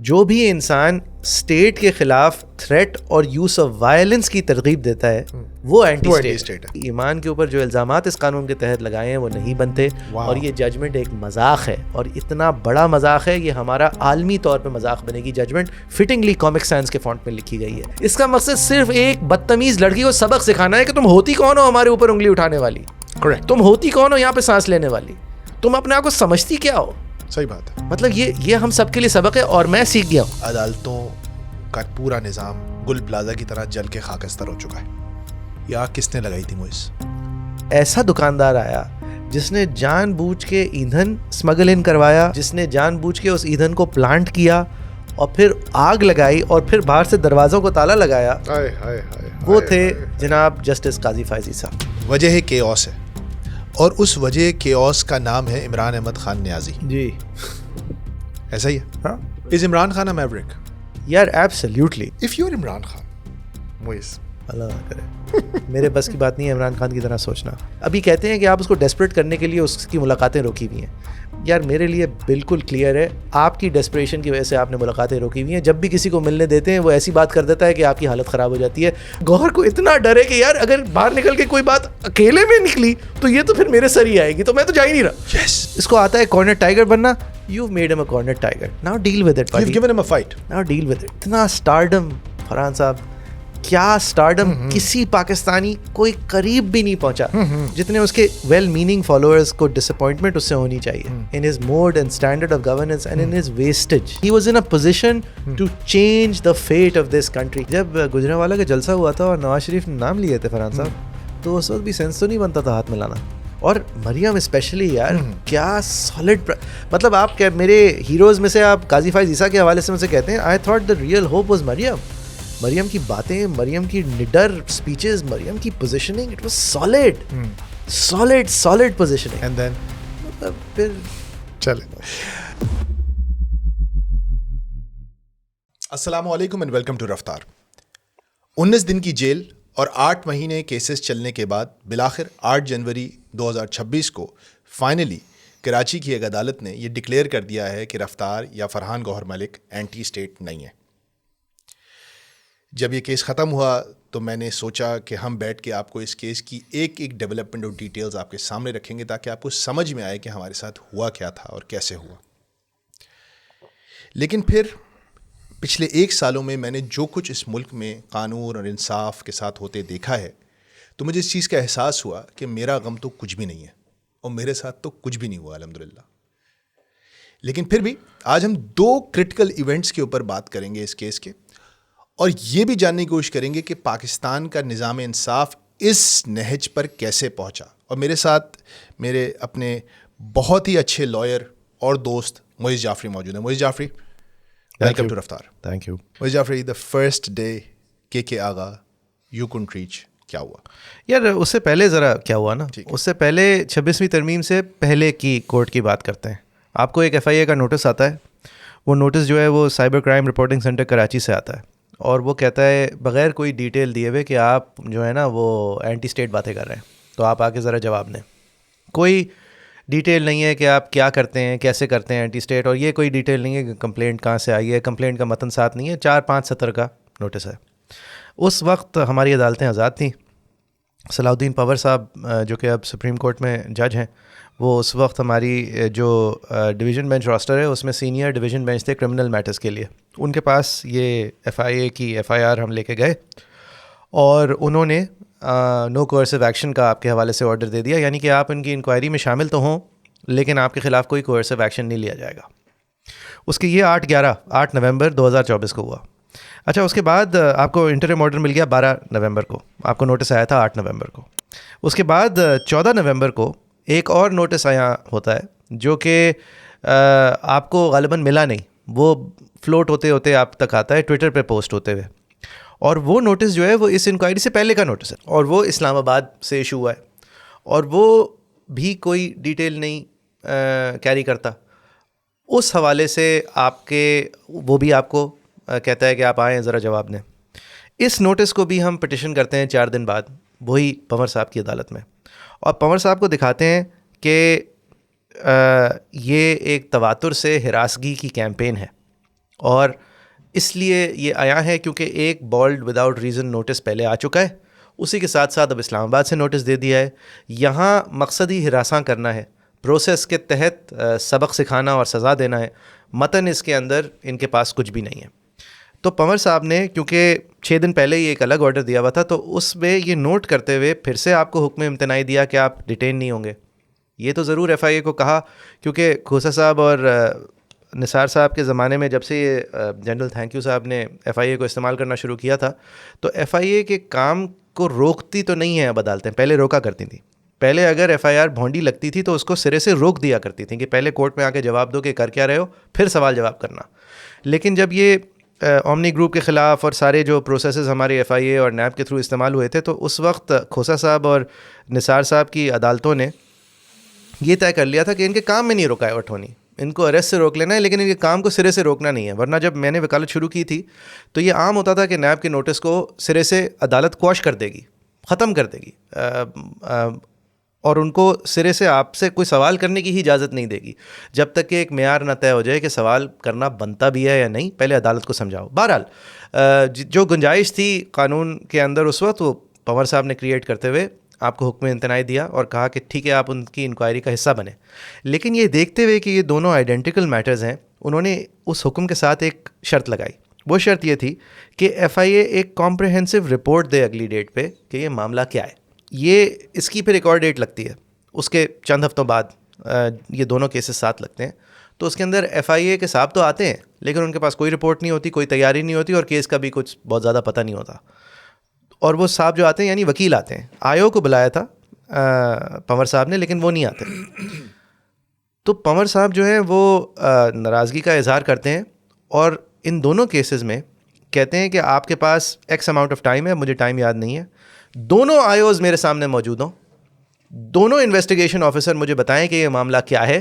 جو بھی انسان اسٹیٹ کے خلاف تھریٹ اور یوز آف وائلنس کی ترغیب دیتا ہے وہ اینٹی اسٹیٹ ہے. ایمان کے اوپر جو الزامات اس قانون کے تحت لگائے ہیں وہ نہیں بنتے. اور یہ ججمنٹ ایک مذاق ہے, اور اتنا بڑا مذاق ہے, یہ ہمارا عالمی طور پہ مذاق بنے گی. ججمنٹ فٹنگلی کامک سائنس کے فونٹ میں لکھی گئی ہے. اس کا مقصد صرف ایک بدتمیز لڑکی کو سبق سکھانا ہے کہ تم ہوتی کون ہو ہمارے اوپر انگلی اٹھانے والی. کریکٹ. تم ہوتی کون ہو یہاں پہ سانس لینے والی. تم اپنے آپ کو سمجھتی کیا ہو. صحیح بات ہے. مطلب یہ ہم سب کے لیے سبق ہے, اور میں سیکھ گیا ہوں. عدالتوں کا پورا نظام گل پلازا کی طرح جل کے خاکستر ہو چکا ہے. یہ آگ کس نے لگائی تھی موئز؟ ایسا دکاندار آیا جس نے جان بوجھ کے ایندھن اسمگل ان کروایا, جس نے جان بوجھ کے اس ایندھن کو پلانٹ کیا اور پھر آگ لگائی اور پھر باہر سے دروازوں کو تالا لگایا. وہ تھے جناب جسٹس قاضی فائزی صاحب. وجہ ہے کیوس ہے, اور اس وجہ کیوس کا نام ہے عمران احمد خان نیازی. جی ایسا ہی ہے. ہاں, از عمران خان اے میوریک؟ یار absolutely. If you are Imran Khan Moeed, اللہ نہ کرے, میرے بس کی بات نہیں ہے عمران خان کی طرح سوچنا. ابھی کہتے ہیں کہ آپ اس کو ڈیسپریٹ کرنے کے لیے اس کی ملاقاتیں روکی ہوئی ہیں. یار میرے لیے بالکل کلیئر ہے, آپ کی ڈیسپریشن کی وجہ سے آپ نے ملاقاتیں روکی ہوئی ہیں. جب بھی کسی کو ملنے دیتے ہیں وہ ایسی بات کر دیتا ہے کہ آپ کی حالت خراب ہو جاتی ہے. گوہر کو اتنا ڈر ہے کہ یار اگر باہر نکل کے کوئی بات اکیلے میں نکلی تو یہ تو پھر میرے سر ہی آئے گی, تو میں تو جا ہی نہیں رہا. اس کو آتا ہے کارنر ٹائیگر بننا. You've made him a corner tiger. Now deal with it, buddy. You've given him a fight. Now deal with it. اتنا اسٹارڈم فرحان صاحب, کیا اسٹارڈم, کسی پاکستانی کوئی قریب بھی نہیں پہنچا جتنے اس کے ویل میننگ فالوورز کو ڈسپوائنٹمنٹ اس سے ہونی چاہیے. In his mode and standard of governance and in his wastage. He was in a position to change the fate of this country. جب گجرانوالہ کا جلسہ ہوا تھا اور نواز شریف نے نام لیے تھے فرحان صاحب, تو اس وقت بھی سینس تو نہیں بنتا تھا ہاتھ ملانا. اور مریم اسپیشلی یار کیا سالڈ, مطلب آپ کیا میرے ہیروز میں سے آپ قاضی فائز عیسیٰ کے حوالے سے مجھ سے کہتے ہیں I thought the real hope was Maryam. مریم کی باتیں, مریم کی نڈر اسپیچز, مریم کی positioning, it was solid positioning. And then مطلب پھر چلے. السلام علیکم اینڈ ویلکم ٹو رفتار. 19 دن کی جیل اور 8 مہینے کیسز چلنے کے بعد بالآخر 8 جنوری 2026 کو فائنلی کراچی کی ایک عدالت نے یہ ڈکلیئر کر دیا ہے کہ رفتار یا فرحان گوہر ملک اینٹی اسٹیٹ نہیں ہے. جب یہ کیس ختم ہوا تو میں نے سوچا کہ ہم بیٹھ کے آپ کو اس کیس کی ایک ایک ڈیولپمنٹ اور ڈیٹیلز آپ کے سامنے رکھیں گے تاکہ آپ کو سمجھ میں آئے کہ ہمارے ساتھ ہوا کیا تھا اور کیسے ہوا. لیکن پھر پچھلے 1 سالوں میں نے جو کچھ اس ملک میں قانون اور انصاف کے ساتھ ہوتے دیکھا ہے, تو مجھے اس چیز کا احساس ہوا کہ میرا غم تو کچھ بھی نہیں ہے اور میرے ساتھ تو کچھ بھی نہیں ہوا الحمدللہ. لیکن پھر بھی آج ہم 2 کرٹیکل ایونٹس کے اوپر بات کریں گے اس کیس کے, اور یہ بھی جاننے کی کوشش کریں گے کہ پاکستان کا نظام انصاف اس نہج پر کیسے پہنچا. اور میرے ساتھ میرے اپنے بہت ہی اچھے لائر اور دوست موئز جعفری موجود ہیں. Moeez Jafri, welcome to Raftar. Thank you. Moeez Jafri, the first day کے آغا یو کنٹ ریچ, کیا ہوا؟ یار اس سے پہلے ذرا کیا ہوا نا, اس سے پہلے 26ویں ترمیم سے پہلے کی کورٹ کی بات کرتے ہیں. آپ کو ایک FIA کا نوٹس آتا ہے. وہ نوٹس جو ہے وہ cyber crime reporting centre Karachi سے آتا ہے, اور وہ کہتا ہے بغیر کوئی ڈیٹیل دیے ہوئے کہ آپ جو ہے نا وہ اینٹی اسٹیٹ باتیں کر رہے ہیں, تو آپ آ کے ذرا جواب دیں. کوئی ڈیٹیل نہیں ہے کہ آپ کیا کرتے ہیں, کیسے کرتے ہیں اینٹی اسٹیٹ, اور یہ کوئی ڈیٹیل نہیں ہے کہ کمپلینٹ کہاں سے آئی ہے. کمپلینٹ کا متن ساتھ نہیں ہے, 4-5 سطر کا نوٹس ہے. اس وقت ہماری عدالتیں آزاد تھیں. صلاح الدین پور صاحب جو کہ اب سپریم کورٹ میں جج ہیں, وہ اس وقت ہماری جو ڈویژن بینچ راسٹر ہے اس میں سینئر ڈویژن بینچ تھے کرمنل میٹرز کے لیے. ان کے پاس یہ FIA کی FIR ہم لے کے گئے, اور انہوں نے نو کوئرسو ایکشن کا آپ کے حوالے سے آرڈر دے دیا, یعنی کہ آپ ان کی انکوائری میں شامل تو ہوں لیکن آپ کے خلاف کوئی کوئرسو ایکشن نہیں لیا جائے گا. اس کے یہ 8 نومبر 2024 کو ہوا. اچھا, اس کے بعد آپ کو انٹرم آرڈر مل گیا 12 نومبر کو, آپ کو نوٹس آیا تھا 8 نومبر کو. اس کے بعد 14 نومبر کو ایک اور نوٹس آیا ہوتا ہے جو کہ آپ کو غالباً ملا نہیں, وہ فلوٹ ہوتے ہوتے آپ تک آتا ہے ٹویٹر پہ پوسٹ ہوتے ہوئے. اور وہ نوٹس جو ہے وہ اس انکوائری سے پہلے کا نوٹس ہے, اور وہ اسلام آباد سے ایشو ہوا ہے, اور وہ بھی کوئی ڈیٹیل نہیں کیری کرتا. اس حوالے سے آپ کے وہ بھی آپ کو کہتا ہے کہ آپ آئیں ذرا جواب دیں. اس نوٹس کو بھی ہم پٹیشن کرتے ہیں 4 دن بعد وہی پنور صاحب کی عدالت میں, اور پنور صاحب کو دکھاتے ہیں کہ یہ ایک تواتر سے ہراسگی کی کیمپین ہے, اور اس لیے یہ آیا ہے کیونکہ ایک بالڈ وداؤٹ ریزن نوٹس پہلے آ چکا ہے, اسی کے ساتھ ساتھ اب اسلام آباد سے نوٹس دے دیا ہے. یہاں مقصدی ہراساں کرنا ہے, پروسیس کے تحت سبق سکھانا اور سزا دینا ہے. متن اس کے اندر ان کے پاس کچھ بھی نہیں ہے. تو پنور صاحب نے کیونکہ 6 دن پہلے ہی ایک الگ آرڈر دیا ہوا تھا, تو اس میں یہ نوٹ کرتے ہوئے پھر سے آپ کو حکم امتناعی دیا کہ آپ ڈیٹین نہیں ہوں گے. یہ تو ضرور ایف آئی اے کو کہا, کیونکہ کھوسا صاحب اور نثار صاحب کے زمانے میں جب سے یہ جنرل تھینک یو صاحب نے ایف آئی اے کو استعمال کرنا شروع کیا تھا, تو ایف آئی اے کے کام کو روکتی تو نہیں ہیں اب عدالتیں, پہلے روکا کرتی تھیں. پہلے اگر ایف آئی آر بھونڈی لگتی تھی تو اس کو سرے سے روک دیا کرتی تھیں کہ پہلے کورٹ میں آ کے جواب دو کہ کر کیا رہے ہو, پھر سوال جواب کرنا. لیکن جب یہ اومنی گروپ کے خلاف اور سارے جو پروسیسز ہمارے ایف آئی اے اور نیب کے تھرو استعمال ہوئے تھے, تو اس وقت کھوسا صاحب اور نثار صاحب کی عدالتوں نے یہ طے کر لیا تھا کہ ان کے کام میں نہیں رکاوٹ ہونی, ان کو اریسٹ سے روک لینا ہے, لیکن ان کے کام کو سرے سے روکنا نہیں ہے. ورنہ جب میں نے وکالت شروع کی تھی تو یہ عام ہوتا تھا کہ نیب کے نوٹس کو سرے سے عدالت کوش کر دے گی, ختم کر دے گی, اور ان کو سرے سے آپ سے کوئی سوال کرنے کی ہی اجازت نہیں دے گی جب تک کہ ایک معیار نہ طے ہو جائے کہ سوال کرنا بنتا بھی ہے یا نہیں, پہلے عدالت کو سمجھاؤ. بہرحال جو گنجائش تھی قانون کے اندر اس وقت, وہ پنور صاحب نے کریٹ کرتے ہوئے آپ کو حکم امتناعی دیا اور کہا کہ ٹھیک ہے آپ ان کی انکوائری کا حصہ بنیں. لیکن یہ دیکھتے ہوئے کہ یہ دونوں آئیڈینٹیکل میٹرز ہیں, انہوں نے اس حکم کے ساتھ ایک شرط لگائی. وہ شرط یہ تھی کہ ایف آئی اے ایک کمپریہنسو رپورٹ دے اگلی ڈیٹ پہ کہ یہ معاملہ کیا ہے. یہ اس کی پھر ایک اور ڈیٹ لگتی ہے, اس کے چند ہفتوں بعد یہ دونوں کیسز ساتھ لگتے ہیں. تو اس کے اندر ایف آئی اے کے صاحب تو آتے ہیں, لیکن ان کے پاس کوئی رپورٹ نہیں ہوتی, کوئی تیاری نہیں ہوتی, اور کیس کا بھی کچھ بہت زیادہ پتہ نہیں ہوتا. اور وہ صاحب جو آتے ہیں یعنی وکیل آتے ہیں, آیو کو بلایا تھا پنور صاحب نے, لیکن وہ نہیں آتے. تو پنور صاحب جو ہیں وہ ناراضگی کا اظہار کرتے ہیں اور ان دونوں کیسز میں کہتے ہیں کہ آپ کے پاس ایکس اماؤنٹ آف ٹائم ہے, مجھے ٹائم یاد نہیں ہے, دونوں آئیوز میرے سامنے موجود ہوں, دونوں انویسٹیگیشن آفیسر مجھے بتائیں کہ یہ معاملہ کیا ہے,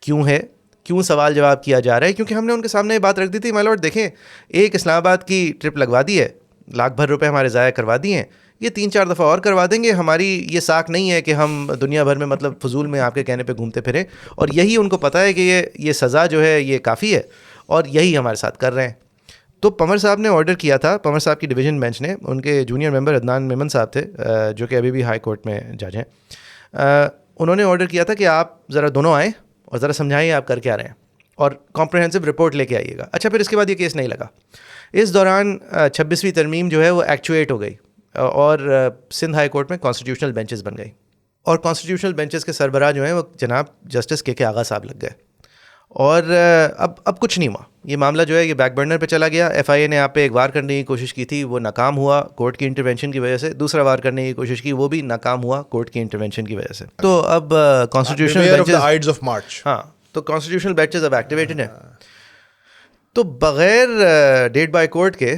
کیوں سوال جواب کیا جا رہا ہے. کیونکہ ہم نے ان کے سامنے یہ بات رکھ دی تھی, مائی لارڈ دیکھیں ایک اسلام آباد کی ٹرپ لگوا دی ہے, لاکھ بھر روپے ہمارے ضائع کروا دیے ہیں, یہ 3-4 دفعہ اور کروا دیں گے. ہماری یہ ساکھ نہیں ہے کہ ہم دنیا بھر میں مطلب فضول میں آپ کے کہنے پہ گھومتے پھریں, اور یہی ان کو پتہ ہے کہ یہ سزا جو ہے یہ کافی ہے, اور یہی ہمارے ساتھ کر رہے ہیں. تو پنور صاحب نے آرڈر کیا تھا, پنور صاحب کی ڈویژن بینچ نے, ان کے جونیئر ممبر عدنان میمن صاحب تھے جو کہ ابھی بھی ہائی کورٹ میں جج ہیں, انہوں نے آرڈر کیا تھا کہ آپ ذرا دونوں آئیں اور ذرا سمجھائیں آپ کر کیا رہے ہیں, اور کمپریہنسو رپورٹ لے کے آئیے گا. اچھا, پھر اس کے بعد یہ کیس نہیں لگا. اس دوران 26ویں ترمیم جو ہے وہ ایکچویٹ ہو گئی اور سندھ ہائی کورٹ میں کانسٹیٹیوشنل بینچز بن گئی, اور کانسٹیٹیوشنل بینچز کے سربراہ جو ہیں وہ جناب جسٹس کے آغا صاحب لگ گئے. اور اب کچھ نہیں ہوا, یہ معاملہ جو ہے یہ بیک برنر پہ چلا گیا. ایف آئی اے نے آپ پہ ایک وار کرنے کی کوشش کی تھی, وہ ناکام ہوا کورٹ کی انٹرونشن کی وجہ سے. دوسرا وار کرنے کی کوشش کی, وہ بھی ناکام ہوا کورٹ کی انٹرونشن کی وجہ سے. تو اب کانسٹیٹیوشنل بینچز, ہاں, تو کانسٹیٹیوشنل بینچز اب ایکٹیویٹڈ ہیں. تو بغیر ڈیٹ بائی کورٹ کے,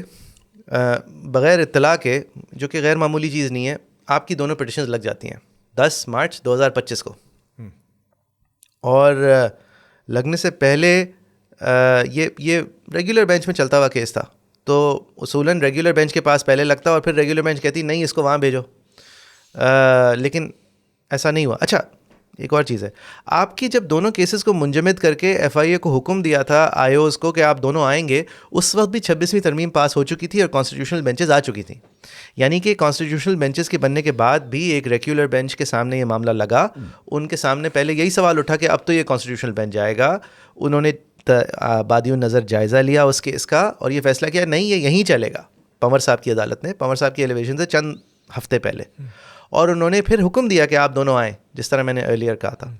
بغیر اطلاع کے, جو کہ غیر معمولی چیز نہیں ہے, آپ کی دونوں پٹیشنز لگ جاتی ہیں 10 مارچ 2025 کو. اور لگنے سے پہلے یہ ریگولر بینچ میں چلتا ہوا کیس تھا, تو اصولاً ریگولر بینچ کے پاس پہلے لگتا اور پھر ریگولر بینچ کہتی نہیں اس کو وہاں بھیجو, لیکن ایسا نہیں ہوا. اچھا, ایک اور چیز ہے, آپ کی جب دونوں کیسز کو منجمد کر کے ایف آئی اے کو حکم دیا تھا آئی اوز کو کہ آپ دونوں آئیں گے, اس وقت بھی 26ویں ترمیم پاس ہو چکی تھی اور کانسٹیٹیوشنل بینچز آ چکی تھیں. یعنی کہ کانسٹیٹیوشنل بینچز کے بننے کے بعد بھی ایک ریگولر بینچ کے سامنے یہ معاملہ لگا. ان کے سامنے پہلے یہی سوال اٹھا کہ اب تو یہ کانسٹیٹیوشنل بینچ جائے گا. انہوں نے بادی النظر جائزہ لیا اس کیس کا اور یہ فیصلہ کیا نہیں یہ یہیں چلے گا. پنور صاحب کی عدالت نے, پنور صاحب کی ایلیویشن سے چند ہفتے پہلے, اور انہوں نے پھر حکم دیا کہ آپ دونوں آئیں, جس طرح میں نے ارلیئر کہا تھا.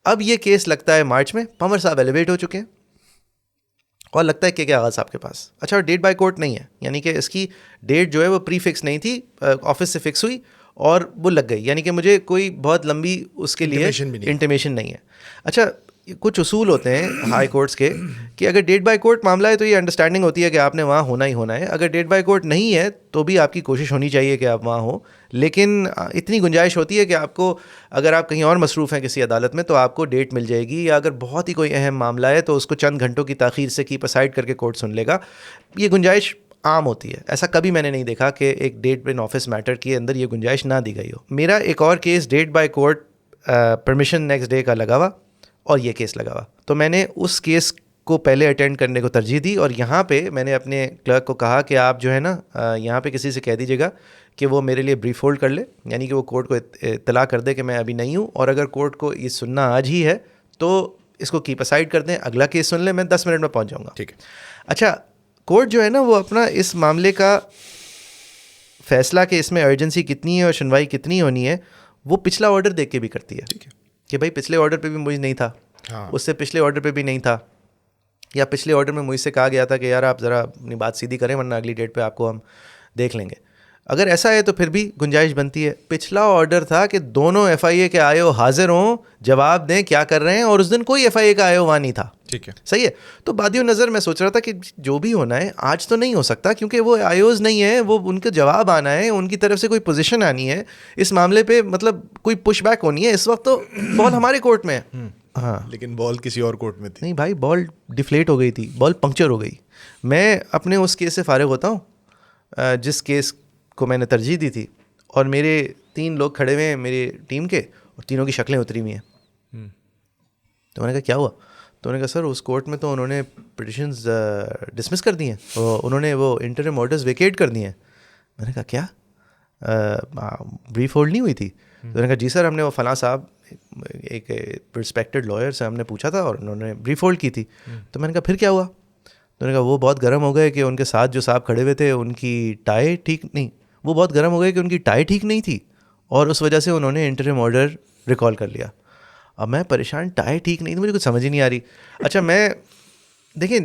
اب یہ کیس لگتا ہے مارچ میں, پنور صاحب ایلیویٹ ہو چکے ہیں اور لگتا ہے کہ آغا صاحب کے پاس. اچھا, ڈیٹ بائی کورٹ نہیں ہے, یعنی کہ اس کی ڈیٹ جو ہے وہ پری فکس نہیں تھی, آفس سے فکس ہوئی اور وہ لگ گئی. یعنی کہ مجھے کوئی بہت لمبی اس کے لیے انٹیمیشن نہیں ہے. اچھا, کچھ اصول ہوتے ہیں ہائی کورٹس کے کہ اگر ڈیٹ بائی کورٹ معاملہ ہے تو یہ انڈرسٹینڈنگ ہوتی ہے کہ آپ نے وہاں ہونا ہی ہونا ہے. اگر ڈیٹ بائی کورٹ نہیں ہے تو بھی آپ کی کوشش ہونی چاہیے کہ آپ وہاں ہوں, لیکن اتنی گنجائش ہوتی ہے کہ آپ کو اگر آپ کہیں اور مصروف ہیں کسی عدالت میں تو آپ کو ڈیٹ مل جائے گی, یا اگر بہت ہی کوئی اہم معاملہ ہے تو اس کو چند گھنٹوں کی تاخیر سے کیپ اسائڈ کر کے کورٹ سن لے گا. یہ گنجائش عام ہوتی ہے, ایسا کبھی میں نے نہیں دیکھا کہ ایک ڈیٹ ان آفس میٹر کے اندر یہ گنجائش نہ دی گئی ہو. میرا ایک اور case date by court permission next day کا لگا ہوا اور یہ کیس لگا ہوا, تو میں نے اس کیس کو پہلے اٹینڈ کرنے کو ترجیح دی. اور یہاں پہ میں نے اپنے کلرک کو کہا کہ آپ جو ہے نا یہاں پہ کسی سے کہہ دیجیے گا کہ وہ میرے لیے بریف ہولڈ کر لے, یعنی کہ وہ کورٹ کو اطلاع کر دے کہ میں ابھی نہیں ہوں, اور اگر کورٹ کو یہ سننا آج ہی ہے تو اس کو کیپ اسائڈ کر دیں, اگلا کیس سن لیں, میں 10 منٹ میں پہنچ جاؤں گا. ٹھیک ہے. اچھا, کورٹ جو ہے نا وہ اپنا اس معاملے کا فیصلہ کہ اس میں ارجنسی کتنی ہے اور سنوائی کتنی ہونی ہے وہ پچھلا آرڈر دیکھ کے بھی کرتی ہے. ٹھیک ہے کہ بھائی پچھلے آرڈر پہ بھی مجھ نہیں تھا, اس سے پچھلے آرڈر پہ بھی نہیں تھا, یا پچھلے آرڈر میں مجھ سے کہا گیا تھا کہ یار آپ ذرا اپنی بات سیدھی کریں ورنہ اگلی ڈیٹ پہ آپ کو ہم دیکھ لیں گے. اگر ایسا ہے تو پھر بھی گنجائش بنتی ہے. پچھلا آرڈر تھا کہ دونوں ایف آئی اے کے آئی او حاضر ہوں, جواب دیں کیا کر رہے ہیں, اور اس دن کوئی ایف آئی اے کا آئی او وہاں نہیں تھا. ٹھیک ہے, صحیح ہے. تو بادیو نظر میں سوچ رہا تھا کہ جو بھی ہونا ہے آج تو نہیں ہو سکتا, کیونکہ وہ آئی اوز نہیں ہیں, وہ ان کے جواب آنا ہے, ان کی طرف سے کوئی پوزیشن آنی ہے اس معاملے پہ, مطلب کوئی پش بیک ہونی ہے. اس وقت تو بال ہمارے کورٹ میں ہے. ہاں, لیکن بال کسی اور کورٹ میں تھی. نہیں بھائی, بال ڈفلیٹ ہو گئی تھی, بال پنکچر ہو گئی. میں اپنے اس کیس سے فارغ ہوتا ہوں جس کیس کو میں نے ترجیح دی تھی, اور میرے 3 لوگ کھڑے ہوئے ہیں میری ٹیم کے, اور تینوں کی شکلیں اتری ہوئی ہیں. تو میں نے کہا کیا ہوا؟ تو انہوں نے کہا سر اس کورٹ میں تو انہوں نے پٹیشنز ڈسمس کر دی ہیں, انہوں نے وہ انٹرم آرڈرز ویکیٹ کر دی ہیں. میں نے کہا کیا بریف ہولڈ نہیں ہوئی تھی؟ تو انہوں نے کہا جی سر, ہم نے وہ فلاں صاحب ایک رسپیکٹڈ لائر سے ہم نے پوچھا تھا اور انہوں نے بریف ہولڈ کی تھی. تو میں نے کہا پھر کیا ہوا؟ تو انہوں نے کہا وہ بہت گرم ہو گئے کہ ان کے ساتھ جو صاحب کھڑے ہوئے تھے ان کی ٹائی ٹھیک نہیں, وہ بہت گرم ہو گئے کہ ان کی ٹائی ٹھیک نہیں تھی, اور اس وجہ سے انہوں نے انٹرم آرڈر ریکال کر لیا. اب میں پریشان, ٹائی ٹھیک نہیں تھی, مجھے کچھ سمجھ ہی نہیں آ رہی. اچھا میں دیکھیں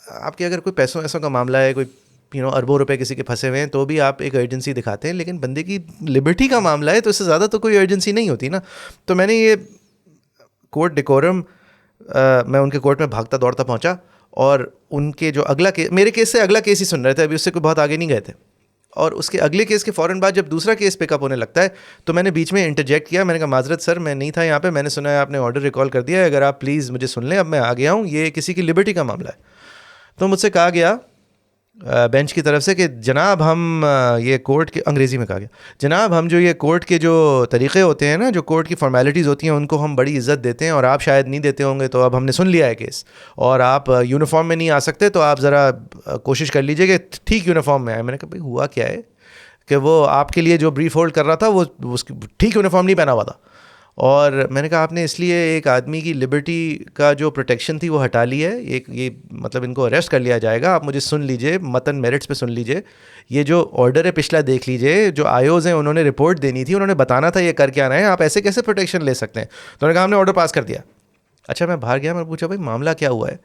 آپ کے اگر کوئی پیسوں ایسوں کا معاملہ ہے, کوئی اربوں روپے کسی کے پھنسے ہوئے ہیں تو بھی آپ ایک ایجنسی دکھاتے ہیں, لیکن بندے کی لبرٹی کا معاملہ ہے تو اس سے زیادہ تو کوئی ایجنسی نہیں ہوتی نا. تو میں نے یہ کورٹ ڈیکورم, میں ان کے کورٹ میں بھاگتا دوڑتا پہنچا, اور ان کے جو اگلا کیس, میرے کیس سے اگلا کیس ہی سن رہے تھے, ابھی اس سے کوئی بہت آگے نہیں گئے تھے, اور اس کے اگلے کیس کے فوراً بعد جب دوسرا کیس پک اپ ہونے لگتا ہے تو میں نے بیچ میں انٹرجیکٹ کیا. میں نے کہا معذرت سر, میں نہیں تھا یہاں پہ, میں نے سنا ہے آپ نے آرڈر ریکال کر دیا ہے, اگر آپ پلیز مجھے سن لیں, اب میں آ گیا ہوں, یہ کسی کی لبرٹی کا معاملہ ہے. تو مجھ سے کہا گیا بینچ کی طرف سے کہ جناب ہم یہ کورٹ کے, انگریزی میں کہا گیا, جناب ہم جو یہ کورٹ کے جو طریقے ہوتے ہیں نا, جو کورٹ کی فارمیلٹیز ہوتی ہیں, ان کو ہم بڑی عزت دیتے ہیں, اور آپ شاید نہیں دیتے ہوں گے, تو اب ہم نے سن لیا ہے کیس, اور آپ یونیفارم میں نہیں آ سکتے, تو آپ ذرا کوشش کر لیجیے کہ ٹھیک یونیفارم میں آئے. میں نے کہا بھائی ہوا کیا ہے کہ وہ آپ کے لیے جو بریف ہولڈ کر رہا تھا وہ اس کی ٹھیک یونیفارم نہیں پہنا ہوا تھا, اور میں نے کہا آپ نے اس لیے ایک آدمی کی لبرٹی کا جو پروٹیکشن تھی وہ ہٹا لی ہے, یہ مطلب ان کو اریسٹ کر لیا جائے گا. آپ مجھے سن لیجئے, متن میرٹس پہ سن لیجئے, یہ جو آرڈر ہے پچھلا دیکھ لیجئے, جو آئی اوز ہیں انہوں نے رپورٹ دینی تھی, انہوں نے بتانا تھا یہ کر کیا رہے ہیں, آپ ایسے کیسے پروٹیکشن لے سکتے ہیں؟ تو انہوں نے کہا ہم نے آرڈر پاس کر دیا. اچھا میں باہر گیا, میں نے پوچھا بھائی معاملہ کیا ہوا ہے؟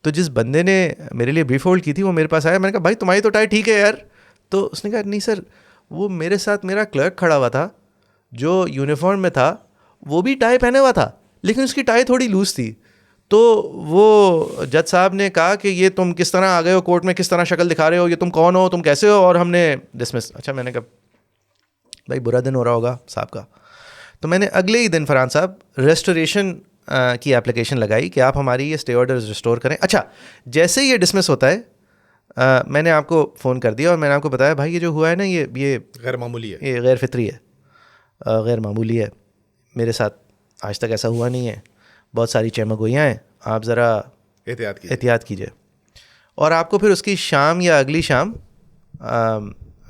تو جس بندے نے میرے لیے بریف ہولڈ کی تھی وہ میرے پاس آیا. میں نے کہا بھائی تمہاری تو ٹائی ٹھیک ہے یار. تو اس نے کہا نہیں سر, وہ میرے ساتھ میرا کلرک کھڑا ہوا تھا جو یونیفارم میں تھا, وہ بھی ٹائی پہنے ہوا تھا, لیکن اس کی ٹائی تھوڑی لوز تھی. تو وہ جج صاحب نے کہا کہ یہ تم کس طرح آ گئے ہو کورٹ میں, کس طرح شکل دکھا رہے ہو, یہ تم کون ہو, تم کیسے ہو, اور ہم نے ڈسمس. اچھا میں نے کہا بھائی برا دن ہو رہا ہوگا صاحب کا. تو میں نے اگلے ہی دن فرحان صاحب ریسٹوریشن کی اپلیکیشن لگائی کہ آپ ہماری یہ اسٹے آرڈر ریسٹور کریں. اچھا جیسے ہی یہ ڈسمس ہوتا ہے میں نے آپ کو فون کر دیا, اور میں نے آپ کو بتایا بھائی یہ جو ہوا ہے نا یہ غیر معمولی ہے, یہ غیر فطری ہے, غیر معمولی ہے, میرے ساتھ آج تک ایسا ہوا نہیں ہے, بہت ساری چمگوئیاں ہیں, آپ ذرا احتیاط کیجیے. اور آپ کو پھر اس کی شام یا اگلی شام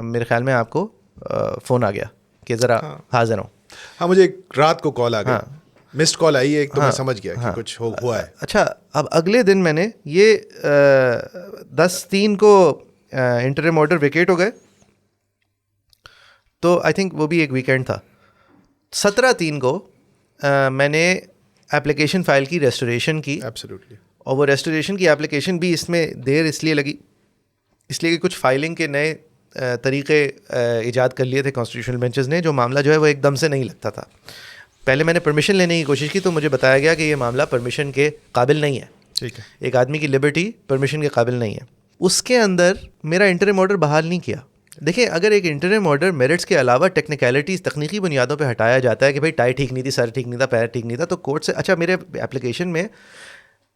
میرے خیال میں آپ کو فون آ گیا کہ ذرا حاضر ہوں. ہاں مجھے ایک رات کو کال آ گئی, مسڈ کال آئی ہے ایک, تو میں سمجھ گیا کہ کچھ ہوا ہے. اچھا اب اگلے دن میں نے یہ 10/3 کو انٹرم آرڈر ویکیٹ ہو گئے, تو آئی تھنک وہ بھی ایک ویکینڈ تھا. 17/3 کو میں نے اپلیکیشن فائل کی ریسٹوریشن کی. ایبسلیوٹلی. اور وہ ریسٹوریشن کی اپلیکیشن بھی اس میں دیر اس لیے لگی, اس لیے کہ کچھ فائلنگ کے نئے طریقے ایجاد کر لیے تھے کانسٹیٹیوشنل بینچز نے, جو معاملہ جو ہے وہ ایک دم سے نہیں لگتا تھا. پہلے میں نے پرمیشن لینے کی کوشش کی تو مجھے بتایا گیا کہ یہ معاملہ پرمیشن کے قابل نہیں ہے. ٹھیک ہے, ایک آدمی کی لبرٹی پرمیشن کے قابل نہیں ہے. اس کے اندر میرا انٹرم آرڈر بحال نہیں کیا. دیکھیں اگر ایک انٹرم آرڈر میرٹس کے علاوہ ٹیکنیکلٹیز تکنیکی بنیادوں پہ ہٹایا جاتا ہے کہ بھائی ٹائی ٹھیک نہیں تھی, سر ٹھیک نہیں تھا, پیر ٹھیک نہیں تھا, تو کورٹ سے, اچھا میرے اپلیکیشن میں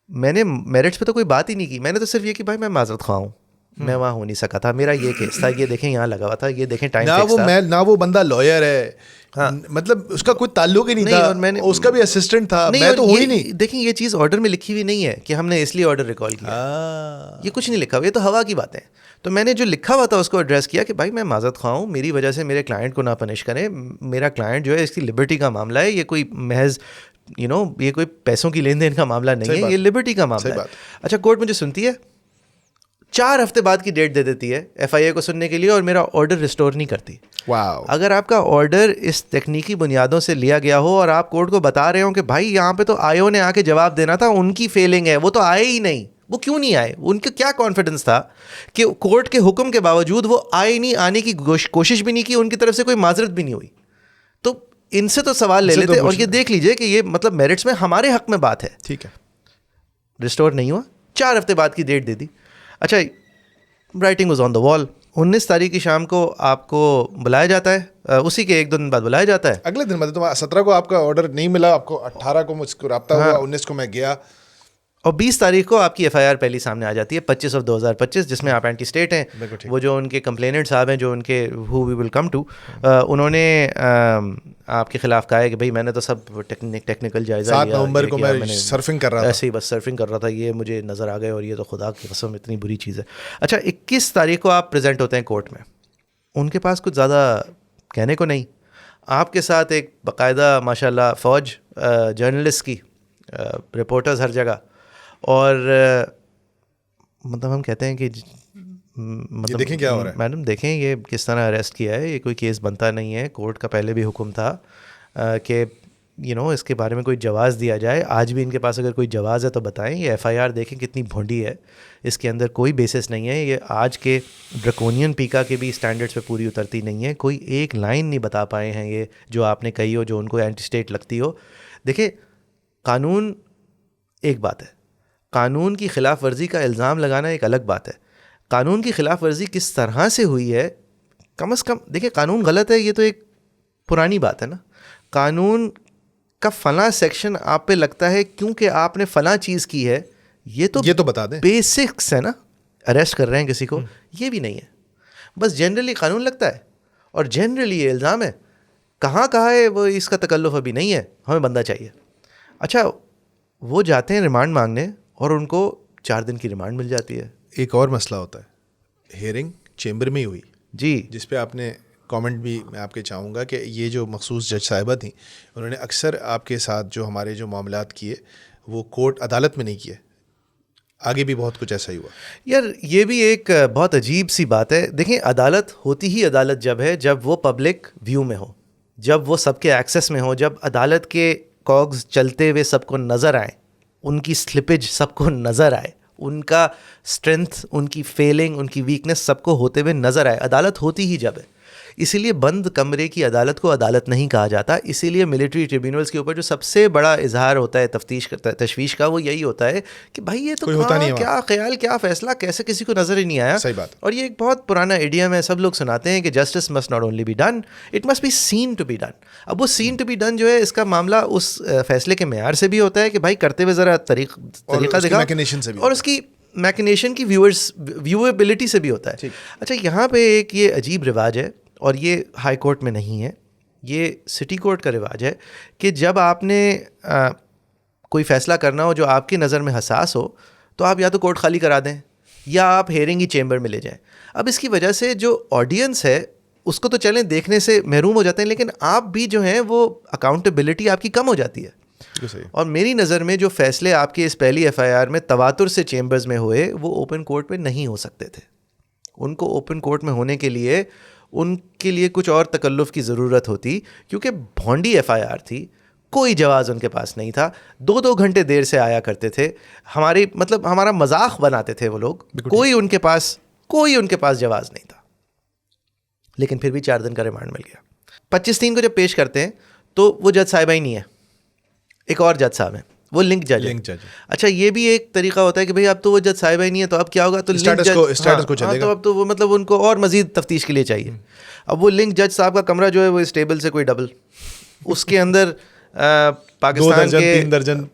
میں نے میرٹس پہ تو کوئی بات ہی نہیں کی, میں نے تو صرف یہ کہ بھائی میں معذرت خواہ ہوں, میں وہاں ہو نہیں سکا تھا, میرا یہ کیس تھا, یہ دیکھیں یہاں لگا ہوا تھا, یہ دیکھیں ٹائم فکس تھا. نہ وہ بندہ لائر ہے مطلب اس کا کوئی تعلق ہی نہیں تھا, اور میں نے اس کا بھی اسسٹنٹ تھا, میں تو ہوں ہی نہیں. دیکھیں یہ چیز آرڈر میں لکھی ہوئی نہیں ہے کہ ہم نے اس لیے آرڈر ریکال کیا, یہ کچھ نہیں لکھا ہوا, یہ تو ہوا کی باتیں. تو میں نے جو لکھا ہوا تھا اس کو ایڈریس کیا کہ بھائی میں معذرت خواہ ہوں, میری وجہ سے میرے کلائنٹ کو نہ پنش کریں, میرا کلائنٹ جو ہے اس کی لبرٹی کا معاملہ ہے, یہ کوئی محض یہ کوئی پیسوں کی لین دین کا معاملہ نہیں ہے, یہ لبرٹی کا معاملہ ہے. اچھا کورٹ مجھے سنتی ہے, 4 ہفتے بعد کی ڈیٹ دے دیتی ہے ایف آئی اے کو سننے کے لیے, اور میرا آرڈر ریسٹور نہیں کرتی. اگر آپ کا آرڈر اس تکنیکی بنیادوں سے لیا گیا ہو اور آپ کورٹ کو بتا رہے ہوں کہ بھائی یہاں پہ تو آئیو نے آ کے جواب دینا تھا, ان کی فیلنگ ہے, وہ تو آئے ہی نہیں, وہ کیوں نہیں آئے, ان کا کیا کانفیڈنس تھا کہ کورٹ کے حکم کے باوجود وہ آئے نہیں, آنے کی کوشش بھی نہیں کی, ان کی طرف سے کوئی معذرت بھی نہیں ہوئی. تو ان سے تو سوال لے لیتے, اور یہ دیکھ لیجئے کہ یہ مطلب میرٹس میں ہمارے حق میں بات ہے. ٹھیک ہے, ریسٹور نہیں ہوا, 4 ہفتے بعد کی ڈیٹ دے دی. اچھا رائٹنگ واز آن دا وال, 19 تاریخ کی شام کو آپ کو بلایا جاتا ہے, اسی کے 1-2 دن بعد بلایا جاتا ہے. اگلے دن مطلب 17 کو آپ کا آرڈر نہیں ملا, آپ کو 18 کو مجھ کو رابطہ ہوا, 19 کو میں گیا, اور 20 تاریخ کو آپ کی ایف آئی آر پہلی سامنے آ جاتی ہے 25/2025, جس میں آپ اینٹی اسٹیٹ ہیں. وہ جو ان کے کمپلیننٹ صاحب ہیں, جو ان کے ہو وی ول کم ٹو, انہوں نے آپ کے خلاف کہا ہے کہ بھائی میں نے تو سب ٹیکنیکل جائزہ لیا, 7 نومبر کو میں سرفنگ کر رہا تھا, ایسے ہی بس سرفنگ کر رہا تھا, یہ مجھے نظر آ گئے, اور یہ تو خدا کی قسم اتنی بری چیز ہے. اچھا 21 تاریخ کو آپ پریزنٹ ہوتے ہیں کورٹ میں, ان کے پاس کچھ زیادہ کہنے کو نہیں, آپ کے ساتھ ایک باقاعدہ ماشاء اللہ فوج جرنلسٹ کی, رپورٹرز ہر جگہ, اور مطلب ہم کہتے ہیں کہ مطلب دیکھیں کیا ہو رہا ہے, میڈم دیکھیں یہ کس طرح اریسٹ کیا ہے, یہ کوئی کیس بنتا نہیں ہے, کورٹ کا پہلے بھی حکم تھا کہ اس کے بارے میں کوئی جواز دیا جائے, آج بھی ان کے پاس اگر کوئی جواز ہے تو بتائیں. یہ ایف آئی آر دیکھیں کتنی بھونڈی ہے, اس کے اندر کوئی بیسس نہیں ہے, یہ آج کے ڈرکونین پیکا کے بھی اسٹینڈرڈس پہ پوری اترتی نہیں ہے, کوئی ایک لائن نہیں بتا پائے ہیں یہ جو آپ نے کہی ہو, جو ان کو اینٹی اسٹیٹ لگتی ہو. دیکھیں قانون ایک بات ہے, قانون کی خلاف ورزی کا الزام لگانا ایک الگ بات ہے. قانون کی خلاف ورزی کس طرح سے ہوئی ہے, کم از کم دیکھیں قانون غلط ہے, یہ تو ایک پرانی بات ہے نا. قانون کا فلاں سیکشن آپ پہ لگتا ہے کیونکہ آپ نے فلاں چیز کی ہے, یہ تو بتا دیں, بیسکس ہے نا. اریسٹ کر رہے ہیں کسی کو, یہ بھی نہیں ہے, بس جنرلی قانون لگتا ہے اور جنرلی یہ الزام ہے. کہاں ہے وہ, اس کا تکلف ابھی نہیں ہے, ہمیں بندہ چاہیے. اچھا وہ جاتے ہیں ریمانڈ مانگنے, اور ان کو 4 دن کی ریمانڈ مل جاتی ہے. ایک اور مسئلہ ہوتا ہے, ہیئرنگ چیمبر میں ہی ہوئی جی, جس پہ آپ نے کامنٹ بھی میں آپ کے چاہوں گا کہ یہ جو مخصوص جج صاحبہ تھیں, انہوں نے اکثر آپ کے ساتھ جو ہمارے جو معاملات کیے وہ کورٹ عدالت میں نہیں کیے, آگے بھی بہت کچھ ایسا ہی ہوا. یار یہ بھی ایک بہت عجیب سی بات ہے. دیکھیں عدالت ہوتی ہی عدالت جب ہے جب وہ پبلک ویو میں ہو, جب وہ سب کے ایکسیس میں ہو, جب عدالت کے کاگز چلتے ہوئے سب کو نظر آئیں, ان کی سلپیج سب کو نظر آئے, ان کا اسٹرینتھ, ان کی فیلنگ, ان کی ویکنس سب کو ہوتے ہوئے نظر آئے. عدالت ہوتی ہی جب ہے, اسی لیے بند کمرے کی عدالت کو عدالت نہیں کہا جاتا. اسی لیے ملٹری ٹریبیونلز کے اوپر جو سب سے بڑا اظہار ہوتا ہے تشویش کا, وہ یہی ہوتا ہے کہ بھائی یہ تو کیا خیال, کیا فیصلہ, کیسے کسی کو نظر ہی نہیں آیا. صحیح بات. اور یہ ایک بہت پرانا ایڈیم ہے, سب لوگ سناتے ہیں کہ justice must not only be done, it must be seen to be done. اب وہ سین ٹو بی ڈن جو ہے, اس کا معاملہ اس فیصلے کے معیار سے بھی ہوتا ہے کہ بھائی کرتے ہوئے ذرا طریقہ دکھا, اور اس کی میکنیشن کی ویویبلٹی سے بھی ہوتا ہے. اچھا یہاں پہ ایک یہ عجیب رواج ہے, اور یہ ہائی کورٹ میں نہیں ہے, یہ سٹی کورٹ کا رواج ہے کہ جب آپ نے کوئی فیصلہ کرنا ہو جو آپ کی نظر میں حساس ہو, تو آپ یا تو کورٹ خالی کرا دیں یا آپ ہیئرنگ ہی چیمبر میں لے جائیں. اب اس کی وجہ سے جو آڈینس ہے اس کو تو چلیں دیکھنے سے محروم ہو جاتے ہیں, لیکن آپ بھی جو ہیں وہ اکاؤنٹیبلٹی آپ کی کم ہو جاتی ہے. اور میری نظر میں جو فیصلے آپ کے اس پہلی ایف آئی آر میں تواتر سے چیمبرز میں ہوئے, وہ اوپن کورٹ میں نہیں ہو سکتے تھے. ان کو اوپن کورٹ میں ہونے کے لیے ان کے لیے کچھ اور تکلف کی ضرورت ہوتی, کیونکہ بھونڈی ایف آئی آر تھی, کوئی جواز ان کے پاس نہیں تھا, 2 گھنٹے دیر سے آیا کرتے تھے, ہمارا مذاق بناتے تھے وہ لوگ, کوئی ان کے پاس جواز نہیں تھا. لیکن پھر بھی 4 دن کا ریمانڈ مل گیا. 25/3 کو جب پیش کرتے ہیں تو وہ جج صاحبہ ہی نہیں ہے, ایک اور جج صاحب ہیں, وہ لنک جج. اچھا یہ بھی ایک طریقہ ہوتا ہے کہ بھئی اب تو وہ جج صاحبہ ہی نہیں ہے, تو اب کیا ہوگا, تو اسٹیٹس کو چلے گا, تو اب تو وہ مطلب ان کو اور مزید تفتیش کے لیے چاہیے. اب وہ لنک جج صاحب کا کمرہ جو ہے وہ اس ٹیبل سے کوئی ڈبل, اس کے اندر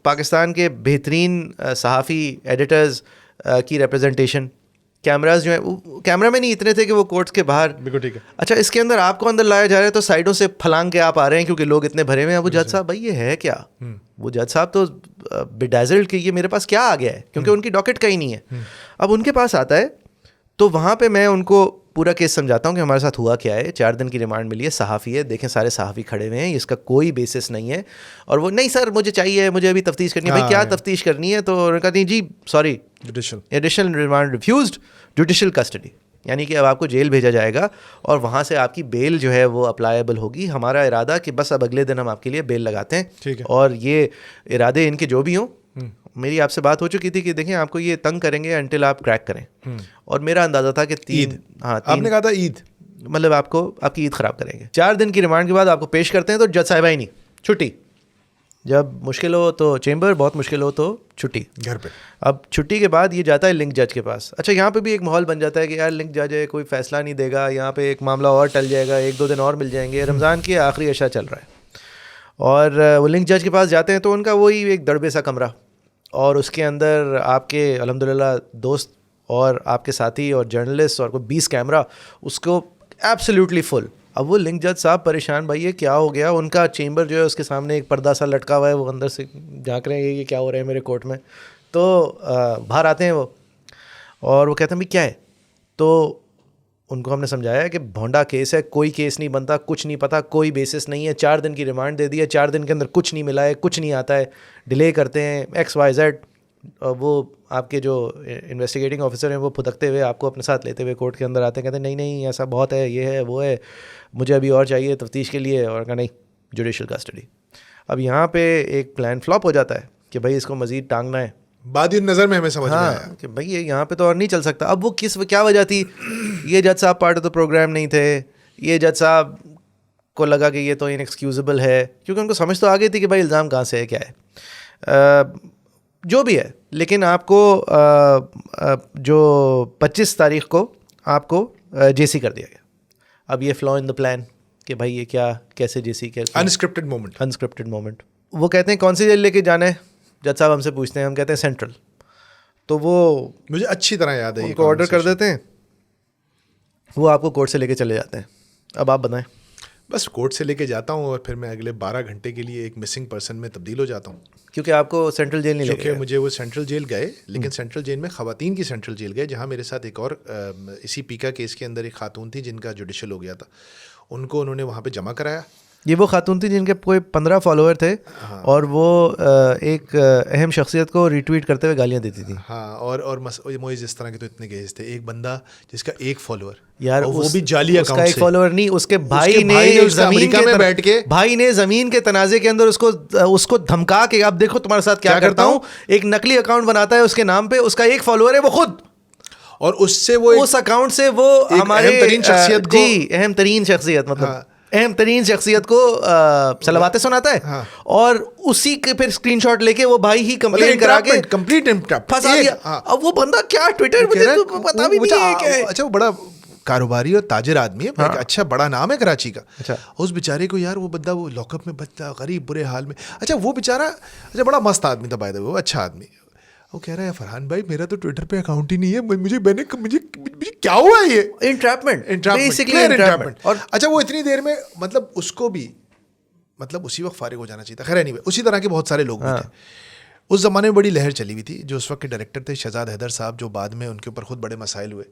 پاکستان کے بہترین صحافی ایڈیٹرز کی ریپرزنٹیشن, کیمراز جو ہیں کیمرہ میں نہیں اتنے تھے کہ وہ کورٹس کے باہر. بالکل ٹھیک ہے. اچھا اس کے اندر آپ کو اندر لایا جا رہا ہے تو سائڈوں سے پھلانگ کے آپ آ رہے ہیں کیونکہ لوگ اتنے بھرے ہوئے ہیں. وہ جج صاحب بھائی یہ ہے کیا؟ وہ جج صاحب تو بیڈائزلڈ کہ یہ میرے پاس کیا آ گیا ہے کیونکہ ان کی ڈاکٹ کہیں نہیں ہے. اب ان کے پاس آتا ہے تو وہاں پہ میں ان کو پورا کیس سمجھاتا ہوں کہ ہمارے ساتھ ہوا کیا ہے. 4 دن کی ریمانڈ ملی ہے, صحافی ہے, دیکھیں سارے صحافی کھڑے ہوئے ہیں, اس کا کوئی بیسس نہیں ہے. اور وہ نہیں سر مجھے چاہیے, مجھے ابھی تفتیش کرنی ہے. بھائی کیا تفتیش کرنی ہے؟ تو انہوں نے کہا نہیں جی sorry additional remand refused, judicial custody, یعنی کہ اب آپ کو جیل بھیجا جائے گا اور وہاں سے آپ کی بیل جو ہے وہ اپلائیبل ہوگی. ہمارا ارادہ کہ بس اب اگلے دن ہم آپ کے لیے بیل لگاتے ہیں. اور یہ ارادے ان کے جو بھی ہوں, میری آپ سے بات ہو چکی تھی کہ دیکھیں آپ کو یہ تنگ کریں گے انٹل آپ کریک کریں. اور میرا اندازہ تھا کہ 3 آپ نے کہا تھا عید, مطلب آپ کی عید خراب کریں گے. 4 دن کی ریمانڈ کے بعد آپ کو پیش کرتے ہیں تو جج صاحبہ ہی نہیں, چھٹی. جب مشکل ہو تو چیمبر, بہت مشکل ہو تو چھٹی گھر پہ. اب چھٹی کے بعد یہ جاتا ہے لنک جج کے پاس. اچھا یہاں پہ بھی ایک ماحول بن جاتا ہے کہ یار لنک جج ہے, کوئی فیصلہ نہیں دے گا, یہاں پہ ایک معاملہ اور ٹل جائے گا, 1-2 دن اور مل جائیں گے. رمضان کی آخری عشاء چل رہا ہے اور وہ لنک جج کے پاس جاتے ہیں تو ان کا وہی ایک دڑبے سا کمرہ, اور اس کے اندر آپ کے الحمدللہ دوست اور آپ کے ساتھی اور جرنلسٹ اور کوئی 20 کیمرہ, اس کو ایبسلیوٹلی فل. اب وہ لنک جج صاحب پریشان, بھائی یہ کیا ہو گیا. ان کا چیمبر جو ہے اس کے سامنے ایک پردہ سا لٹکا ہوا ہے, وہ اندر سے جھانک رہے ہیں یہ کیا ہو رہا ہے میرے کورٹ میں. تو باہر آتے ہیں وہ اور وہ کہتے ہیں بھائی کیا ہے. تو ان کو ہم نے سمجھایا کہ بھونڈا کیس ہے, کوئی کیس نہیں بنتا, کچھ نہیں پتہ, کوئی بیسس نہیں ہے. 4 دن کی ریمانڈ دے دی ہے, 4 دن کے اندر کچھ نہیں ملا ہے, کچھ نہیں آتا ہے, ڈیلے کرتے ہیں XYZ. وہ آپ کے جو انویسٹیگیٹنگ آفیسر ہیں وہ پھدکتے ہوئے آپ کو اپنے ساتھ لیتے ہوئے کورٹ کے اندر آتے ہیں, کہتے ہیں نہیں نہیں ایسا بہت ہے, یہ ہے وہ ہے, مجھے ابھی اور چاہیے تفتیش کے لیے. اور کہا نہیں جوڈیشل کسٹڈی. اب یہاں پہ ایک پلان فلاپ ہو جاتا ہے کہ بھائی اس کو مزید ٹانگنا ہے. بادی نظر میں ہمیں سمجھ میں آیا کہ بھائی یہ یہاں پہ تو اور نہیں چل سکتا. اب وہ کیا وجہ تھی؟ یہ جج صاحب پارٹ آف دا پروگرام نہیں تھے, یہ جج صاحب کو لگا کہ یہ تو انیکسکیوزبل ہے, کیونکہ ان کو سمجھ تو آ گئی تھی کہ بھائی الزام کہاں سے ہے, کیا ہے, جو بھی ہے. لیکن آپ کو جو 25 تاریخ کو آپ کو JC کر دیا گیا. اب یہ فلا ان دا پلان کہ بھائی یہ کیا کیسے JC کیسے انسکرپٹڈ مومنٹ. وہ کہتے ہیں کون سی جیل لے کے جانا ہے, جج صاحب ہم سے پوچھتے ہیں, ہم کہتے ہیں سینٹرل. تو وہ مجھے اچھی طرح یاد ہے, ان کو آرڈر کر دیتے ہیں, وہ آپ کو کورٹ سے لے کے چلے جاتے ہیں. اب آپ بتائیں. بس کورٹ سے لے کے جاتا ہوں اور پھر میں اگلے 12 گھنٹے کے لیے ایک مسنگ پرسن میں تبدیل ہو جاتا ہوں. کیونکہ آپ کو سینٹرل جیل نہیں لے گئے, مجھے وہ سینٹرل جیل گئے, لیکن سینٹرل جیل میں خواتین کی سینٹرل جیل گئے, جہاں میرے ساتھ ایک اور اسی پیکا کیس کے اندر ایک خاتون تھی جن کا جوڈیشل ہو گیا تھا. ان کو انہوں نے وہاں پہ جمع کرایا. یہ وہ خاتون تھی جن کے کوئی 15 فالوور تھے اور وہ ایک اہم شخصیت کو ریٹویٹ کرتے ہوئے گالیاں دیتی تھی. ہاں, اور موئز اس طرح کے تو اتنے کیس تھے. ایک بندہ جس کا 1 فالوور, یار وہ بھی جعلی اکاؤنٹ سے, اس کا 1 فالوور نہیں, اس کے بھائی نے زمین میں بیٹھ کے, بھائی نے زمین کے تنازع کے اندر اس کو دھمکا کے اب دیکھو تمہارے ساتھ کیا کرتا ہوں, ایک نقلی اکاؤنٹ بناتا ہے اس کے نام پہ, اس کا 1 فالوور ہے وہ خود, اور اس سے وہ اس اکاؤنٹ سے وہ ہمارے اہم ترین شخصیت کو, جی اہم ترین شخصیت, مطلب اہم ترین شخصیت کو صلواتیں سناتا ہے, اور اسی کے پھر اسکرین شاٹ لے کے وہ بھائی ہی کمپلین کرا کے کمپلیٹ پھنسا دیا. اب وہ بندہ کیا ٹویٹر پہ پتا بھی نہیں ہے کیا ہے. اچھا وہ بڑا کاروباری اور تاجر آدمی ہے, اچھا بڑا نام ہے کراچی کا. اس بیچارے کو یار وہ بندہ وہ لاک اپ میں بچتا, غریب برے حال میں. اچھا وہ بیچارہ اچھا بڑا مست آدمی تھا, بائی دا وے وہ اچھا آدمی. وہ کہہ رہا ہے فرحان بھائی میرا تو ٹویٹر پہ اکاؤنٹ ہی نہیں ہے, مجھے کیا ہوا ہے, یہ انٹریپمنٹ. اور اچھا وہ اتنی دیر میں مطلب اس کو بھی مطلب اسی وقت فارغ ہو جانا چاہیے تھا. خیر نہیں, اسی طرح کے بہت سارے لوگ بھی تھے. اس زمانے میں بڑی لہر چلی ہوئی تھی. جو اس وقت کے ڈائریکٹر تھے شہزاد حیدر صاحب, جو بعد میں ان کے اوپر خود بڑے مسائل ہوئے,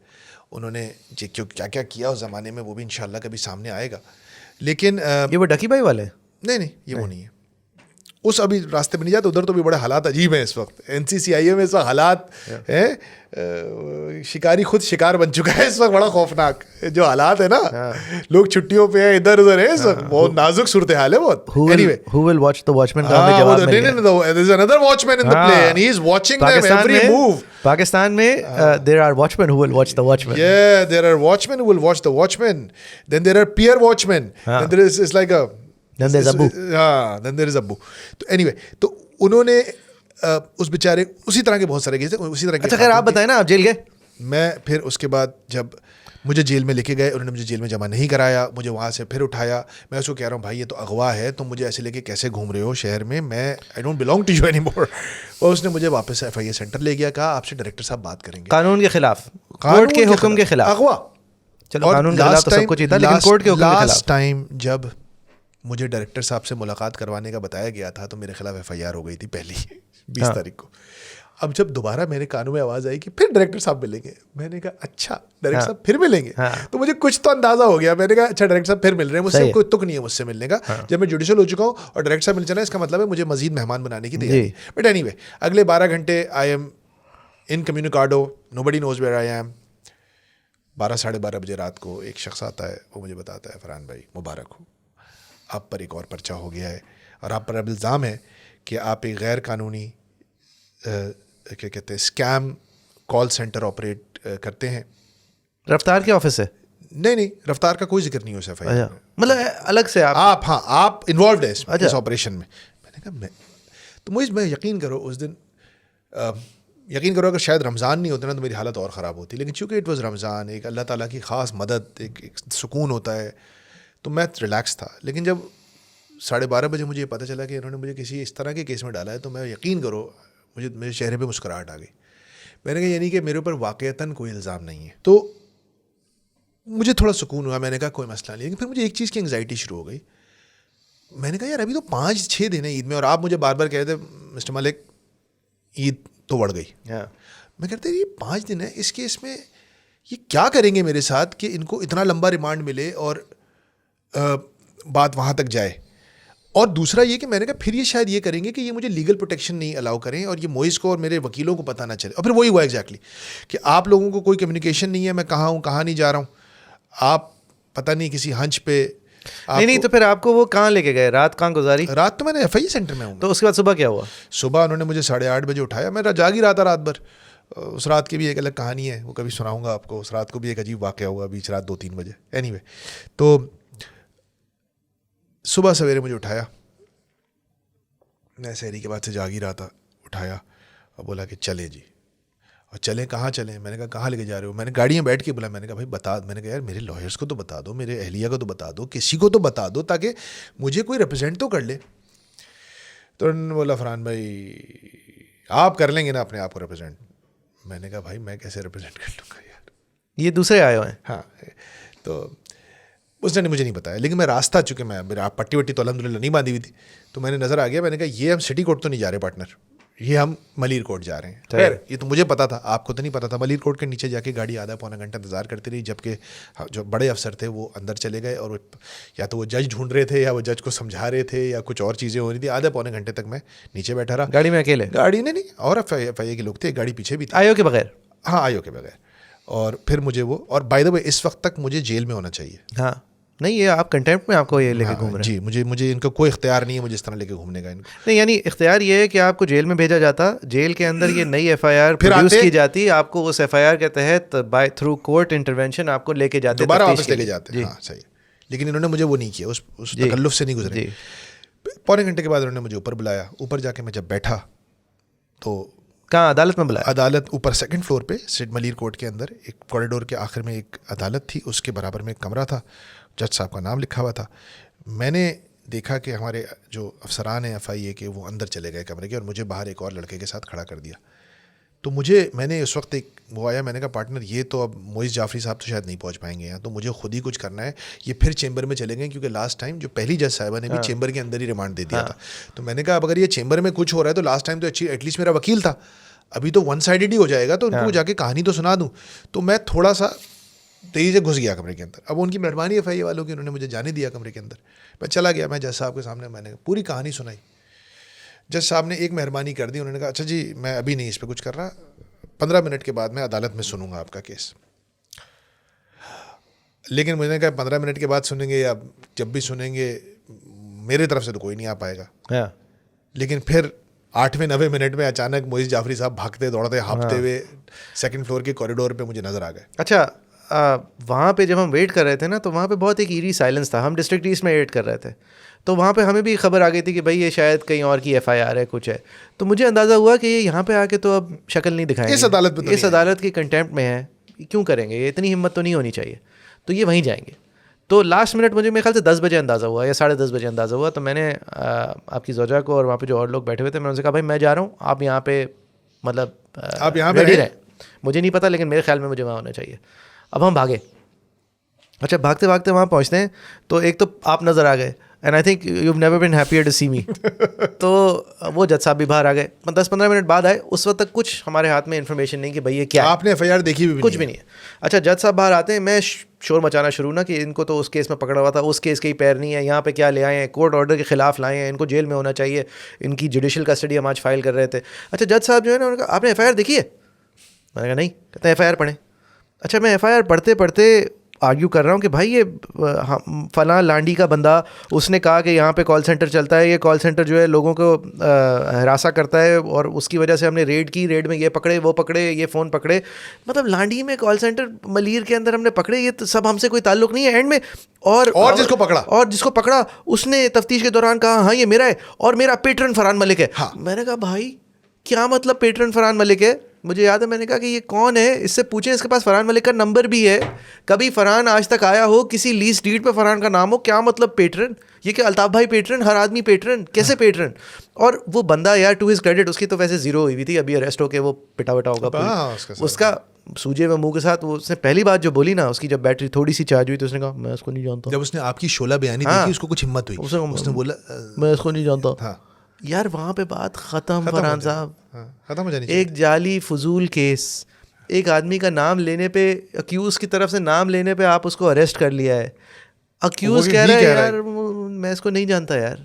انہوں نے کیا کیا کیا اس زمانے میں وہ بھی انشاءاللہ کبھی سامنے آئے گا. لیکن یہ وہ ڈکی بھائی والے نہیں, یہ وہ نہیں ہے. اس ابھی راستے میں نہیں جاتے, ادھر تو بھی بڑے حالات عجیب ہیں اس وقت. NCCIA میں ایسا حالات ہیں, شکاری خود شکار بن چکا ہے اس وقت, بڑا خوفناک جو حالات ہے نا. لوگ چھٹیوں پہ ہیں, ادھر ادھر ہیں اس وقت, بہت نازک صورتحال ہے بہت. Anyway, who will watch the Watchmen کا ہمیں جواب مل گیا. There is another watchman in the play and he is watching them every move. Pakistan میں there are watchmen who will watch the Watchmen. Yeah, there are watchmen who will watch the Watchmen. Then there are peer watchmen. Then there is it's like a then there's Abu. Then there is Abu. تو anyway, تو انہوں نے اس بیچارے اسی طرح کے بہت سارے کیس تھے, اسی طرح کے. اچھا خیر آپ بتائیں نا, آپ جیل گئے؟ میں پھر اس کے بعد جب مجھے جیل میں لے کے گئے, انہوں نے مجھے جیل میں جمع نہیں کرایا, مجھے وہاں سے پھر اٹھایا. میں اس کو کہہ رہا ہوں بھائی یہ تو اغوا ہے, تم مجھے ایسے لے کے کیسے گھوم رہے ہو شہر میں, میں I don't belong to you any more. اور اس نے مجھے واپس FIA سینٹر لے گیا, کہا آپ سے ڈائریکٹر صاحب بات کریں گے. قانون کے خلاف, کورٹ کے حکم کے خلاف, اغوا. چلو قانون کے خلاف تو سب کچھ ہی تھا, لیکن کورٹ کے حکم کے خلاف. لاسٹ ٹائم جب مجھے ڈائریکٹر صاحب سے ملاقات کروانے کا بتایا گیا تھا تو میرے خلاف FIR ہو گئی تھی پہلی 20 تاریخ کو. اب جب دوبارہ میرے کانوں میں آواز آئی کہ پھر ڈائریکٹر صاحب ملیں گے, میں نے کہا اچھا ڈائریکٹر صاحب پھر ملیں گے, تو مجھے کچھ تو اندازہ ہو گیا. میں نے کہا اچھا ڈائریکٹر صاحب پھر مل رہے ہیں, مجھ سے کوئی تک نہیں ہے مجھ سے ملنے کا. جب میں جوڈیشل ہو چکا ہوں اور ڈائریکٹر صاحب مل چلا, اس کا مطلب ہے مجھے مزید مہمان بنانے کی تیاری. بٹ اینی وے اگلے 12 گھنٹے I am incommunicado, nobody knows where I am. 12 ساڑھے 12 بجے رات کو ایک شخص آتا ہے, وہ مجھے بتاتا ہے فرحان بھائی مبارک ہو, آپ پر ایک اور پرچہ ہو گیا ہے اور آپ پر اب الزام ہے کہ آپ ایک غیر قانونی کیا کہتے ہیں اسکیم کال سینٹر آپریٹ کرتے ہیں. رفتار کے آفس سے؟ نہیں, رفتار کا کوئی ذکر نہیں ہو سکتا, مطلب الگ سے آپ ہاں آپ انوالوڈ ہیں اس آپریشن میں. میں نے کہا تو میں یقین کرو اس دن یقین کرو اگر شاید رمضان نہیں ہوتا نا تو میری حالت اور خراب ہوتی, لیکن چونکہ اٹ واز رمضان, ایک اللہ تعالیٰ کی خاص مدد, ایک سکون ہوتا ہے, تو میں ریلیکس تھا. لیکن جب 12:30 بجے مجھے یہ پتہ چلا کہ انہوں نے مجھے کسی اس طرح کے کیس میں ڈالا ہے, تو میں یقین کرو مجھے میرے چہرے پہ مسکراہٹ آ گئی. میں نے کہا یعنی کہ میرے اوپر واقعتاً کوئی الزام نہیں ہے, تو مجھے تھوڑا سکون ہوا. میں نے کہا کوئی مسئلہ نہیں. لیکن پھر مجھے ایک چیز کی انگزائٹی شروع ہو گئی. میں نے کہا یار ابھی تو 5-6 دن ہیں عید میں, اور آپ مجھے بار بار کہہ رہے تھے مسٹر ملک عید تو بڑھ گئی. میں کہتے یہ 5 دن ہے, اس کیس میں یہ کیا کریں گے میرے ساتھ کہ ان کو اتنا لمبا ریمانڈ ملے اور بات وہاں تک جائے. اور دوسرا یہ کہ میں نے کہا پھر یہ شاید یہ کریں گے کہ یہ مجھے لیگل پروٹیکشن نہیں الاؤ کریں اور یہ موئز کو اور میرے وکیلوں کو پتہ نہ چلے. اور پھر وہی ہوا ایگزیکٹلی کہ آپ لوگوں کو کوئی کمیونیکیشن نہیں ہے, میں کہاں ہوں کہاں نہیں جا رہا ہوں, آپ پتہ نہیں کسی ہنچ پہ. نہیں تو پھر آپ کو وہ کہاں لے کے گئے, رات کہاں گزاری؟ رات تو میں نے FIA سینٹر میں ہوں. تو اس کے بعد صبح کیا ہوا؟ صبح انہوں نے مجھے 8:30 بجے اٹھایا. میں جاگ ہی رہا تھا رات بھر. اس رات کی بھی ایک الگ کہانی ہے, وہ کبھی سناؤں گا آپ کو. اس رات کو بھی ایک عجیب واقعہ ہوا بیچ رات 2-3 بجے. اینی وے تو صبح سویرے مجھے اٹھایا, میں سحری کے بعد سے جاگ ہی رہا تھا, اٹھایا اور بولا کہ چلیں جی. اور چلیں کہاں چلیں؟ میں نے کہا کہاں لے کے جا رہے ہو؟ میں نے گاڑی میں بیٹھ کے بولا, میں نے کہا بھائی بتا, میں نے کہا یار میرے لائرس کو تو بتا دو, میرے اہلیہ کو تو بتا دو, کسی کو تو بتا دو تاکہ مجھے کوئی ریپرزینٹ تو کر لے. تو انہوں نے بولا فرحان بھائی آپ کر لیں گے نا اپنے آپ کو ریپرزینٹ. میں نے کہا بھائی میں کیسے ریپرزینٹ کر لوں گا یار, یہ دوسرے آئے ہوئے ہیں. ہاں تو اس نے مجھے نہیں بتایا, لیکن میں راستہ چونکہ میں میرا پٹی وٹی تو الحمدللہ نہیں باندھی ہوئی تھی, تو میں نے نظر آ گیا. میں نے کہا یہ ہم سٹی کورٹ تو نہیں جا رہے پارٹنر, یہ ہم ملیر کورٹ جا رہے ہیں. خیر یہ تو مجھے پتا تھا, آپ کو تو نہیں پتا تھا. ملیر کورٹ کے نیچے جا کے گاڑی آدھا پونا گھنٹہ انتظار کرتی رہی, جبکہ جو بڑے افسر تھے وہ اندر چلے گئے اور یا تو وہ جج ڈھونڈ رہے تھے یا وہ جج کو سمجھا رہے تھے یا کچھ اور چیزیں ہو رہی تھی. آدھے پونے گھنٹے تک میں نیچے بیٹھا رہا گاڑی میں اکیلے. گاڑی نہیں اور FIA کے لوگ تھے, گاڑی پیچھے بھی تھی. آئیو کے بغیر؟ ہاں آئیو کے بغیر. اور پھر مجھے وہ, اور بائی دا وے اس وقت تک مجھے جیل میں ہونا چاہیے. ہاں نہیں یہ آپ کنٹمپٹ میں آپ کو یہ لے کے گھوم رہے ہیں؟ جی مجھے ان کا کوئی اختیار نہیں ہے مجھے اس طرح لے کے گھومنے کا. ان کو نہیں, یعنی اختیار یہ ہے کہ آپ کو جیل میں بھیجا جاتا, جیل کے اندر یہ نئی FIR پروڈیوس کی جاتی, آپ کو اس FIR کے تحت بائی تھرو کورٹ انٹرونشن آپ کو لے کے جاتے, دوبارہ واپس لے کے جاتے. ہاں صحیح. لیکن انہوں نے مجھے وہ نہیں کیا, اس تکلف سے نہیں گزرے. پونے گھنٹے کے بعد انہوں نے مجھے اوپر بلایا. اوپر جا کے میں جب بیٹھا تو کہاں عدالت میں بلایا؟ عدالت اوپر 2nd فلور پہ ملیر کورٹ کے اندر ایک کوریڈور کے آخر میں ایک عدالت تھی, اس کے برابر میں ایک کمرہ تھا, جج صاحب کا نام لکھا ہوا تھا. میں نے دیکھا کہ ہمارے جو افسران ہیں FIA کے وہ اندر چلے گئے کمرے کے, اور مجھے باہر ایک اور لڑکے کے ساتھ کھڑا کر دیا. تو میں نے اس وقت ایک وہ آیا, میں نے کہا پارٹنر یہ تو اب موئز جعفری صاحب تو شاید نہیں پہنچ پائیں گے یہاں, تو مجھے خود ہی کچھ کرنا ہے. یہ پھر چیمبر میں چلے گئے کیونکہ لاسٹ ٹائم جو پہلی جج صاحبہ نے بھی چیمبر کے اندر ہی ریمانڈ دے دیا تھا. تو میں نے کہا اب اگر یہ چیمبر میں کچھ ہو رہا ہے تو لاسٹ ٹائم تو ایٹ لیسٹ میرا وکیل تھا, ابھی تو 1 سائڈڈ ہی ہو جائے گا, تو ان کو جا کے کہانی تو سنا دوں. تو میں تھوڑا سا تیزی سے گھس گیا کمرے کے اندر. اب ان کی مہربانی FIA والوں کی, انہوں نے مجھے جانے دیا کمرے کے اندر. میں چلا گیا, میں جج صاحب کے سامنے میں نے پوری کہانی سنائی. جج صاحب نے ایک مہربانی کر دی, انہوں نے کہا اچھا جی میں ابھی نہیں اس پہ کچھ کر رہا, 15 منٹ کے بعد میں عدالت میں سنوں گا آپ کا کیس. لیکن مجھے نے کہا 15 منٹ کے بعد سنیں گے یا جب بھی سنیں گے, میرے طرف سے تو کوئی نہیں آ پائے گا. لیکن پھر 8ویں 9ویں منٹ میں اچانک موئز جعفری صاحب بھاگتے دوڑتے ہانپتے ہوئے 2nd فلور کے کوریڈور پہ مجھے نظر آ گئے. اچھا وہاں پہ جب ہم ویٹ کر رہے تھے نا, تو وہاں پہ بہت ایک ایری سائلنس تھا. ہم ڈسٹرکٹ ایسٹ میں ویٹ کر رہے تھے, تو وہاں پہ ہمیں بھی خبر آ گئی تھی کہ بھائی یہ شاید کہیں اور کی ایف آئی آر ہے کچھ ہے. تو مجھے اندازہ ہوا کہ یہ یہاں پہ آ کے تو اب شکل نہیں دکھائیں گے, اس عدالت کی کنٹیمپٹ میں ہے, کیوں کریں گے, یہ اتنی ہمت تو نہیں ہونی چاہیے. تو یہ وہیں جائیں گے. تو لاسٹ منٹ مجھے میرے خیال سے 10 بجے اندازہ ہوا یا 10:30 بجے اندازہ ہوا. تو میں نے آپ کی زوجہ کو اور وہاں پہ جو اور لوگ بیٹھے ہوئے تھے, میں ان سے کہا بھائی میں جا رہا ہوں, آپ یہاں پہ مطلب آپ یہاں پہ ریڈی رہیں. مجھے نہیں پتا لیکن میرے خیال میں مجھے وہاں ہونا چاہیے. اب ہم بھاگے. اچھا بھاگتے بھاگتے وہاں پہنچتے ہیں تو ایک تو آپ نظر آ گئے, and I think you never been happier to see me. تو وہ جج صاحب بھی باہر آ گئے, 10-15 منٹ بعد آئے. اس وقت تک کچھ ہمارے ہاتھ میں انفارمیشن نہیں کہ بھائی یہ کیا ہے, آپ نے ایف آئی آر دیکھی بھی کچھ بھی نہیں ہے. اچھا جج صاحب باہر آتے ہیں, میں شور مچانا شروع نا کہ ان کو تو اس کیس میں پکڑا ہوا تھا, اس کیس کے ہی پیر نہیں ہے, یہاں پہ کیا لے آئے ہیں, کورٹ آرڈر کے خلاف لائے ہیں, ان کو جیل میں ہونا چاہیے, ان کی جوڈیشل کسٹڈی ہم آج فائل کر رہے تھے. اچھا جج صاحب جو ہے نا انہوں نے کہا آپ نے ایف آئی آر دیکھی ہے؟ میں نے کہا نہیں. کہتے ہیں ایف آئی آر پڑھیں. اچھا میں ایف آئی آر پڑھتے پڑھتے آرگیو کر رہا ہوں کہ بھائی یہ فلاں لانڈی کا بندہ, اس نے کہا کہ یہاں پہ کال سینٹر چلتا ہے, یہ کال سینٹر جو ہے لوگوں کو ہراساں کرتا ہے اور اس کی وجہ سے ہم نے ریڈ کی, ریڈ میں یہ پکڑے وہ پکڑے, یہ فون پکڑے. مطلب لانڈی میں کال سینٹر, ملیر کے اندر ہم نے پکڑے, یہ تو سب ہم سے کوئی تعلق نہیں ہے. اینڈ میں اور جس کو پکڑا اس نے تفتیش کے دوران کہا ہاں یہ میرا ہے اور میرا پیٹرن فرحان ملک ہے. میں نے کہا بھائی کیا مطلب پیٹرن فرحان ملک ہے؟ مجھے یاد ہے میں نے کہا کہ یہ کون ہے, اس سے پوچھیں, اس کے پاس فرحان ملک کا نمبر بھی ہے, کبھی فرحان آج تک آیا ہو, کسی لیز ڈیڈ پہ فرحان کا نام ہو, کیا مطلب پیٹرن؟ یہ کہ الطاف بھائی پیٹرن, ہر آدمی پیٹرن, کیسے پیٹرن؟ اور وہ بندہ یار ٹو ہز کریڈٹ, اس کی تو ویسے زیرو ہوئی تھی, ابھی اریسٹ ہو کے وہ پٹا وٹا ہوگا. اس کا سوجے ہوئے منہ کے ساتھ وہ اس نے پہلی بات جو بولی نا, اس کی جب بیٹری تھوڑی سی چارج ہوئی تو اس نے کہا میں اس کو نہیں جانتا. جب اس نے آپ کی شعلہ بیانی دیکھی اس کو کچھ ہمت ہوئی, اس نے بولا میں اس کو نہیں جانتا. یار وہاں پہ بات ختم. فرحان صاحب ختم ہو جانی. ایک جعلی فضول کیس, ایک آدمی کا نام لینے پہ, اکیوز کی طرف سے نام لینے پہ آپ اس کو اریسٹ کر لیا ہے. اکیوز کہہ رہا ہے یار میں اس کو نہیں جانتا. یار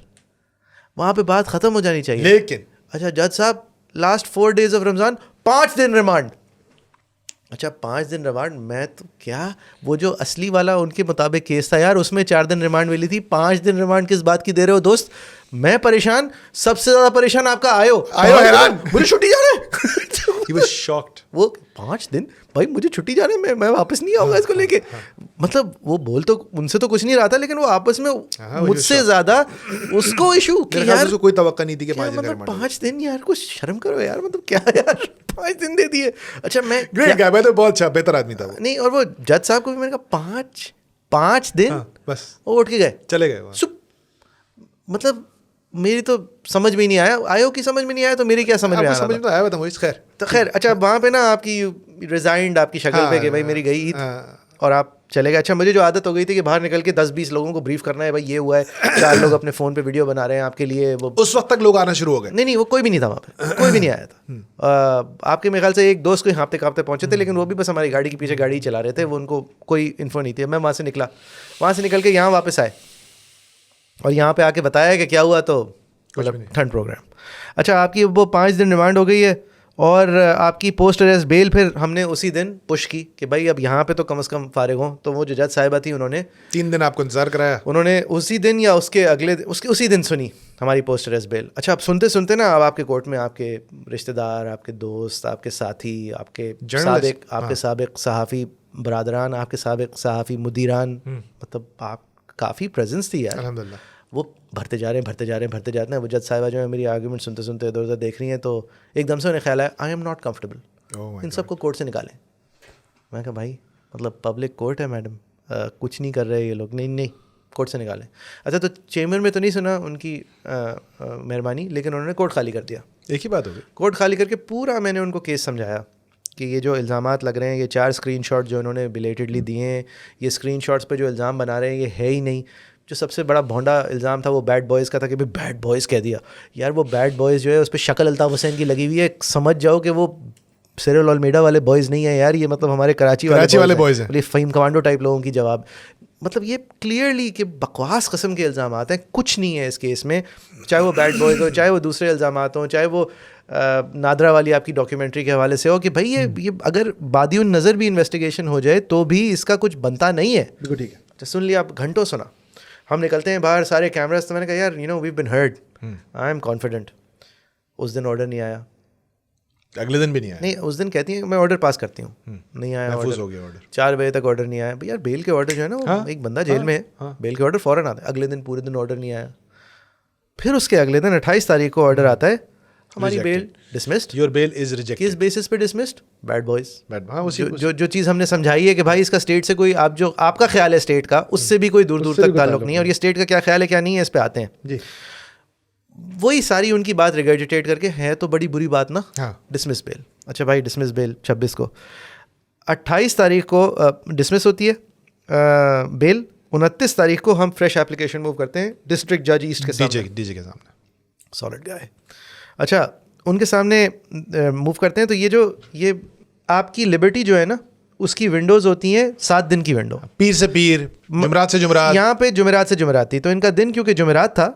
وہاں پہ بات ختم ہو جانی چاہیے. لیکن اچھا جج صاحب لاسٹ 4 days آف رمضان 5 دن ریمانڈ. اچھا 5 دن ریمانڈ. میں تو کیا, وہ جو اصلی والا ان کے مطابق کیس تھا یار اس میں 4 دن ریمانڈ ملی تھی, 5 دن ریمانڈ کس بات کی دے رہے ہو دوست؟ میں پریشان, سب سے زیادہ پریشان آپ کا آیو حیران, مجھے چھٹی جانا ہے. He was shocked. وہ 5 دن بھائی مجھے چھٹی جانے میں واپس نہیں آؤں گا اس کو لے کے. مطلب وہ بول تو ان سے تو کچھ نہیں رہا تھا, لیکن وہ آپس میں مجھ سے زیادہ اس کو ایشو کہ یار کوئی توقع نہیں تھی کہ 5 دن یار کچھ شرم کرو یار, مطلب کیا یار 5 دن دے دیے. اچھا میں بہت اچھا بہتر آدمی تھا نہیں, اور وہ جج صاحب کو بھی میں نے کہا 5 دن بس وہ اٹھ کے گئے, چلے گئے. مطلب میری تو سمجھ میں نہیں آیا, آیو کی سمجھ میں نہیں آیا تو میری کیا سمجھ میں آیا تھا. خیر تو خیر. اچھا وہاں پہ نا آپ کی ریزائنڈ آپ کی شکل پہ کہ بھائی میری گئی عید اور آپ چلے گئے. اچھا مجھے جو عادت ہو گئی تھی کہ باہر نکل کے 10-20 لوگوں کو بریف کرنا ہے, بھائی یہ ہوا ہے, 4 لوگ اپنے فون پہ ویڈیو بنا رہے ہیں آپ کے لیے. وہ اس وقت تک لوگ آنا شروع ہو گئے. نہیں وہ کوئی بھی نہیں تھا وہاں پہ, کوئی بھی نہیں آیا تھا. آپ کے میرے خیال سے ایک دوست کوئی ہانپتے کانپتے پہنچے تھے, لیکن وہ بھی بس ہماری گاڑی کے پیچھے گاڑی چلا رہے تھے, وہ ان کو کوئی انفو نہیں تھی. میں وہاں سے نکلا, وہاں سے نکل کے یہاں واپس آئے اور یہاں پہ آ کے بتایا کہ کیا ہوا, تو مطلب ٹھنڈ پروگرام. اچھا آپ کی وہ 5 دن ریمانڈ ہو گئی ہے اور آپ کی پوسٹ اریسٹ بیل پھر ہم نے اسی دن پش کی کہ بھائی اب یہاں پہ تو کم از کم فارغ ہوں. تو وہ جو جج صاحبہ تھی انہوں نے 3 دن آپ کو انتظار کرایا, انہوں نے اسی دن یا اس کے اگلے اسی دن سنی ہماری پوسٹ اریسٹ بیل. اچھا اب سنتے سنتے نا اب آپ کے کورٹ میں آپ کے رشتہ دار, آپ کے دوست, آپ کے ساتھی, آپ کے سابق صحافی برادران, آپ کے سابق صحافی مدیران, مطلب آپ کافی پریزنس تھی یار الحمدللہ. وہ بھرتے جا رہے ہیں. وہ جج صاحبہ جو ہے میری آرگیومنٹ سنتے سنتے ادھر ادھر دیکھ رہی ہیں, تو ایک دم سے انہیں خیال آیا آئی ایم ناٹ کمفرٹیبل, ان سب کو کورٹ سے نکالیں. میں کہا بھائی مطلب پبلک کورٹ ہے میڈم, کچھ نہیں کر رہے یہ لوگ. نہیں کورٹ سے نکالیں. اچھا تو چیمبر میں تو نہیں سنا ان کی مہربانی, لیکن انہوں نے کورٹ خالی کر دیا. ایک ہی بات ہوگی, کورٹ خالی کر کے پورا میں نے ان کو کیس سمجھایا کہ یہ جو الزامات لگ رہے ہیں, یہ 4 اسکرین شاٹ جو انہوں نے بیلیٹڈلی دیے ہیں, یہ اسکرین شاٹس پہ جو الزام بنا رہے ہیں یہ ہے ہی نہیں. جو سب سے بڑا بھونڈا الزام تھا وہ بیڈ بوائز کا تھا کہ بھائی بیڈ بوائز کہہ دیا. یار وہ بیڈ بوائز جو ہے اس پہ شکل الطاف حسین کی لگی ہوئی ہے, سمجھ جاؤ کہ وہ سیریل آلمیڈا والے بوائز نہیں ہیں یار, یہ مطلب ہمارے کراچی والے بوائز ہیں, فہیم کمانڈو ٹائپ لوگوں کی جواب. مطلب یہ کلیئرلی کہ بکواس قسم کے الزامات ہیں, کچھ نہیں ہے اس کیس میں, چاہے وہ بیڈ بوائز ہو, چاہے وہ دوسرے الزامات ہوں, چاہے وہ نادرا والی آپ کی ڈاکیومنٹری کے حوالے سے ہو کہ بھائی یہ اگر بادی النظر بھی انویسٹیگیشن ہو جائے تو بھی اس کا کچھ بنتا نہیں ہے. بالکل ٹھیک ہے. تو سن لیا, آپ گھنٹوں سنا. ہم نکلتے ہیں باہر, سارے کیمراز, تو میں نے کہا یار we've been heard, I am confident. اس دن آرڈر نہیں آیا, اگلے دن بھی نہیں آیا. نہیں اس دن کہتی ہیں میں آرڈر پاس کرتی ہوں, نہیں آیا محفوظ ہو گیا آرڈر. 4 بجے تک آرڈر نہیں آیا. یار بیل کے آرڈر جو ہے نا, ایک بندہ جیل میں ہے, بیل کے آرڈر فوراً آتا ہے. اگلے دن پورے دن آرڈر نہیں آیا. پھر اس کے اگلے دن 28 تاریخ کو آرڈر آتا ہے ہماری bail dismissed. Your bail is rejected. کس بیسس پہ ڈسمسڈ؟ Bad boys. ہاں جو چیز ہم نے سمجھائی ہے کہ بھائی اس کا اسٹیٹ سے کوئی آپ کا خیال ہے اسٹیٹ کا, اس سے بھی کوئی دور دور تک تعلق نہیں ہے, اور یہ اسٹیٹ کا کیا خیال ہے کیا نہیں ہے, اس پہ آتے ہیں. جی وہی ساری ان کی بات ریگرجیٹیٹ کر کے ہے تو بڑی بری بات نا. ڈسمس بیل. اچھا بھائی ڈسمس بیل 26 کو. 28 تاریخ کو ڈسمس ہوتی ہے بیل. 29 تاریخ کو ہم فریش ایپلیکیشن موو کرتے ہیں ڈسٹرکٹ جج ایسٹ کے سامنے. ڈی جے کے سامنے. سالڈ گائے. اچھا ان کے سامنے موو کرتے ہیں. تو یہ آپ کی لبرٹی جو ہے نا اس کی ونڈوز ہوتی ہیں 7 دن کی ونڈو. پیر سے پیر, جمعرات سے جمعرات. یہاں پہ جمعرات سے جمعرات تھی, تو ان کا دن کیونکہ جمعرات تھا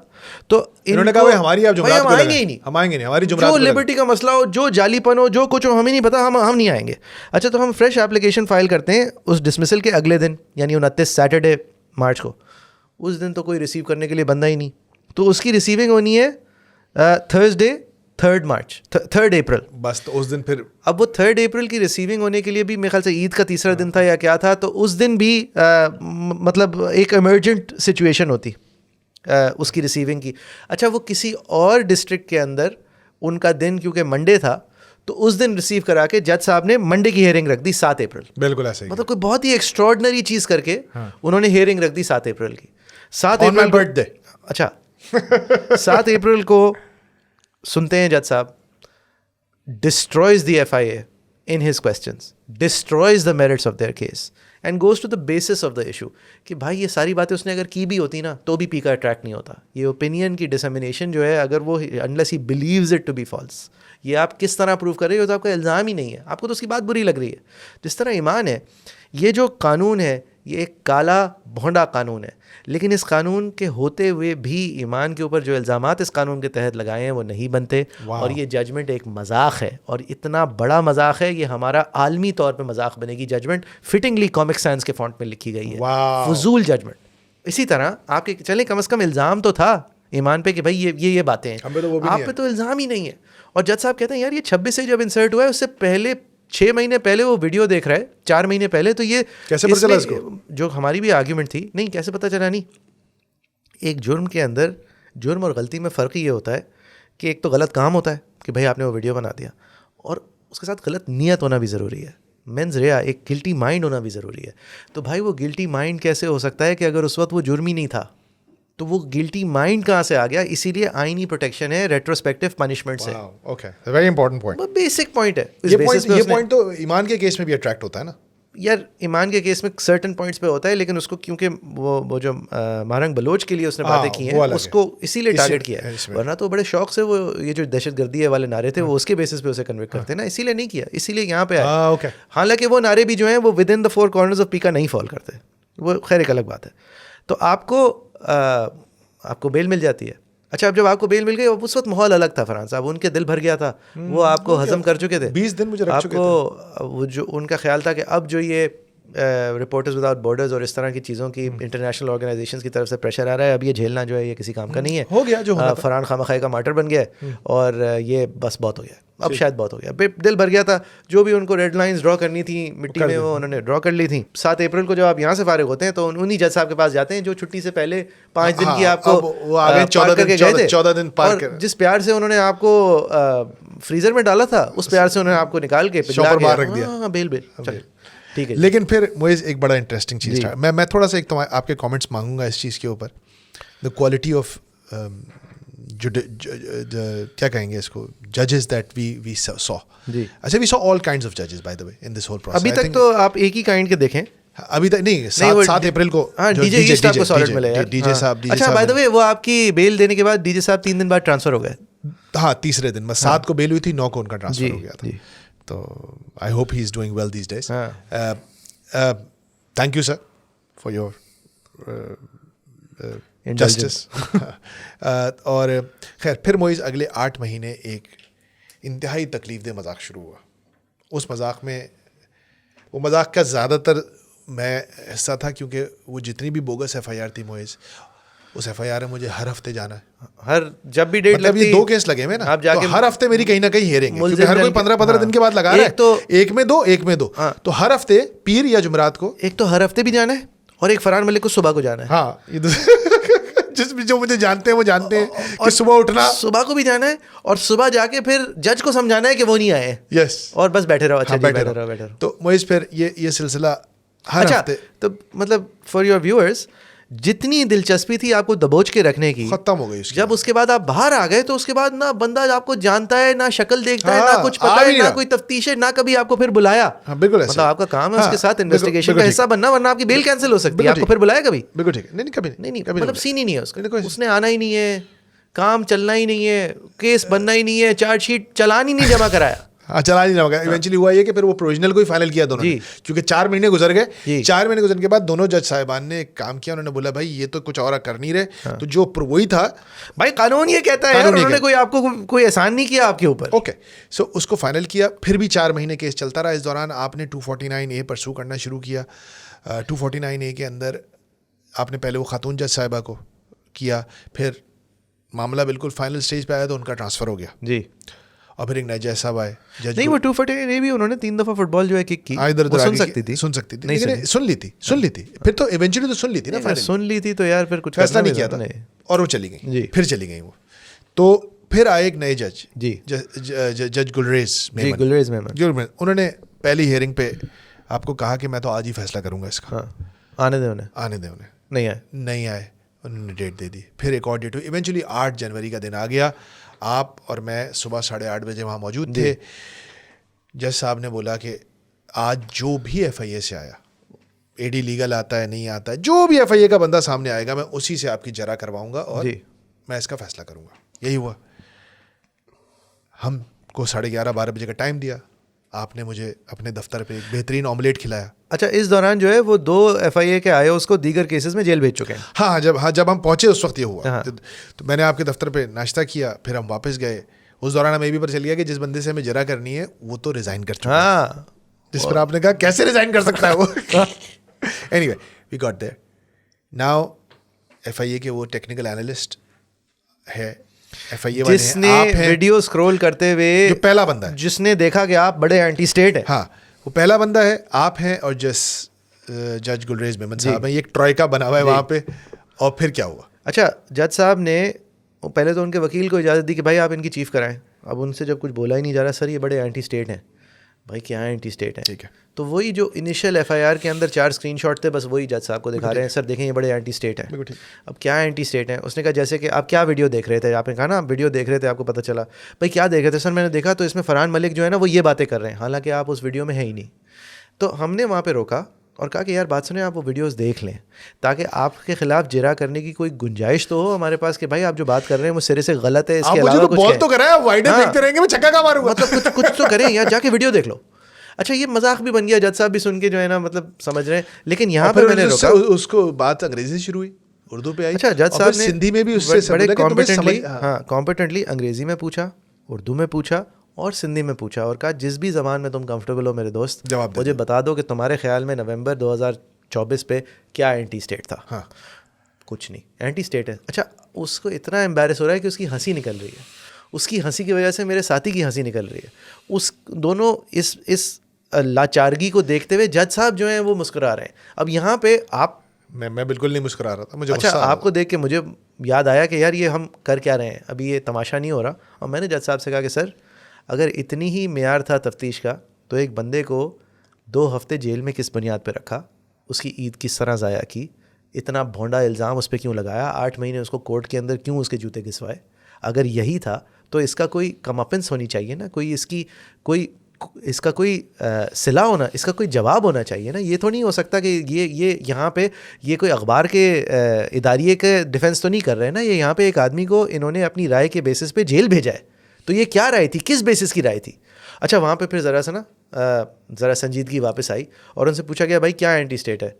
تو انہوں نے کہا ہماری آپ جمعرات کو آئیں گے ہی نہیں, ہم آئیں گے نہیں, ہماری جمعرات جو لبرٹی کا مسئلہ ہو, جو جعلی پن ہو, جو کچھ ہو, ہمیں نہیں پتا, ہم نہیں آئیں گے. اچھا تو ہم فریش ایپلیکیشن فائل کرتے ہیں اس ڈسمسل کے اگلے دن یعنی 29 سیٹرڈے مارچ کو. اس دن تو کوئی ریسیو کرنے کے لیے بندہ ہی نہیں, تو اس کی ریسیونگ ہونی ہے تھرسڈے 3 اپریل. بس تو اس دن پھر اب وہ 3 اپریل کی ریسیونگ ہونے کے لیے بھی میرے خیال سے عید کا تیسرا دن تھا یا کیا تھا, تو اس دن بھی مطلب ایک ایمرجنٹ سچویشن ہوتی اس کی ریسیونگ کی. اچھا وہ کسی اور ڈسٹرکٹ کے اندر ان کا دن کیونکہ منڈے تھا تو اس دن ریسیو کرا کے جج صاحب نے منڈے کی ہیئرنگ رکھ دی 7 اپریل. بالکل ایسا ہی, مطلب کوئی بہت ہی ایکسٹراڈنری چیز کر کے انہوں نے ہیئرنگ رکھ دی 7 اپریل کی. 7 اپریل برتھ ڈے. اچھا 7 اپریل کو سنتے ہیں جج صاحب destroys the FIA in his questions, destroys the merits of their case and goes to the basis of the issue کہ بھائی یہ ساری باتیں اس نے اگر کی بھی ہوتی نا تو بھی پی کا اٹریکٹ نہیں ہوتا. یہ اوپینین کی ڈسمینیشن جو ہے اگر وہ unless he believes it to be false, یہ آپ کس طرح پروف کر رہے ہو, تو آپ کا الزام ہی نہیں ہے, آپ کو تو اس کی بات بری لگ رہی ہے. جس طرح ایمان ہے, یہ جو قانون ہے یہ ایک کالا بھونڈا قانون ہے, لیکن اس قانون کے ہوتے ہوئے بھی ایمان کے اوپر جو الزامات اس قانون کے تحت لگائے ہیں وہ نہیں بنتے. اور یہ ججمنٹ ایک مذاق ہے, اور اتنا بڑا مذاق ہے, یہ ہمارا عالمی طور پہ مذاق بنے گی. ججمنٹ فٹنگلی کامک سائنس کے فونٹ میں لکھی گئی ہے, فضول ججمنٹ. اسی طرح آپ کے چلیں کم از کم الزام تو تھا ایمان پہ کہ بھائی یہ باتیں ہیں, آپ پہ تو الزام ہی نہیں ہے. اور جج صاحب کہتے ہیں یار یہ 26 سے جب انسرٹ ہوا ہے اس سے پہلے 6 مہینے پہلے وہ ویڈیو دیکھ رہا ہے, 4 مہینے پہلے, تو یہ کیسے پتہ چلا اس کو؟ جو ہماری بھی آرگیومنٹ تھی, نہیں کیسے پتہ چلا نہیں. ایک جرم کے اندر جرم اور غلطی میں فرق یہ ہوتا ہے کہ ایک تو غلط کام ہوتا ہے کہ بھائی آپ نے وہ ویڈیو بنا دیا, اور اس کے ساتھ غلط نیت ہونا بھی ضروری ہے. مینز ریا ایک گلٹی مائنڈ ہونا بھی ضروری ہے. تو بھائی وہ گلٹی مائنڈ کیسے ہو سکتا ہے کہ اگر اس وقت وہ جرم ہی نہیں تھا, تو وہ گلٹی مائنڈ کہاں سے آ گیا؟ اسی لیے آئینی پروٹیکشن ہے ریٹروسپیکٹو پنشمنٹ سے. Okay, very important point. Basic point ہے. یہ پوائنٹ تو ایمان کے کیس میں بھی اٹریکٹ ہوتا ہے نا یار. ایمان کے کیس میں سرٹن پوائنٹس پہ ہوتا ہے, لیکن اس کو کیونکہ وہ جو مہرنگ بلوچ کے لیے اس نے باتیں کی ہیں اس کو اسی لیے ٹارگیٹ کیا ہے, ورنہ تو بڑے شوق سے وہ یہ جو دہشت گردی والے نعرے تھے وہ اس کے بیسس پہ اسے کنوکٹ کرتے ہیں نا, اسی لیے نہیں کیا, اسی لیے یہاں پہ آیا. حالانکہ وہ نعرے بھی جو ہیں وہ within the 4 corners of P کا نہیں فال کرتے, وہ خیر ایک الگ بات ہے. تو آپ کو بیل مل جاتی ہے. اچھا اب جب آپ کو بیل مل گئی, اس وقت ماحول الگ تھا فرحان صاحب, ان کے دل بھر گیا تھا, وہ آپ کو ہضم کر چکے تھے 20 دن مجھے آپ کو. وہ جو ان کا خیال تھا کہ اب جو یہ رپورٹرز وداؤٹ بارڈرز اور اس طرح کی چیزوں کی انٹرنیشنل آرگنائزیشنز کی طرف سے پریشر آ رہا ہے, اب یہ جھیلنا جو ہے یہ کسی کام کا نہیں ہے. ہو گیا جو فرحان خامخائی کا مارٹر بن گیا اور یہ بس بہت ہو گیا, اب شاید بہت ہو گیا. دل بھر گیا تھا, جو بھی ان کو ریڈ لائنز ڈرا کرنی تھی مٹی میں وہ انہوں نے ڈرا کر لی تھی. 7 اپریل کو جب آپ یہاں سے فارغ ہوتے ہیں تو انہی جج صاحب کے پاس جاتے ہیں جو چھٹی سے پہلے 5 دن کی آپ کو 14 دن پار کر, جس پیار سے انہوں نے آپ کو فریزر میں ڈالا تھا اس پیار سے انہوں نے آپ کو نکال کے رکھ دیا. بیل چل ٹھیک ہے. لیکن پھر مجھے ایک بڑا انٹرسٹنگ چیز تھا, میں تھوڑا سا ایک تو آپ کے کامنٹس مانگوں گا اس چیز کے اوپر. دا کوالٹی آف کیا کہیں گے اس کو, ججز دیٹ وی سو. اچھا وی سو آل کائنڈز آف ججز by the way in this whole process. ابھی تک تو آپ ایک ہی کائنڈ کے دیکھیں, ابھی تک نہیں. 7 اپریل کو ڈی جے ایسٹ آپ کو سالڈ ملے ڈی جے صاحب. اچھا بائی دا وے وہ آپ کی بیل دینے کے بعد ڈی جے صاحب 3 دن بعد ٹرانسفر ہو گئے. ہاں تیسرے دن, بس 7 کو بیل ہوئی تھی, 9 کو ان کا ٹرانسفر ہو گیا تھا. تو I hope he is doing well these days. Thank you sir for your justice. اور خیر پھر موئز اگلے 8 مہینے ایک انتہائی تکلیف دہ مذاق شروع ہوا. اس مذاق میں, وہ مذاق کا زیادہ تر میں حصہ تھا کیونکہ وہ جتنی بھی بوگس ایف آئی آر تھی موئز, اس ایف آئی آر میں مجھے ہر ہفتے جانا ہے. ہر جب بھی ڈیٹ لگتی ہے, 2 کیس لگے ہوئے نا, تو ہر ہفتے میری کہیں نہ کہیں ہیئرنگ ہے, کیونکہ ہر کوئی 15 دن کے بعد لگا رہا ہے. تو ایک میں دو تو ہر ہفتے پیر یا جمعرات کو, ایک تو ہر ہفتے بھی جانا ہے اور ایک فرحان ملک کو صبح کو جانا ہے. ہاں جس میں جو مجھے جانتے ہیں وہ جانتے ہیں کہ صبح اٹھنا, صبح کو بھی جانا ہے اور صبح جا کے پھر جج کو سمجھانا ہے کہ وہ نہیں آئے, یس, اور بس بیٹھے رہو. اچھا بیٹھے رہو. تو موئز پھر یہ سلسلہ ہر ہفتے. تو مطلب فار یور ویورز, جتنی دلچسپی تھی آپ کو دبوچ کے رکھنے کی ختم ہو گئی. جب اس کے بعد آپ باہر آ گئے تو اس کے بعد نہ بندہ آپ کو جانتا ہے, نہ شکل دیکھتا ہے, نہ کچھ پتا ہے, نہ کوئی تفتیش ہے, نہ کبھی آپ کو پھر بلایا. بالکل مطلب آپ کا کام ہے اس کے ساتھ انویسٹیگیشن کا حصہ بننا, ورنہ آپ کی بیل کینسل ہو سکتی ہے. آپ کو پھر بلایا کبھی؟ بالکل ٹھیک ہے. نہیں کبھی نہیں, مطلب سین ہی نہیں ہے اس کا, اس نے آنا ہی نہیں ہے, کام چلنا ہی نہیں ہے, کیس بننا ہی نہیں ہے, چارج شیٹ چلان ہی نہیں جمع کرایا. چلا نہیں ہوگا. ایونچولی ہوا یہ کہ پھر وہ پروویژنل کو ہی فائنل کیا دونوں نے, کیونکہ 4 مہینے گزر گئے. 4 مہینے گزرنے کے بعد دونوں جج صاحبان نے ایک کام کیا, انہوں نے بولا بھائی یہ تو کچھ اور کر نہیں رہے, تو جو وہی تھا بھائی قانون یہ کہتا ہے, انہوں نے کوئی آپ کو کوئی احسان نہیں کیا آپ کے اوپر. اوکے, سو اس کو فائنل کیا. پھر بھی 4 مہینے کیس چلتا رہا. اس دوران آپ نے 249A پرسو کرنا شروع کیا. 249A کے اندر آپ نے پہلے وہ خاتون جج صاحبہ کو کیا, پھر معاملہ بالکل فائنل سٹیج پہ آیا تو ان کا ٹرانسفر ہو گیا. جی, اور پھر ایک نئے جج صاحب آئے. نہیں وہ 249 بھی انہوں نے 3 دفعہ فٹ بال جو ہے کک کی, ادھر ادھر سن سکتی تھی لیکن سن لی تھی پھر تو ایونچولی تو سن لی تھی نا, سن لی تھی تو یار پھر کچھ فیصلہ نہیں کیا تھا, اور وہ چلی گئی. پھر چلی گئی وہ. تو پھر آئے ایک نئے جج, جی جج گلریز میمن. انہوں نے پہلی ہیئرنگ پہ آپ کو کہا کہ میں تو آج ہی فیصلہ کروں گا اس کا, آنے دیں انہیں. نہیں آئے. انہوں نے ڈیٹ دے دی. پھر ایک اور ڈیٹ ہوئی. ایونچولی 8 جنوری کا دن آ گیا. آپ اور میں صبح 8:30 بجے وہاں موجود تھے. جج صاحب نے بولا کہ آج جو بھی FIA سے آیا, AD لیگل آتا ہے نہیں آتا ہے, جو بھی FIA کا بندہ سامنے آئے گا میں اسی سے آپ کی جرا کرواؤں گا اور میں اس کا فیصلہ کروں گا. یہی ہوا. ہم کو 11:30-12 بجے کا ٹائم دیا. آپ نے مجھے اپنے دفتر پہ ایک بہترین آملیٹ کھلایا. اچھا, اس دوران جو ہے وہ 2 FIA کے آئے اس کو دیگر کیسز میں جیل بھیج چکے ہیں. ہاں, جب ہم پہنچے اس وقت یہ ہوا. تو میں نے آپ کے دفتر پہ ناشتہ کیا, پھر ہم واپس گئے. اس دوران ہمیں یہ بھی پتہ چل گیا کہ جس بندے سے ہمیں جرا کرنی ہے وہ تو ریزائن کر چکا ہے. جس پر آپ نے کہا کیسے ریزائن کر سکتا ہے وہ. Anyway we got there. Now FIA کے وہ ٹیکنیکل اینالسٹ ہے, FIA والے جس نے ویڈیو اسکرول کرتے ہوئے جو پہلا بندہ ہے, جس نے دیکھا کہ آپ بڑے اینٹی اسٹیٹ ہیں. ہاں, وہ پہلا بندہ ہے, آپ ہیں, اور جج گلریز میمن صاحب ہیں. یہ ایک ٹرائکا بنا ہوا ہے وہاں پہ. اور پھر کیا ہوا؟ اچھا, جج صاحب نے پہلے تو ان کے وکیل کو اجازت دی کہ بھائی آپ ان کی چیف کرائیں. اب ان سے جب کچھ بولا ہی نہیں جا رہا, سر یہ بڑے اینٹی اسٹیٹ ہیں. بھائی کیا اینٹی اسٹیٹ ہیں؟ ٹھیک ہے. تو وہی جو انیشیل FIR کے اندر 4 اسکرین شاٹ تھے, بس وہی جج صاحب کو دکھا رہے ہیں, سر دیکھیں یہ بڑے اینٹی اسٹیٹ ہیں. اب کیا اینٹی اسٹیٹ ہیں؟ اس نے کہا جیسے کہ آپ کیا ویڈیو دیکھ رہے تھے. آپ نے کہا نا آپ ویڈیو دیکھ رہے تھے, آپ کو پتہ چلا. بھائی کیا دیکھ رہے تھے؟ سر میں نے دیکھا تو اس میں فرحان ملک جو ہے نا وہ یہ باتیں کر رہے ہیں, حالانکہ آپ اس ویڈیو میں ہیں ہی نہیں. تو ہم نے وہاں پہ روکا اور کہا کہ یار بات سنیں, آپ وہ ویڈیوز دیکھ لیں تاکہ آپ کے خلاف جرا کرنے کی کوئی گنجائش تو ہو ہمارے پاس کہ بھائی آپ جو بات کر رہے ہیں وہ سرے سے غلط ہے. اس کے علاوہ کچھ بول تو کریں, وائڈ دیکھتے رہیں گے, میں چھکا کا ماروں گا. مطلب کچھ تو کریں یار, جا کے ویڈیو دیکھ لو. اچھا, یہ مذاق بھی بن گیا, جج صاحب بھی سن کے جو ہے نا مطلب سمجھ رہے ہیں. لیکن یہاں پہ میں نے روکا, اس کو بات انگریزی شروع ہوئی, اردو پہ آئی. اچھا, جج صاحب نے سندھی میں بھی اس سے بڑے کمپیٹنٹلی انگریزی میں پوچھا, اردو میں پوچھا اور سندھی میں پوچھا, اور کہا جس بھی زبان میں تم کمفرٹیبل ہو میرے دوست مجھے بتا دو کہ تمہارے خیال میں نومبر 2024 پہ کیا اینٹی اسٹیٹ تھا. ہاں, کچھ نہیں, اینٹی اسٹیٹ ہے. اچھا, اس کو اتنا امبیرس ہو رہا ہے کہ اس کی ہنسی نکل رہی ہے. اس کی ہنسی کی وجہ سے میرے ساتھی کی ہنسی نکل رہی ہے. اس دونوں اس لاچارگی کو دیکھتے ہوئے جج صاحب جو ہیں وہ مسکرا رہے ہیں. اب یہاں پہ آپ میں بالکل نہیں مسکرا رہا تھا, مجھے اچھا آپ کو دیکھ کے مجھے یاد آیا کہ یار یہ ہم کر کیا رہے ہیں, ابھی یہ تماشا نہیں ہو رہا. اور میں نے جج صاحب سے کہا کہ سر اگر اتنی ہی معیار تھا تفتیش کا تو ایک بندے کو 2 ہفتے جیل میں کس بنیاد پہ رکھا, اس کی عید کس طرح ضائع کی, اتنا بھونڈا الزام اس پہ کیوں لگایا, 8 مہینے اس کو کورٹ کے اندر کیوں اس کے جوتے گھسوائے. اگر یہی تھا تو اس کا کوئی کمپنس ہونی چاہیے نا, اس کا کوئی صلہ ہونا, اس کا کوئی جواب ہونا چاہیے نا. یہ تو نہیں ہو سکتا کہ یہ یہاں پہ یہ کوئی اخبار کے اداریے کے ڈیفینس تو نہیں کر رہے نا. یہ یہاں پہ ایک آدمی کو انہوں نے اپنی رائے کے بیسس پہ جیل بھیجا ہے. تو یہ کیا رائے تھی, کس بیسس کی رائے تھی؟ اچھا, وہاں پہ پھر ذرا سنجیدگی واپس آئی اور ان سے پوچھا گیا بھائی کیا اینٹی اسٹیٹ ہے.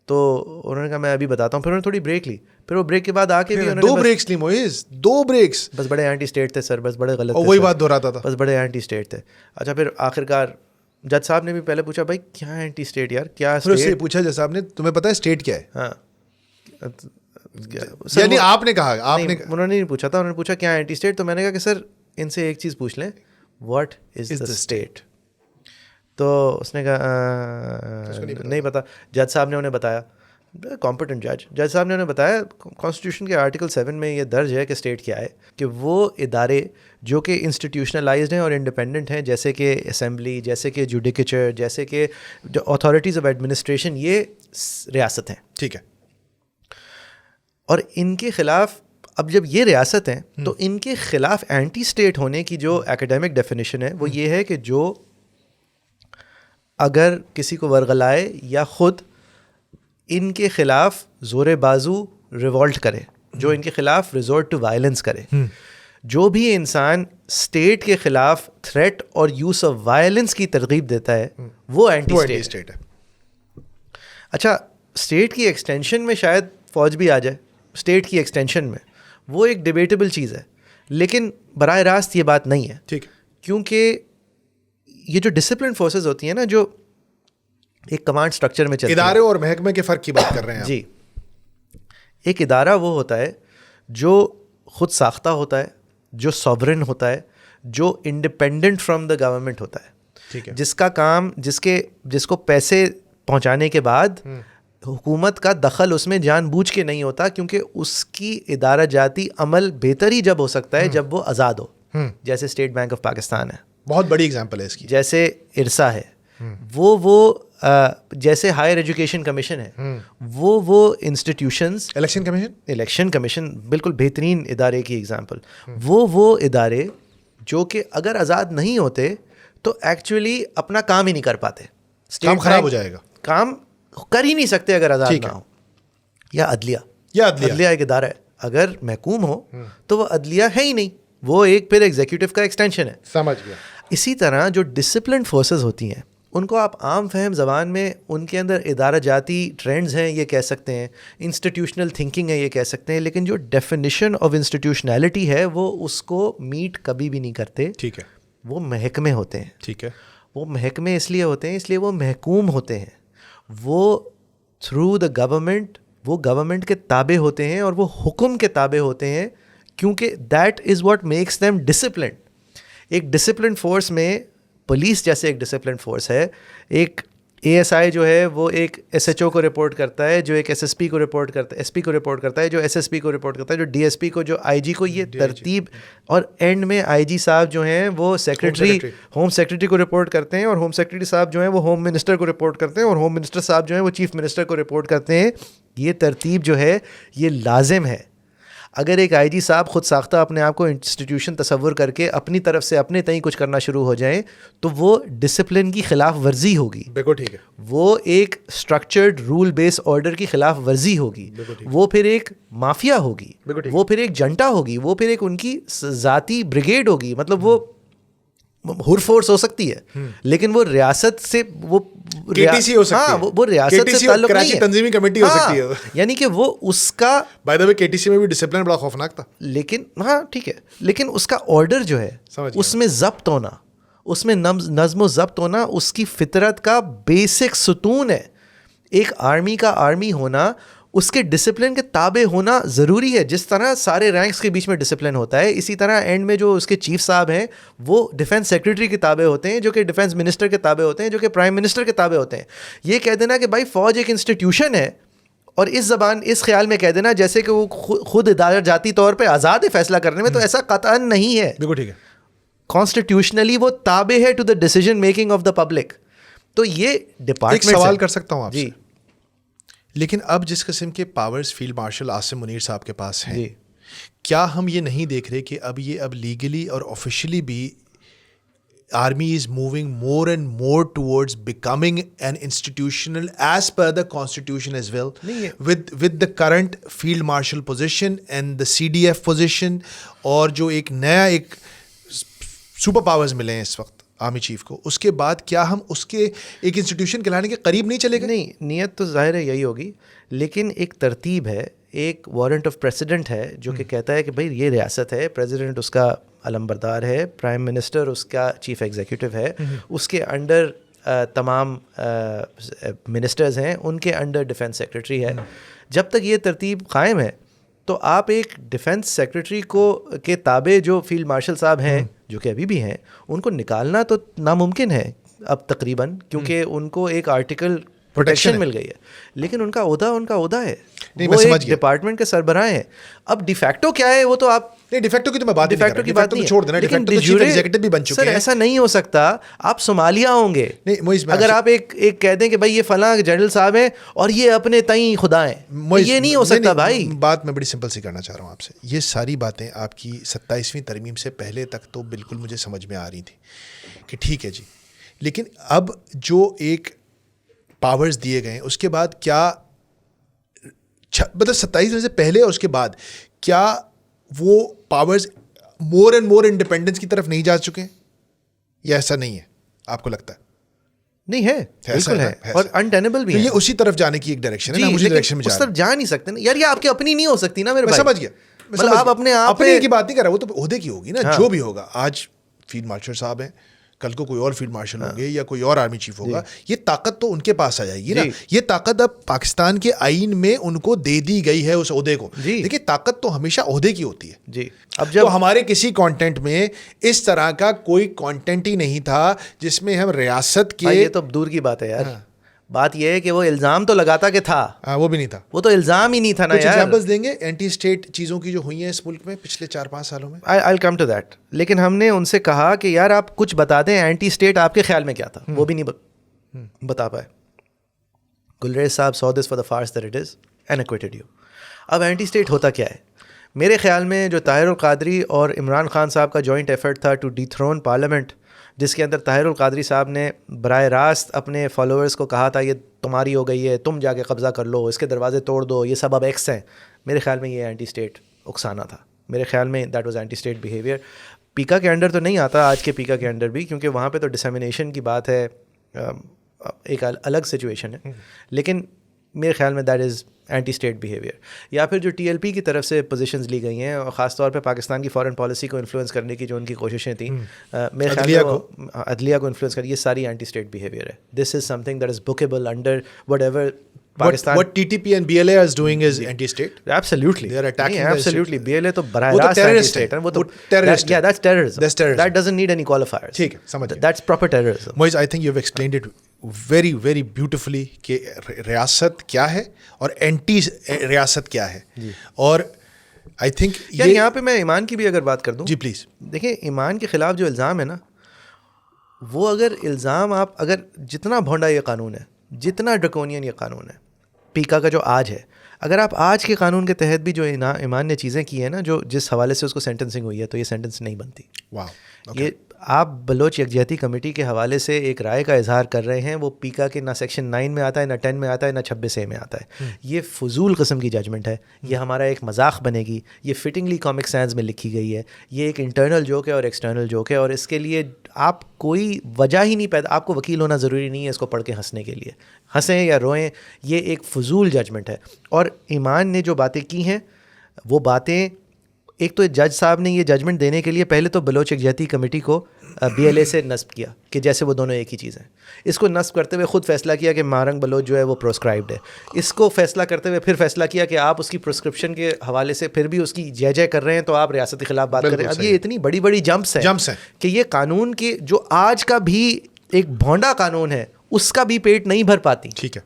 تو انہوں نے کہا میں ابھی بتاتا ہوں. پھر انہوں نے تھوڑی بریک لی, پھر وہ بریک کے بعد آ کے بھی 2 بریکس لی موئز, 2 بریکس. بس بڑے اینٹی اسٹیٹ تھے سر, بس بڑے غلط تھے, وہی بات دہراتا تھا, بس بڑے اینٹی اسٹیٹ تھے. اچھا, پھر آخرکار جج صاحب نے بھی پہلے پوچھا بھائی کیا اینٹی اسٹیٹ یار, کیا اسٹیٹ پوچھا جج صاحب نے, تمہیں پتہ ہے اسٹیٹ کیا ہے؟ ہاں, یعنی آپ نے کہا, انہوں نے نہیں پوچھا تھا, انہوں نے پوچھا کیا اینٹی اسٹیٹ. تو میں نے کہا کہ سر ان سے ایک چیز پوچھ لیں, واٹ از دا اسٹیٹ. تو اس نے کہا نہیں پتا. جج صاحب نے انہیں بتایا. کمپٹنٹ جج صاحب نے انہیں بتایا کانسٹیٹیوشن کے آرٹیکل 7 میں یہ درج ہے کہ اسٹیٹ کیا ہے کہ وہ ادارے جو کہ انسٹیٹیوشنلائزڈ ہیں اور انڈیپینڈنٹ ہیں، جیسے کہ اسمبلی، جیسے کہ جوڈیکیچر، جیسے کہ جو اتھارٹیز آف ایڈمنسٹریشن، یہ ریاست ہیں. ٹھیک ہے. اور ان کے خلاف اب جب یہ ریاست ہیں تو ان کے خلاف اینٹی اسٹیٹ ہونے کی جو ایکیڈیمک ڈیفینیشن ہے وہ یہ ہے کہ جو اگر کسی کو ورغلائے یا خود ان کے خلاف زور بازو ریوولٹ کرے، جو ان کے خلاف ریزورٹ ٹو وائلنس کرے. جو بھی انسان اسٹیٹ کے خلاف تھریٹ اور یوز آف وائلنس کی ترغیب دیتا ہے وہ اینٹی اسٹیٹ ہے. اچھا، اسٹیٹ کی ایکسٹینشن میں شاید فوج بھی آ جائے، اسٹیٹ کی ایکسٹینشن میں وہ ایک ڈیبیٹیبل چیز ہے، لیکن براہ راست یہ بات نہیں ہے. ٹھیک. کیونکہ یہ جو ڈسپلن فورسز ہوتی ہیں نا، جو ایک کمانڈ اسٹرکچر میں چلتی ہیں، ادارے اور محکمے کے فرق کی بات کر رہے ہیں جی. ایک ادارہ وہ ہوتا ہے جو خود ساختہ ہوتا ہے، جو سوورن ہوتا ہے، جو انڈیپینڈنٹ فرام دا گورنمنٹ ہوتا ہے. ٹھیک ہے. جس کا کام جس کو پیسے پہنچانے کے بعد حکومت کا دخل اس میں جان بوجھ کے نہیں ہوتا، کیونکہ اس کی ادارہ جاتی عمل بہتر ہی جب ہو سکتا ہے جب وہ آزاد ہو. جیسے اسٹیٹ بینک آف پاکستان ہے، بہت بڑی اگزامپل ہے اس کی. جیسے ارسا ہے، وہ جیسے ہائر ایجوکیشن کمیشن ہے، وہ انسٹیٹیوشنز، الیکشن کمیشن بالکل بہترین ادارے کی ایگزامپل. وہ ادارے جو کہ اگر آزاد نہیں ہوتے تو ایکچولی اپنا کام ہی نہیں کر پاتے. کام خراب ہو جائے گا، کام کر ہی نہیں سکتے اگر آزاد نہ ہو. یا عدلیہ ایک ادارہ ہے، اگر محکوم ہو تو وہ عدلیہ ہے ہی نہیں، وہ ایک پھر ایگزیکٹو کا ایکسٹینشن ہے. سمجھ گیا. اسی طرح جو ڈسپلنڈ فورسز ہوتی ہیں ان کو آپ عام فہم زبان میں ان کے اندر ادارہ جاتی ٹرینڈز ہیں یہ کہہ سکتے ہیں، انسٹیٹیوشنل تھنکنگ ہے یہ کہہ سکتے ہیں، لیکن جو ڈیفینیشن آف انسٹیٹیوشنالٹی ہے وہ اس کو میٹ کبھی بھی نہیں کرتے. ٹھیک ہے. وہ محکمے ہوتے ہیں. ٹھیک ہے. وہ محکمے اس لیے ہوتے ہیں، اس لیے وہ محکوم ہوتے ہیں، وہ تھرو دا گورنمنٹ، وہ گورنمنٹ کے تابع ہوتے ہیں اور وہ حکم کے تابع ہوتے ہیں، کیونکہ that is what makes them disciplined. ایک ڈسپلن فورس میں پولیس جیسے ایک ڈسپلن فورس ہے، ایک اے ایس آئی جو ہے وہ ایک ایس ایچ او کو رپورٹ کرتا ہے، جو ایک ایس ایس پی کو رپورٹ کرتا ہے، ایس پی کو رپورٹ کرتا ہے، جو ایس ایس پی کو رپورٹ کرتا ہے، جو ڈی ایس پی کو، جو آئی جی کو. یہ ترتیب، اور اینڈ میں آئی جی صاحب جو ہیں وہ سیکرٹری، ہوم سیکرٹری کو رپورٹ کرتے ہیں، اور ہوم سیکرٹری صاحب جو ہیں وہ ہوم منسٹر کو رپورٹ کرتے ہیں، اور ہوم منسٹر صاحب جو ہیں وہ چیف منسٹر کو رپورٹ کرتے ہیں. یہ ترتیب جو ہے یہ لازم ہے. اگر ایک آئی جی صاحب خود ساختہ اپنے آپ کو انسٹیٹیوشن تصور کر کے اپنی طرف سے اپنے تئیں کچھ کرنا شروع ہو جائیں تو وہ ڈسپلن کی خلاف ورزی ہوگی. بالکل ٹھیک ہے. وہ ایک اسٹرکچرڈ رول بیس آرڈر کی خلاف ورزی ہوگی. وہ پھر ایک مافیا ہوگی، وہ پھر ایک جنٹا ہوگی، وہ پھر ایک ان کی ذاتی بریگیڈ ہوگی. مطلب وہ ہر فورس ہو سکتی ہے لیکن وہ ریاست سے، وہ KTC ہو سکتی ہے، وہ ریاست سے تعلق نہیں ہے، تنظیمی کمیٹی ہو سکتی ہے. یعنی کہ وہ اس کا بائی دا وے KTC میں بھی ڈسپلن بڑا خوفناک تھا، لیکن ہاں ٹھیک ہے، لیکن اس کا آرڈر جو ہے اس میں ضبط ہونا، اس میں نظم و ضبط ہونا اس کی فطرت کا بیسک ستون ہے. ایک آرمی کا آرمی ہونا، اس کے ڈسپلن کے تابع ہونا ضروری ہے. جس طرح سارے رینکس کے بیچ میں ڈسپلن ہوتا ہے، اسی طرح اینڈ میں جو اس کے چیف صاحب ہیں وہ ڈیفینس سیکرٹری کے تابع ہوتے ہیں، جو کہ ڈیفینس منسٹر کے تابع ہوتے ہیں، جو کہ پرائم منسٹر کے تابع ہوتے ہیں. یہ کہہ دینا کہ بھائی فوج ایک انسٹیٹیوشن ہے، اور اس خیال میں کہہ دینا جیسے کہ وہ خود ادارہ جاتی طور پہ آزاد ہے فیصلہ کرنے میں، تو ایسا قطعاً نہیں ہے. بالکل ٹھیک ہے. کانسٹیٹیوشنلی وہ تابع ہے to the decision making of the public. تو یہ ڈپارٹمنٹ. ایک سوال کر سکتا ہوں آپ سے؟ جی. لیکن اب جس قسم کے powers field marshal Asim Munir صاحب کے پاس ہیں، جی، کیا ہم یہ نہیں دیکھ رہے کہ اب لیگلی اور آفیشلی بھی army is moving more and more towards becoming an institutional as per the constitution as well, with the current field marshal position and the CDF position, اور جو ایک نیا ایک سپر پاورز ملے ہیں اس وقت آرمی چیف کو، اس کے بعد کیا ہم اس کے ایک انسٹیٹیوشن کے لانے کے قریب نہیں چلے گئے؟ نہیں، نیت تو ظاہر ہے یہی ہوگی، لیکن ایک ترتیب ہے، ایک وارنٹ آف پریسیڈنٹ ہے جو کہ کہتا ہے کہ بھائی یہ ریاست ہے، پریزیڈنٹ اس کا علمبردار ہے، پرائم منسٹر اس کا چیف ایگزیکٹو ہے، اس کے انڈر تمام منسٹرز ہیں، ان کے انڈر ڈیفینس سیکرٹری ہے. جب تک یہ ترتیب قائم ہے تو آپ ایک ڈیفینس سیکرٹری کے تابع جو فیلڈ مارشل صاحب ہیں، جو کہ ابھی بھی ہیں، ان کو نکالنا تو ناممکن ہے اب تقریباً، کیونکہ ان کو ایک آرٹیکل پروٹیکشن مل گئی ہے, لیکن ان کا عہدہ ہے, میں سمجھ گیا, ڈپارٹمنٹ کے سربراہ ہیں. اب ڈیفیکٹو کیا ہے وہ تو آپ نہیں, ڈیفیکٹو کی تو میں بات نہیں کر رہا, ڈیفیکٹو کو چھوڑ دینا, ڈیفیکٹو تو چیف ایگزیکٹو بھی بن چکے ہیں. سر ایسا نہیں ہو سکتا, آپ صومالیہ ہوں گے اگر آپ ایک کہہ دیں کہ بھائی یہ فلاں جنرل صاحب ہیں اور یہ اپنے تئیں خدا ہیں, یہ نہیں ہو سکتا بھائی. بات میں بڑی سمپل سی کرنا چاہ رہا ہوں آپ سے. یہ ساری باتیں آپ کی 27ویں ترمیم سے پہلے تک تو بالکل مجھے سمجھ میں آ رہی تھی کہ ٹھیک ہے جی, لیکن اب جو ایک پاورز دیے گئے ہیں اس کے بعد کیا مطلب 27 سے پہلے اور اس کے بعد کیا وہ powers more and more independence کی طرف نہیں جا چکے ہیں, یا ایسا نہیں ہے آپ کو لگتا ہے؟ نہیں ہے, بالکل ہے, اور انٹینیبل بھی ہے. یہ اسی طرف جانے کی ایک ڈائریکشن ہے, اسی ڈائریکشن میں اس طرف جا نہیں سکتے نا یار, یہ آپ کی اپنی نہیں ہو سکتی نا میرے بھائی. میں سمجھ گیا, مطلب آپ اپنے آپ اپنے کی بات نہیں کر رہا, وہ تو عہدے کی ہوگی نا, جو بھی ہوگا. آج فیلڈ مارشل صاحب ہیں, کل کو کوئی اور فیلڈ مارشل ہوں گے یا کوئی اور آرمی چیف ہوگا, یہ طاقت تو ان کے پاس آ جائے گی نا. یہ طاقت اب پاکستان کے آئین میں ان کو دے دی گئی ہے اس عہدے کو. دیکھیے طاقت تو ہمیشہ عہدے کی ہوتی ہے. جی, اب جب ہمارے کسی کانٹینٹ میں اس طرح کا کوئی کانٹینٹ ہی نہیں تھا جس میں ہم ریاست کے, یہ تو دور کی بات ہے یار. بات یہ ہے کہ وہ الزام تو لگاتا کہ تھا, وہ بھی نہیں تھا, وہ تو الزام ہی نہیں تھا نا یار. ایگزامپلس دیں گے اینٹی اسٹیٹ چیزوں کی جو ہوئی ہیں اس ملک میں پچھلے 4-5 سالوں میں. I'll come to that. لیکن ہم نے ان سے کہا کہ یار آپ کچھ بتا دیں, اینٹی اسٹیٹ آپ کے خیال میں کیا تھا, وہ بھی نہیں بتا پائے. گلریز صاحب saw this for the farce that it is and acquitted you. اب اینٹی اسٹیٹ ہوتا کیا ہے؟ میرے خیال میں جو طاہر القادری اور عمران خان صاحب کا جوائنٹ ایفرٹ تھا ٹو ڈی تھرون پارلیمنٹ, جس کے اندر طاہر القادری صاحب نے براہ راست اپنے فالوورز کو کہا تھا یہ تمہاری ہو گئی ہے, تم جا کے قبضہ کر لو, اس کے دروازے توڑ دو, یہ سب اب ایکس ہیں. میرے خیال میں یہ اینٹی اسٹیٹ اکسانا تھا. میرے خیال میں that was anti state behaviour. PECA کے انڈر تو نہیں آتا, آج کے پیکا کے انڈر بھی, کیونکہ وہاں پہ تو ڈسیمینیشن کی بات ہے, ایک الگ سچویشن ہے. لیکن میرے خیال میں that is anti state behaviour. یا پھر جو ٹی ایل پی کی طرف سے پوزیشنز لی گئی ہیں, اور خاص طور پہ پاکستان کی فارن پالیسی کو انفلوئنس کرنے کی جو ان کی کوششیں تھیں, میرے خیال میں عدلیہ کو انفلوئنس کر, یہ ساری اینٹی اسٹیٹ بیہیویئر ہے. This is something that is bookable under whatever Pakistan. What TTP and BLA is doing is anti-state. Absolutely. They are attacking. Absolutely. BLA تو براہ راست anti-state ہے. وہ تو terrorist. Yeah, that's terrorism. That's terrorism. That doesn't need any qualifiers. ٹھیک ہے, سمجھ گیا. That's proper terrorism. Moiz, I think you've explained it very very beautifully کہ ریاست کیا ہے اور اینٹی ریاست کیا ہے. اور I think یہاں پہ میں ایمان کی بھی اگر بات کر دوں. جی پلیز. دیکھیں, ایمان کے خلاف جو الزام ہے نا, وہ اگر الزام آپ اگر جتنا بھونڈا یہ قانون ہے, جتنا ڈرکونین یہ قانون ہے پیکا کا جو آج ہے, اگر آپ آج کے قانون کے تحت بھی جو ایمان نے چیزیں کی ہیں نا, جو جس حوالے سے اس کو سینٹنسنگ ہوئی ہے, تو یہ سینٹنس نہیں بنتی. یہ آپ بلوچ یکجہتی کمیٹی کے حوالے سے ایک رائے کا اظہار کر رہے ہیں, وہ پیکا کے نہ سیکشن 9 میں آتا ہے, نہ 10 میں آتا ہے, نہ 26A میں آتا ہے. یہ فضول قسم کی ججمنٹ ہے, یہ ہمارا ایک مذاق بنے گی, یہ فٹنگلی کامک سائنس میں لکھی گئی ہے, یہ ایک انٹرنل جوک ہے اور ایکسٹرنل جوک ہے, اور اس کے لیے آپ کوئی وجہ ہی نہیں پیدا, آپ کو وکیل ہونا ضروری نہیں ہے اس کو پڑھ کے ہنسنے کے لیے. ہنسیں یا روئیں, یہ ایک فضول ججمنٹ ہے. اور ایمان نے جو باتیں کی ہیں, وہ باتیں, ایک تو جج صاحب نے یہ ججمنٹ دینے کے لیے پہلے تو بلوچ یکجہتی کمیٹی کو BLA سے نصب کیا کہ جیسے وہ دونوں ایک ہی چیز ہیں. اس کو نصب کرتے ہوئے خود فیصلہ کیا کہ مارنگ بلوچ جو ہے وہ پروسکرائبڈ ہے. اس کو فیصلہ کرتے ہوئے پھر فیصلہ کیا کہ آپ اس کی پرسکرپشن کے حوالے سے پھر بھی اس کی جے کر رہے ہیں, تو آپ ریاست کے خلاف بات کریں. اب یہ اتنی بڑی بڑی جمپس ہیں کہ یہ قانون کے جو آج کا بھی ایک بھونڈا قانون ہے, اس کا بھی پیٹ نہیں بھر پاتی. ٹھیک ہے,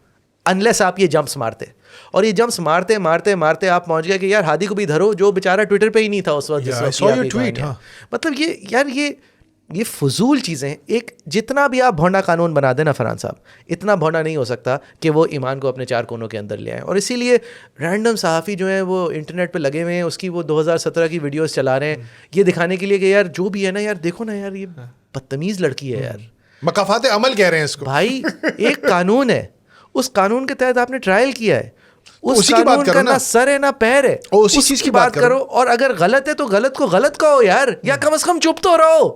انلیس آپ یہ جمپس مارتے. اور یہ جمپس مارتے مارتے مارتے آپ پہنچ گئے کہ یار ہادی کو بھی دھرو, جو بیچارہ ٹویٹر پہ ہی نہیں تھا اس وقت جس وقت. مطلب یہ یار یہ فضول چیزیں. ایک جتنا بھی آپ بھونڈا قانون بنا دیں نا فرحان صاحب, اتنا بھونڈا نہیں ہو سکتا کہ وہ ایمان کو اپنے 4 کونوں کے اندر لے آئیں. اور اسی لیے رینڈم صحافی جو ہیں وہ انٹرنیٹ پہ لگے ہوئے ہیں, اس کی وہ 2017 کی ویڈیوز چلا رہے ہیں یہ دکھانے کے لیے کہ یار جو بھی ہے نا یار, دیکھو نا یار, یہ بدتمیز لڑکی ہے یار, مکافات عمل کہہ رہے ہیں اس کو. بھائی ایک قانون ہے, اس قانون کے تحت آپ نے ٹرائل کیا ہے, اس قانون قانون کا نہ سر ہے نہ پیر ہے, اسی چیز کی بات کرو. اور اگر غلط ہے تو غلط کو غلط کہو یار, یا کم از کم چپ تو رہو.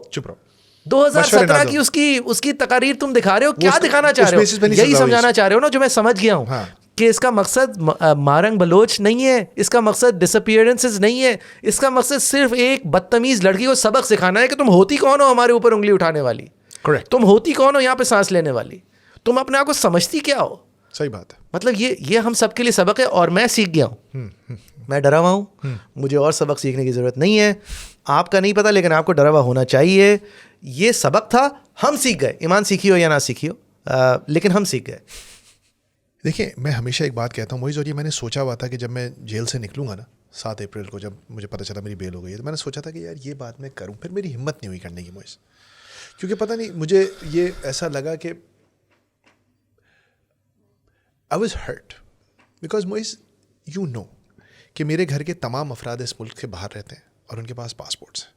2017 کی اس کی تقاریر تم دکھا رہے ہو, کیا دکھانا چاہ رہے ہو؟ یہی سمجھانا چاہ رہے ہو نا جو میں سمجھ گیا ہوں, کہ اس کا مقصد مارنگ بلوچ نہیں ہے, اس کا مقصد ڈس اپیئرنسز نہیں ہے, اس کا مقصد صرف ایک بدتمیز لڑکی کو سبق سکھانا ہے کہ تم ہوتی کون ہو ہمارے اوپر انگلی اٹھانے والی, تم ہوتی کون ہو یہاں پہ سانس لینے والی, تم اپنے آپ کو سمجھتی کیا ہو. صحیح بات ہے. مطلب یہ ہم سب کے لیے سبق ہے, اور میں سیکھ گیا ہوں, میں ڈرا ہوا ہوں, مجھے اور سبق سیکھنے کی ضرورت نہیں ہے. آپ کا نہیں پتا, لیکن آپ کو ڈرا ہوا ہونا چاہیے. یہ سبق تھا, ہم سیکھ گئے. ایمان سیکھی ہو یا نہ سیکھی ہو, لیکن ہم سیکھ گئے. دیکھیں میں ہمیشہ ایک بات کہتا ہوں موئز, اور یہ میں نے سوچا ہوا تھا کہ جب میں جیل سے نکلوں گا نا 7 اپریل کو, جب مجھے پتہ چلا میری بیل ہو گئی ہے, تو میں نے سوچا تھا کہ یار یہ بات میں کروں, پھر میری ہمت نہیں ہوئی کرنے کی موئز, کیونکہ پتہ نہیں مجھے یہ ایسا لگا کہ I was hurt because Moeez you know کہ میرے گھر کے تمام افراد اس ملک سے باہر رہتے ہیں اور ان کے پاس پاسپورٹس ہیں.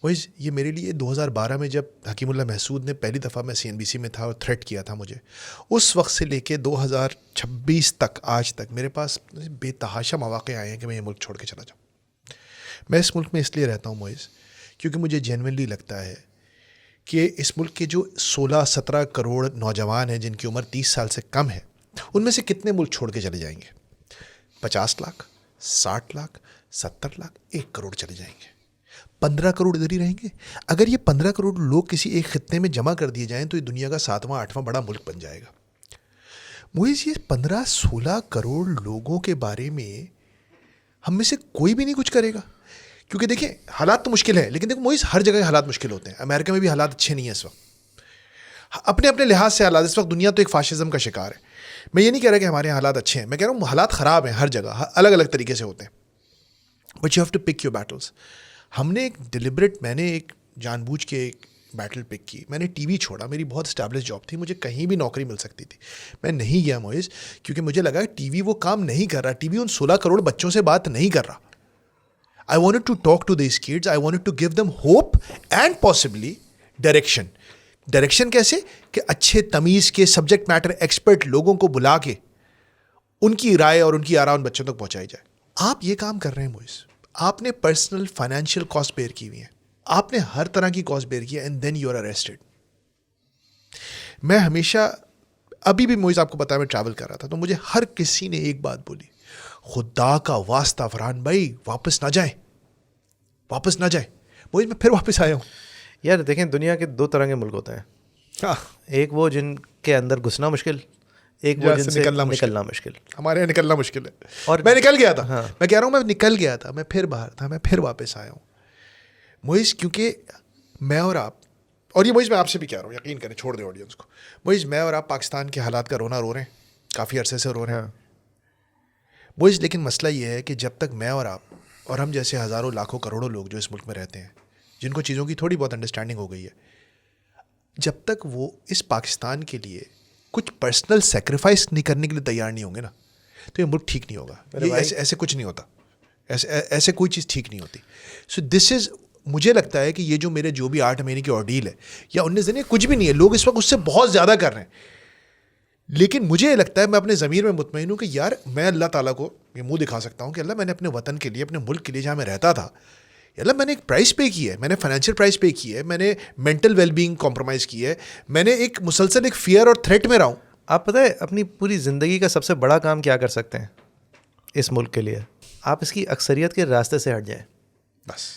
موئز یہ میرے لیے 2012 میں جب حکیم اللہ محسود نے پہلی دفعہ میں CNBC میں تھا اور تھریٹ کیا تھا مجھے, اس وقت سے لے کے 2026 تک آج تک میرے پاس بے تحاشا مواقع آئے ہیں کہ میں یہ ملک چھوڑ کے چلا جاؤں. میں اس ملک میں اس لیے رہتا ہوں موئز کیونکہ مجھے جینوئنلی لگتا ہے کہ اس ملک کے جو 16-17 کروڑ نوجوان ہیں جن کی عمر 30 سال سے کم ہے, ان میں سے کتنے ملک چھوڑ کے چلے جائیں گے؟ 50 لاکھ, 60 لاکھ, 70 لاکھ, 1 کروڑ چلے جائیں گے. 15 کروڑ ادھر ہی رہیں گے. اگر یہ 15 کروڑ لوگ کسی ایک خطے میں جمع کر دیے جائیں تو یہ دنیا کا 7واں 8واں بڑا ملک بن جائے گا. موئز یہ 15-16 کروڑ لوگوں کے بارے میں ہم میں سے کوئی بھی نہیں کچھ کرے گا, کیونکہ دیکھیں حالات تو مشکل ہیں, لیکن دیکھو موئز ہر جگہ حالات مشکل ہوتے ہیں. امریکہ میں بھی حالات اچھے نہیں ہیں اس وقت, اپنے اپنے لحاظ سے حالات. اس وقت دنیا تو ایک فاشزم کا شکار ہے. میں یہ نہیں کہہ رہا کہ ہمارے حالات اچھے ہیں, میں کہہ رہا ہوں حالات خراب ہیں ہر جگہ, الگ الگ طریقے سے ہوتے ہیں. But you have to pick your battles. ہم نے ایک ڈیلیبریٹ, میں نے ایک جان بوجھ کے ایک بیٹل پک کی. میں نے ٹی وی چھوڑا, میری بہت اسٹیبلش جاب تھی, مجھے کہیں بھی نوکری مل سکتی تھی, میں نہیں گیا موئز, کیونکہ مجھے لگا ٹی وی وہ کام نہیں کر رہا. ٹی وی ان 16 کروڑ بچوں سے بات نہیں کر رہا. I wanted to talk to these kids. I wanted to give them hope and possibly direction. Direction کیسے کہ اچھے تمیز کے سبجیکٹ میٹر ایکسپرٹ لوگوں کو بلا کے ان کی رائے اور ان کی آراء ان بچوں تک پہنچائی جائے. آپ یہ کام کر رہے ہیں موئز, آپ نے پرسنل فائنینشیل کاسٹ بیئر کی ہوئی ہیں, آپ نے ہر طرح کی کاسٹ بیئر کی ہے, and then you are arrested. میں ہمیشہ ابھی بھی موئز آپ کو بتایا میں ٹریول کر رہا تھا تو مجھے ہر کسی نے ایک بات بولی, خدا کا واسطہ فرحان بھائی واپس نہ جائیں, واپس نہ جائیں. موئز میں پھر واپس آیا ہوں. یار دیکھیں دنیا کے 2 طرح کے ملک ہوتے ہیں, ایک وہ جن کے اندر گھسنا مشکل, ایک وہ جن سے نکلنا مشکل. ہمارے یہاں نکلنا مشکل ہے, اور میں نکل گیا تھا. میں کہہ رہا ہوں میں نکل گیا تھا, میں پھر باہر تھا, میں پھر واپس آیا ہوں موئز. کیونکہ میں اور آپ, اور یہ موئز میں آپ سے بھی کہہ رہا ہوں, یقین کریں, چھوڑ دیں آڈینس کو, موئز میں اور آپ پاکستان کے حالات کا رونا رو رہے ہیں, کافی عرصے سے رو رہے ہیں موئز. لیکن مسئلہ یہ ہے کہ جب تک میں اور آپ اور ہم جیسے ہزاروں لاکھوں کروڑوں لوگ جو اس ملک میں رہتے ہیں, جن کو چیزوں کی تھوڑی بہت انڈرسٹینڈنگ ہو گئی ہے, جب تک وہ اس پاکستان کے لیے کچھ پرسنل سیکریفائس نہیں کرنے کے لیے تیار نہیں ہوں گے نا, تو یہ ملک ٹھیک نہیں ہوگا. یہ ایسے کچھ نہیں ہوتا, ایسے کوئی چیز ٹھیک نہیں ہوتی. سو دس از, مجھے لگتا ہے کہ یہ جو میرے جو بھی 8 مہینے کی آرڈیل ہے یا 19 دن, کچھ بھی نہیں ہے. لوگ اس وقت اس سے بہت زیادہ کر رہے ہیں, لیکن مجھے لگتا ہے میں اپنے ضمیر میں مطمئن ہوں کہ یار میں اللہ تعالیٰ کو یہ منہ دکھا سکتا ہوں کہ اللہ میں نے اپنے وطن کے لیے, اپنے ملک کے لیے جہاں میں رہتا تھا, اللہ میں نے ایک پرائز پے کی ہے, میں نے فائنینشیل پرائز پے کی ہے, میں نے مینٹل ویل بینگ کمپرومائز کی ہے, میں نے ایک مسلسل ایک فیئر اور تھریٹ میں رہا ہوں. آپ پتہ ہے اپنی پوری زندگی کا سب سے بڑا کام کیا کر سکتے ہیں اس ملک کے لیے؟ آپ اس کی اکثریت کے راستے سے ہٹ جائیں. بس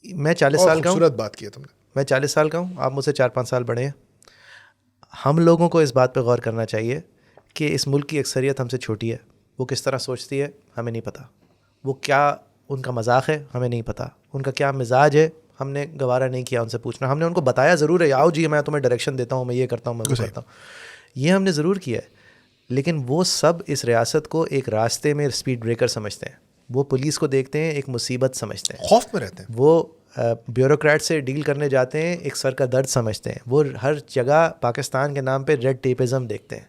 میں 40 سال کا ہوں, خوبصورت بات کی ہے تم نے. میں 40 سال کا ہوں, آپ مجھ سے 4-5 سال بڑے ہیں. ہم لوگوں کو اس بات پہ غور کرنا چاہیے کہ اس ملک کی اکثریت ہم سے چھوٹی ہے. وہ کس طرح سوچتی ہے ہمیں نہیں پتہ, وہ کیا ان کا مذاق ہے ہمیں نہیں پتہ, ان کا کیا مزاج ہے ہم نے گوارا نہیں کیا ان سے پوچھنا. ہم نے ان کو بتایا ضرور ہے, آؤ جی میں تمہیں ڈائریکشن دیتا ہوں, میں یہ کرتا ہوں, میں وہ کرتا ہوں, یہ ہم نے ضرور کیا ہے. لیکن وہ سب اس ریاست کو ایک راستے میں اسپیڈ بریکر سمجھتے ہیں. وہ پولیس کو دیکھتے ہیں ایک مصیبت سمجھتے ہیں, خوف میں رہتے ہیں. وہ بیوروکریٹ سے ڈیل کرنے جاتے ہیں ایک سر کا درد سمجھتے ہیں. وہ ہر جگہ پاکستان کے نام پہ ریڈ ٹیپزم دیکھتے ہیں.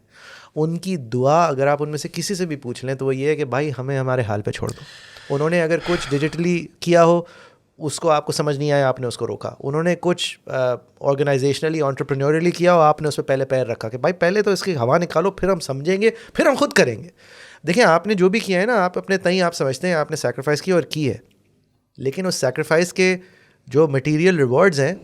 ان کی دعا اگر آپ ان میں سے کسی سے بھی پوچھ لیں تو وہ یہ ہے کہ بھائی ہمیں ہمارے حال پہ چھوڑ دو. انہوں نے اگر کچھ ڈیجیٹلی کیا ہو اس کو آپ کو سمجھ نہیں آیا, آپ نے اس کو روکا. انہوں نے کچھ آرگنائزیشنلی انٹرپرینیوریلی کیا ہو, آپ نے اس پہ پہلے پیر رکھا کہ بھائی پہلے تو اس کی ہوا نکالو, پھر ہم سمجھیں گے, پھر ہم خود کریں گے. دیکھیں آپ نے جو بھی کیا ہے نا, آپ اپنے تئیں آپ سمجھتے ہیں آپ نے سیکریفائس کی اور کی ہے, لیکن اس سیکریفائس کے جو مٹیریل ریوارڈز ہیں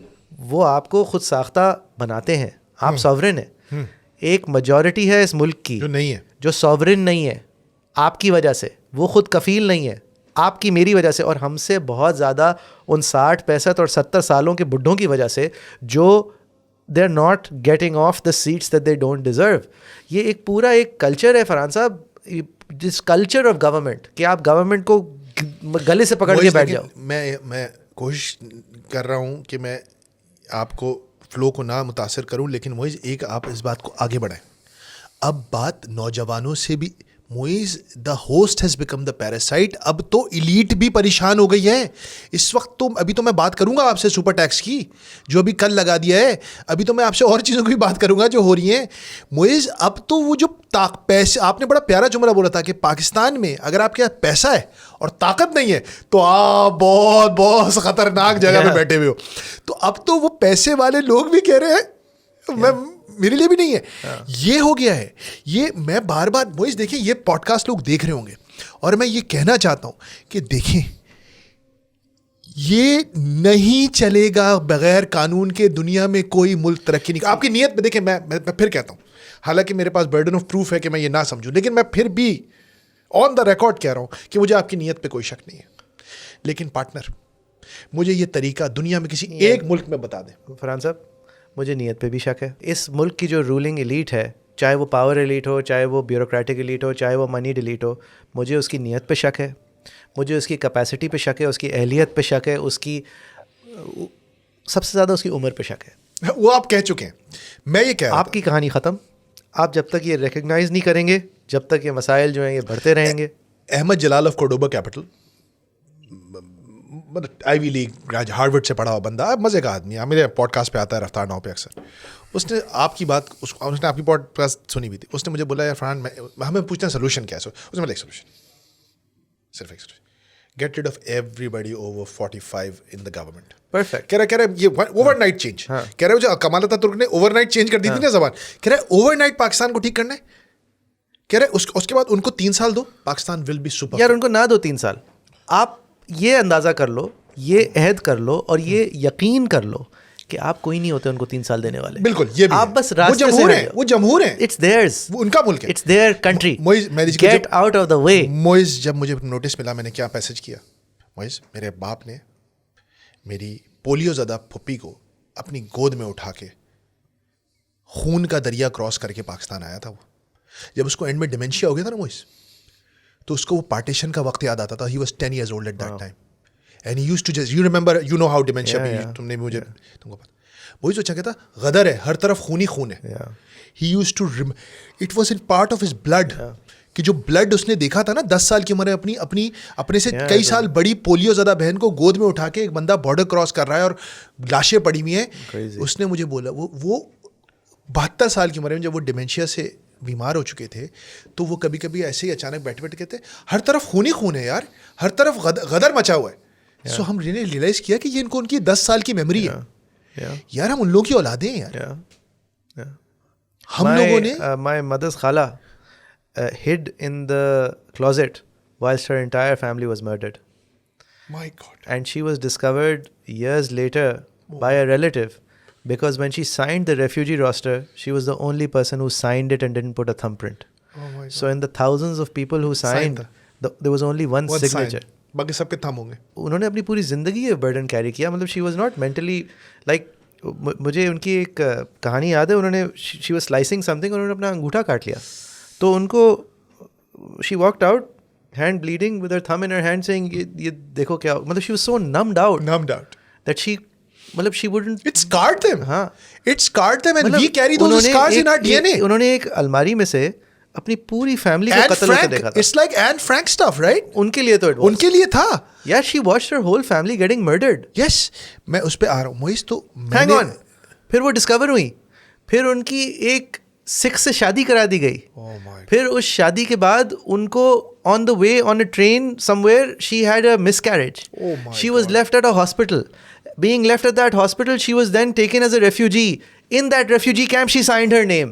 وہ آپ کو خود ساختہ بناتے ہیں. آپ ساورن ہیں. ایک میجورٹی ہے اس ملک کی جو نہیں ہے, جو ساورن نہیں ہے آپ کی وجہ سے, وہ خود کفیل نہیں ہے آپ کی میری وجہ سے, اور ہم سے بہت زیادہ ان 60, 65 اور 70 سالوں کے بڈھوں کی وجہ سے جو they are not getting of the seats that they don't deserve. یہ ایک پورا ایک کلچر ہے فرحان صاحب, جس کلچر آف گورنمنٹ کہ آپ گورنمنٹ کو گلے سے پکڑ کے بیٹھ جاؤ. میں کوشش کر رہا ہوں کہ میں آپ کو فلو کو نہ متاثر کروں, لیکن وہ ایک آپ اس بات کو آگے بڑھائیں. اب بات نوجوانوں سے بھی Moeez the host has become the parasite. اب تو ایلیٹ بھی پریشان ہو گئی ہے اس وقت. تو ابھی تو میں بات کروں گا آپ سے سپر ٹیکس کی جو ابھی کل لگا دیا ہے. ابھی تو میں آپ سے اور چیزوں کی بھی بات کروں گا جو ہو رہی ہیں. موئز اب تو وہ جو پیسے, آپ نے بڑا پیارا جملہ بولا تھا کہ پاکستان میں اگر آپ کے پاس پیسہ ہے اور طاقت نہیں ہے تو آپ بہت بہت خطرناک جگہ پہ بیٹھے ہوئے ہو. تو اب تو وہ پیسے والے لوگ بھی کہہ رہے ہیں میں میرے لیے بھی نہیں ہے. یہ ہو گیا ہے. یہ میں بار بار موئز دیکھیں یہ پوڈ کاسٹ لوگ دیکھ رہے ہوں گے اور میں یہ کہنا چاہتا ہوں کہ دیکھیں یہ نہیں چلے گا بغیر قانون کے. دنیا میں کوئی ملک ترقی نہیں. آپ کی نیت میں دیکھیں میں پھر کہتا ہوں, حالانکہ میرے پاس برڈن آف پروف ہے کہ میں یہ نہ سمجھوں, لیکن میں پھر بھی آن دا ریکارڈ کہہ رہا ہوں کہ مجھے آپ کی نیت پہ کوئی شک نہیں ہے. لیکن پارٹنر مجھے یہ طریقہ دنیا میں کسی ایک ملک میں بتا دیں. فرحان صاحب مجھے نیت پہ بھی شک ہے. اس ملک کی جو رولنگ ایلیٹ ہے, چاہے وہ پاور ایلیٹ ہو, چاہے وہ بیوروکریٹک ایلیٹ ہو, چاہے وہ منی ایلیٹ ہو, مجھے اس کی نیت پہ شک ہے, مجھے اس کی کیپیسٹی پہ شک ہے, اس کی اہلیت پہ شک ہے, اس کی سب سے زیادہ اس کی عمر پہ شک ہے. وہ آپ کہہ چکے ہیں. میں یہ کہہ رہا آپ کی کہانی ختم. آپ جب تک یہ ریکگنائز نہیں کریں گے, جب تک یہ مسائل جو ہیں یہ بڑھتے رہیں گے. احمد جلال آف کوڈوبا کیپٹل, مطلب آئی وی لیگ ہارورڈ سے پڑھا ہوا بندہ, مزے کا آدمی ہے, میرے پوڈ کاسٹ پہ آتا ہے رفتار 9 پہ اکثر. اس نے آپ کی بات, اس نے آپ کی پوڈ کاسٹ سنی بھی تھی. اس نے مجھے بولا یار فرحان ہمیں پوچھتے ہیں سولوشن کیا ہے. اس میں ایک سولوشن, صرف ایک solution, get rid of everybody over 45 in the government. Perfect. کہہ رہا یہ اوور نائٹ چینج. کہہ رہے جو کمال اتا ترک نے اوور نائٹ چینج کر دی تھی نا زبان, کہہ رہے اوور نائٹ پاکستان کو ٹھیک کرنا ہے. کہہ رہے اس کے بعد ان کو 3 سال دو, پاکستان ول بی سپر. یار ان کو نہ دو 3 سال. آپ یہ اندازہ کر لو, یہ عہد کر لو اور یہ یقین کر لو کہ آپ کوئی نہیں ہوتے ان کو 3 سال دینے والے. بالکل, یہ آپ بس راستے سے وہ جمہور ہیں, اٹس دیئرز, وہ ان کا ملک ہے, it's their country, get out of the way. Moeez جب مجھے نوٹس ملا میں نے کیا میسج کیا. موئز میرے باپ نے میری پولیو زدہ پھپھی کو اپنی گود میں اٹھا کے خون کا دریا کراس کر کے پاکستان آیا تھا. وہ جب اس کو اینڈ میں ڈیمینشیا ہو گیا تھا نا موئز, تو اس کو وہ پارٹیشن کا وقت یاد آتا تھا. He was 10 years old at that time and he used to just, you remember, you know how dementia be, تم نے مجھے تم کو پتا. وہی سوچا کہتا غدر ہے, ہر طرف خون ہی خون ہے. he used to it was in part of his blood کہ جو بلڈ اس نے دیکھا تھا نا 10 سال کی عمر ہے, اپنے سے کئی سال بڑی پولیو زدہ بہن کو گود میں اٹھا کے ایک بندہ بارڈر کراس کر رہا ہے اور لاشیں پڑی ہوئی ہیں. اس نے مجھے بولا وہ 72 سال کی عمر میں جب وہ ڈیمینشیا سے بیمار ہو چکے تھے تو وہ کبھی کبھی ایسے ہی اچانک بیٹھے بیٹھے کہتے ہر طرف خون ہی خون ہے یار, ہر طرف غدر مچا ہوا ہے. سو ہم نے ریئلائز کیا کہ یہ ان کی 10 سال کی میموری ہے. یار ہم ان لوگوں کی اولادیں ہیں یار. ہم لوگوں نے my mother's khala hid in the closet whilst her entire family was murdered. My God. And she was discovered years later by a relative because when she signed the refugee roster, she was the only person who signed it and didn't put a thumbprint. Oh my God. So in the thousands of people who signed, there was only one signature. باقی سب کے تھم ہوں گے. انہوں نے اپنی پوری زندگی یہ برڈن کیری کیا. مطلب she was not mentally like, مجھے ان کی ایک کہانی یاد ہے, انہوں نے she was slicing something, انہوں نے اپنا انگوٹھا کاٹ لیا تو ان کو she walked out hand bleeding with her thumb in her hand saying یہ دیکھو کیا. مطلب she was so numbed out that she, مطلب she wouldn't, it scared them. ہاں it scared them and we carry those سکارز in our D N اے. انہوں نے ایک الماری میں سے اپنی پوری فیملی کو قتل ہوتے دیکھا تھا. It's like an frank stuff right. ان کے لیے تو ان کے لیے تھا یار. She watched her whole family getting murdered. Yes, میں اس پہ آ رہا ہوں موئز. تو ہینگ آن, پھر وہ ڈسکور ہوئی, پھر ان کی ایک سکھ سے شادی کرا دی گئی. پھر اس شادی کے بعد ان کو on the way on a train somewhere she had a miscarriage. She was left at a hospital. Being left at that hospital, she was then taken as a refugee. In that refugee camp, she signed her name.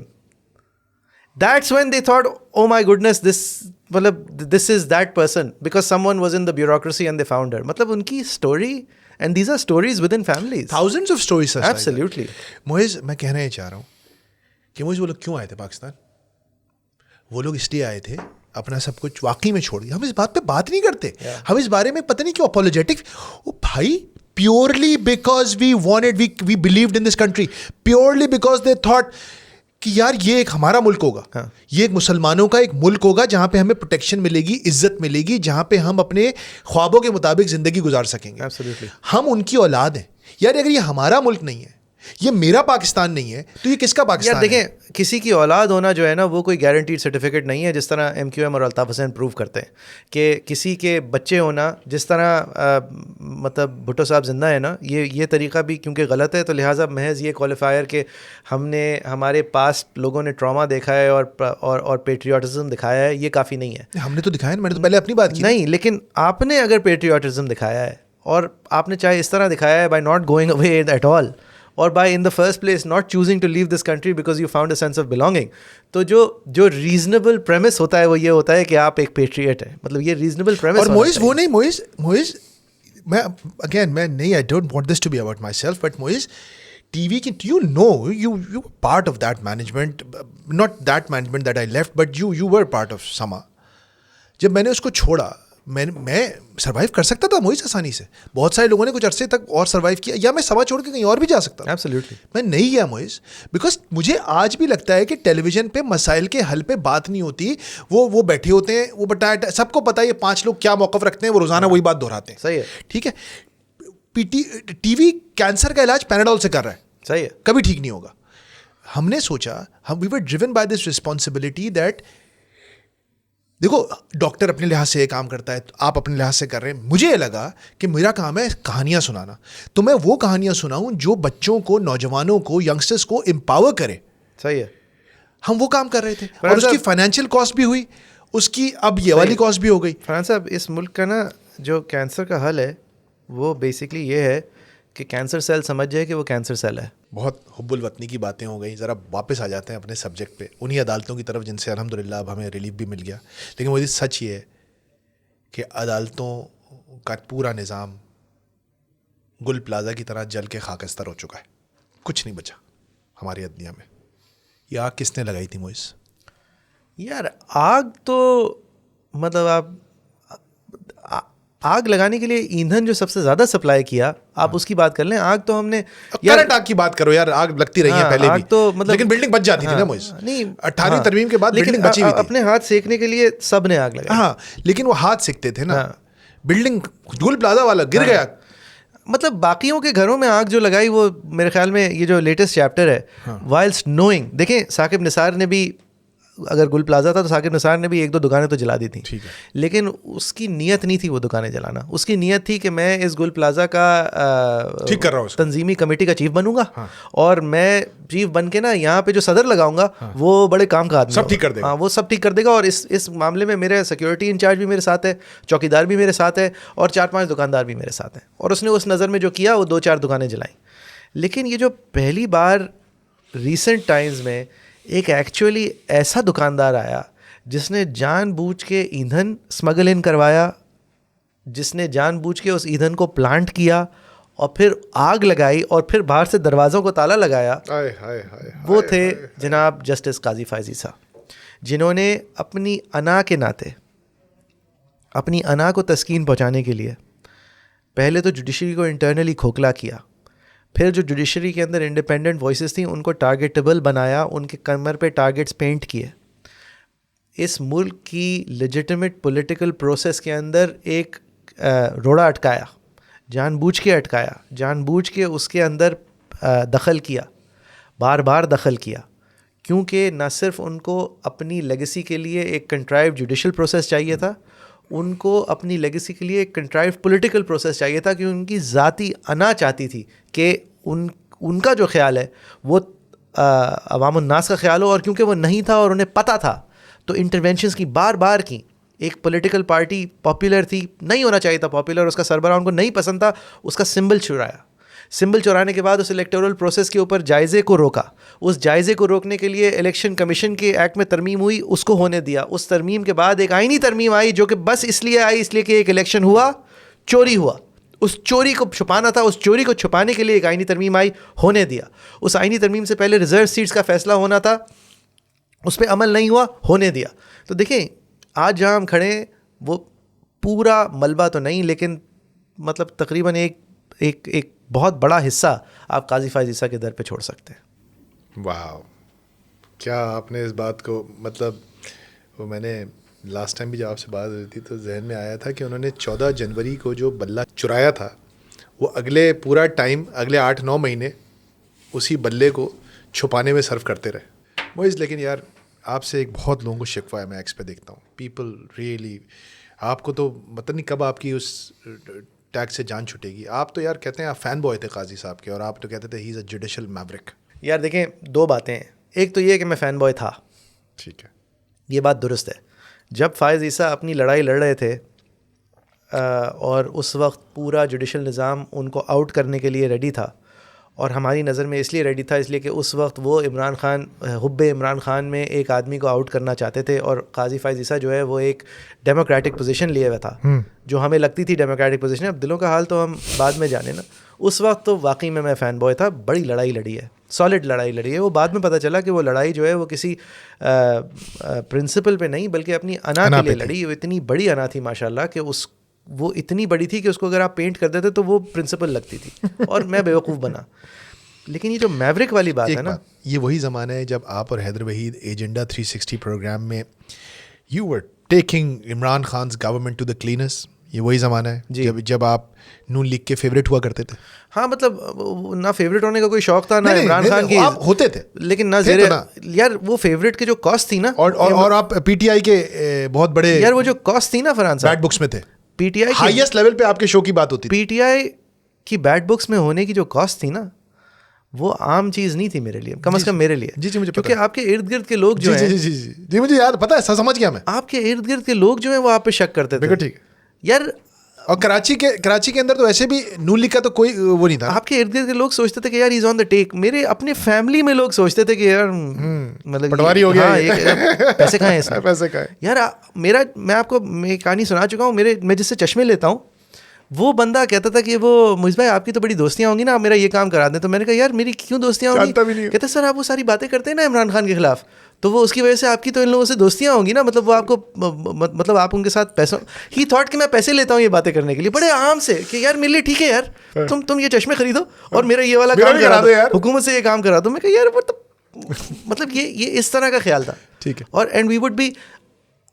That's when they thought, oh my goodness, this is that person, because someone was in the bureaucracy and they found her. Matlab unki story, and these are stories within families. Thousands of stories. Absolutely. Moiz, میں کہنا یہ چاہ رہا ہوں کہ موئز وہ لوگ کیوں آئے تھے پاکستان. وہ لوگ اس لیے آئے تھے اپنا سب کچھ واقعی میں چھوڑ دیا. ہم اس بات پہ بات نہیں کرتے. ہم اس بارے میں پتہ نہیں کیوں اپولوجیٹک. وہ بھائی purely because we wanted, we believed in this country, purely because they thought کہ یار یہ ایک ہمارا ملک ہوگا, یہ ایک مسلمانوں کا ایک ملک ہوگا جہاں پہ ہمیں پروٹیکشن ملے گی, عزت ملے گی, جہاں پہ ہم اپنے خوابوں کے مطابق زندگی گزار سکیں گے. Absolutely. ہم ان کی اولاد ہیں یار. اگر یہ ہمارا ملک نہیں ہے, یہ میرا پاکستان نہیں ہے تو یہ کس کا پاکستان ہے؟ دیکھیں کسی کی اولاد ہونا جو ہے نا وہ کوئی گارنٹیڈ سرٹیفکیٹ نہیں ہے. جس طرح MQM اور الطاف حسین پروو کرتے ہیں کہ کسی کے بچے ہونا, جس طرح مطلب بھٹو صاحب زندہ ہے نا, یہ طریقہ بھی کیونکہ غلط ہے, تو لہٰذا محض یہ کوالیفائر کہ ہم نے ہمارے پاس لوگوں نے ٹراما دیکھا ہے اور پیٹریوٹزم دکھایا ہے, یہ کافی نہیں ہے. ہم نے تو دکھایا, میں نے تو پہلے اپنی بات کی نہیں, لیکن آپ نے اگر پیٹریوٹزم دکھایا ہے اور آپ نے چاہے اس طرح دکھایا ہے by not going away at all, اور by in the first place not choosing to leave this country because you found a sense of belonging, تو جو ریزنیبل پریمس ہوتا ہے وہ یہ ہوتا ہے کہ آپ ایک پیٹریٹ ہیں. مطلب یہ ریزنیبل پریمس. اور موئز وہ نہیں, موئز میں اگین میں نہیں, I don't want this to be about myself, but Moeed T V کی you part of that management, not that management that I left, but you were part of Samaa. جب میں نے اس کو چھوڑا, میں سروائیو کر سکتا تھا موئز آسانی سے. بہت سارے لوگوں نے کچھ عرصے تک اور سروائیو کیا, یا میں سما چھوڑ کے کہیں اور بھی جا سکتا تھا. ایبسلیوٹلی. میں نہیں گیا موئز, بیکاز مجھے آج بھی لگتا ہے کہ ٹیلی ویژن پہ مسائل کے حل پہ بات نہیں ہوتی. وہ بیٹھے ہوتے ہیں, وہ بتایا, سب کو پتا ہے یہ 5 لوگ کیا موقف رکھتے ہیں, وہ روزانہ وہی بات دہراتے ہیں. صحیح ہے. ٹھیک ہے, ٹی وی کینسر کا علاج پیناڈول سے کر رہا ہے. صحیح ہے. کبھی ٹھیک نہیں ہوگا. ہم نے سوچا, we were driven by this responsibility that دیکھو ڈاکٹر اپنے لحاظ سے یہ کام کرتا ہے, آپ اپنے لحاظ سے کر رہے ہیں. مجھے یہ لگا کہ میرا کام ہے کہانیاں سنانا, تو میں وہ کہانیاں سناؤں جو بچوں کو, نوجوانوں کو, ینگسٹرس کو امپاور کرے. صحیح ہے. ہم وہ کام کر رہے تھے, اور اس کی فائنینشیل کاسٹ بھی ہوئی, اس کی اب یہ والی کاسٹ بھی ہو گئی. فرحان صاحب, اس ملک کا نا جو کینسر کا حل ہے وہ بیسکلی یہ ہے کہ کینسر سیل سمجھ جائے کہ وہ کینسر سیل ہے. بہت حب الوطنی کی باتیں ہو گئیں. ذرا واپس آ جاتے ہیں اپنے سبجیکٹ پہ, انہی عدالتوں کی طرف جن سے الحمدللہ اب ہمیں ریلیف بھی مل گیا. لیکن وہ سچ یہ ہے کہ عدالتوں کا پورا نظام گل پلازا کی طرح جل کے خاکستر ہو چکا ہے. کچھ نہیں بچا ہماری عدلیہ میں. یہ آگ کس نے لگائی تھی موئز؟ یار آگ تو مطلب آپ آگ لگانے کے لیے ایندھن جو سب سے زیادہ سپلائی کیا, آپ اس کی بات کر لیں. آگ تو ہم نے کرنٹ آگ کی بات کرو یار, آگ لگتی رہی ہے پہلے بھی تو مطلب, لیکن بلڈنگ بچ جاتی تھی نا موئز. نہیں 18ویں ترمیم کے بعد بلڈنگ بچی ہوئی تھی. اپنے ہاتھ سیکنے کے لیے سب نے آگ لگائی. ہاں, لیکن وہ ہاتھ سیکتے تھے نا. بلڈنگ گل پلازا والا گر گیا. مطلب باقیوں کے گھروں میں آگ جو لگائی وہ میرے خیال میں یہ جو لیٹسٹ چیپٹر ہے وائلسٹ نوئنگ, دیکھیں ثاقب نثار نے بھی, اگر گل پلازا تھا تو ثاقب نثار نے بھی 1-2 دکانیں تو جلا دی تھیں, لیکن اس کی نیت نہیں تھی وہ دکانیں جلانا. اس کی نیت تھی کہ میں اس گل پلازا کا ٹھیک کر رہا ہوں, تنظیمی کمیٹی کا چیف بنوں گا, اور میں چیف بن کے نا یہاں پہ جو صدر لگاؤں گا وہ بڑے کام کا آدمی سب ٹھیک کر دے گا. ہاں, وہ سب ٹھیک کر دے گا. اور اس معاملے میں میرے سیکورٹی انچارج بھی میرے ساتھ ہے, چوکیدار بھی میرے ساتھ ہے, اور 4-5 دکاندار بھی میرے ساتھ ہیں. اور اس نے اس نظر میں جو کیا وہ 2-4 دکانیں جلائیں. لیکن یہ جو پہلی بار ریسنٹ ٹائمز میں ایک ایکچولی ایسا دکاندار آیا جس نے جان بوجھ کے ایندھن اسمگل ان کروایا, جس نے جان بوجھ کے اس ایندھن کو پلانٹ کیا اور پھر آگ لگائی اور پھر باہر سے دروازوں کو تالا لگایا, وہ تھے جناب جسٹس قاضی فائزی صاحب, جنہوں نے اپنی انا کے ناطے, اپنی انا کو تسکین پہنچانے کے لیے پہلے تو جوڈیشری کو انٹرنلی کھوکھلا کیا, پھر جو جوڈیشری کے اندر انڈیپینڈنٹ وائسز تھیں ان کو ٹارگیٹیبل بنایا, ان کے کمر پہ ٹارگیٹس پینٹ کیے. اس ملک کی لیجیٹمیٹ پولیٹیکل پروسیس کے اندر ایک روڑا اٹکایا, جان بوجھ کے اٹکایا, جان بوجھ کے اس کے اندر دخل کیا, بار بار دخل کیا, کیونکہ نہ صرف ان کو اپنی لیگیسی کے لیے ایک کنٹرائیو جوڈیشل پروسیس چاہیے تھا, ان کو اپنی لیگیسی کے لیے ایک کنٹرائیو پولیٹیکل پروسیس چاہیے تھا, کہ ان کی ذاتی انا چاہتی تھی کہ ان کا جو خیال ہے وہ عوام الناس کا خیال ہو. اور کیونکہ وہ نہیں تھا اور انہیں پتہ تھا تو انٹرونشنز کی بار بار کی. ایک پولیٹیکل پارٹی پاپولر تھی, نہیں ہونا چاہیے تھا پاپولر, اس کا سربراہ ان کو نہیں پسند تھا, اس کا سمبل چرایا. سمبل چرانے کے بعد اس الیکٹورل پروسیس کے اوپر جائزے کو روکا. اس جائزے کو روکنے کے لیے الیکشن کمیشن کے ایکٹ میں ترمیم ہوئی, اس کو ہونے دیا. اس ترمیم کے بعد ایک آئینی ترمیم آئی جو کہ بس اس لیے آئی, اس لیے کہ ایک الیکشن ہوا, چوری ہوا, اس چوری کو چھپانا تھا, اس چوری کو چھپانے کے لیے ایک آئینی ترمیم آئی, ہونے دیا. اس آئینی ترمیم سے پہلے ریزرو سیٹس کا فیصلہ ہونا تھا, اس پہ عمل نہیں ہوا, ہونے دیا. تو دیکھیں آج جہاں ہم کھڑے ہیں وہ پورا ملبہ تو نہیں, لیکن مطلب تقریباً ایک بہت بڑا حصہ آپ قاضی فائز عیسیٰ کے در پہ چھوڑ سکتے ہیں. واو, کیا آپ نے اس بات کو, مطلب وہ میں نے لاسٹ ٹائم بھی جب آپ سے بات ہوئی تھی تو ذہن میں آیا تھا کہ انہوں نے 14 جنوری کو جو بلہ چرایا تھا وہ اگلے پورا ٹائم, اگلے 8-9 مہینے اسی بلے کو چھپانے میں صرف کرتے رہے. موئز لیکن یار آپ سے ایک بہت لوگوں کو شکوہ ہے, میں ایکس پہ دیکھتا ہوں, پیپل ریئلی آپ کو تو پتہ نہیں کب آپ کی اس ٹیگ سے جان چھٹے گی. آپ تو یار کہتے ہیں آپ فین بوائے تھے قاضی صاحب کے, اور آپ تو کہتے تھے ہی از اے جوڈیشل میورک. یار دیکھیں 2 باتیں ہیں. ایک تو یہ کہ میں فین بوائے تھا, ٹھیک ہے, یہ بات درست ہے. جب فائز عیسیٰ اپنی لڑائی لڑ رہے تھے اور اس وقت پورا جوڈیشل نظام ان کو آؤٹ کرنے کے لیے ریڈی تھا, اور ہماری نظر میں اس لیے ریڈی تھا اس لیے کہ اس وقت وہ عمران خان, حب عمران خان میں ایک آدمی کو آؤٹ کرنا چاہتے تھے, اور قاضی فائز عیسیٰ جو ہے وہ ایک ڈیموکریٹک پوزیشن لیے ہوا تھا جو ہمیں لگتی تھی ڈیموکریٹک پوزیشن. اب دلوں کا حال تو ہم بعد میں جانے نا. اس وقت تو واقعی میں فین بوائے تھا. بڑی لڑائی لڑی ہے, سالڈ لڑائی لڑی ہے. وہ بعد میں پتہ چلا کہ وہ لڑائی جو ہے وہ کسی پرنسپل پہ نہیں بلکہ اپنی انا کے لیے لڑی. وہ اتنی بڑی انا تھی ماشاء اللہ کہ وہ اتنی بڑی تھی کہ اس کو اگر آپ پینٹ کر دیتے تو وہ پرنسپل لگتی تھی, اور میں بیوقوف بنا. لیکن یہ جو میوریک والی بات ہے نا, یہ وہی زمانہ ہے جب آپ اور حیدر وحید ایجنڈا 360 پروگرام میں you were taking Imran Khan's government to the cleaners. یہ وہی زمانہ ہے جب آپ نون لیگ کے فیوریٹ ہوا کرتے تھے. ہاں مطلب نہ فیوریٹ ہونے کا کوئی شوق تھا, نہ عمران خان کی آپ ہوتے تھے, لیکن نہ زیر یار وہ فیوریٹ کے جو کاسٹ تھی نا, اور آپ پی ٹی آئی کے بہت بڑے یار وہ جو کاسٹ تھی نا فرحان صاحب, بیٹ بکس میں تھے. P T I highest level پہ آپ کے شو کی بات ہوتی تھی. پی ٹی آئی کی بیٹ بکس میں ہونے کی جو کاسٹ تھی نا وہ عام چیز نہیں تھی میرے لیے, کم از کم میرے لیے. جی مجھے کیونکہ آپ کے ارد گرد کے لوگ جو ہیں جی مجھے یاد پتا ہے, سمجھ گیا میں. آپ کے ارد گرد کے لوگ جو ہیں وہ آپ پہ شک کرتے تھے. ٹھیک ہے یار, اور کراچی کے اندر تو ایسے بھی نون لیگ کا تو کوئی وہ نہیں تھا. آپ کے ارد گرد کے لوگ سوچتے تھے کہ یار از آن دا ٹیک. میرے اپنے فیملی میں لوگ سوچتے تھے کہ یار مطلب پٹواری ہو گیا, پیسے کھائیں اس میں, پیسے کھائیں. یار میں آپ کو میں کہانی سنا چکا ہوں. میں جس سے چشمے لیتا ہوں وہ بندہ کہتا تھا کہ وہ مجھ بھائی آپ کی تو بڑی دوستیاں ہوں گی نا, آپ میرا یہ کام کرا دیں. تو میں نے کہا یار میری کیوں دوستیاں ہوں گی؟ کہتے سر آپ وہ ساری باتیں کرتے ہیں نا عمران خان کے خلاف, تو وہ اس کی وجہ سے آپ کی تو ان لوگوں سے دوستیاں ہوں گی نا, مطلب وہ آپ کو مطلب آپ ان کے ساتھ پیسوں ہی تھاٹ کہ میں پیسے لیتا ہوں یہ باتیں کرنے کے لیے بڑے عام سے کہ یار میرے لیے ٹھیک ہے یار تم یہ چشمے خریدو اور میرا یہ والا کام کرا دو, حکومت سے یہ کام کرا دو. میں کہا یار مطلب یہ اس طرح کا خیال تھا. ٹھیک ہے. اور اینڈ وی وڈ بی,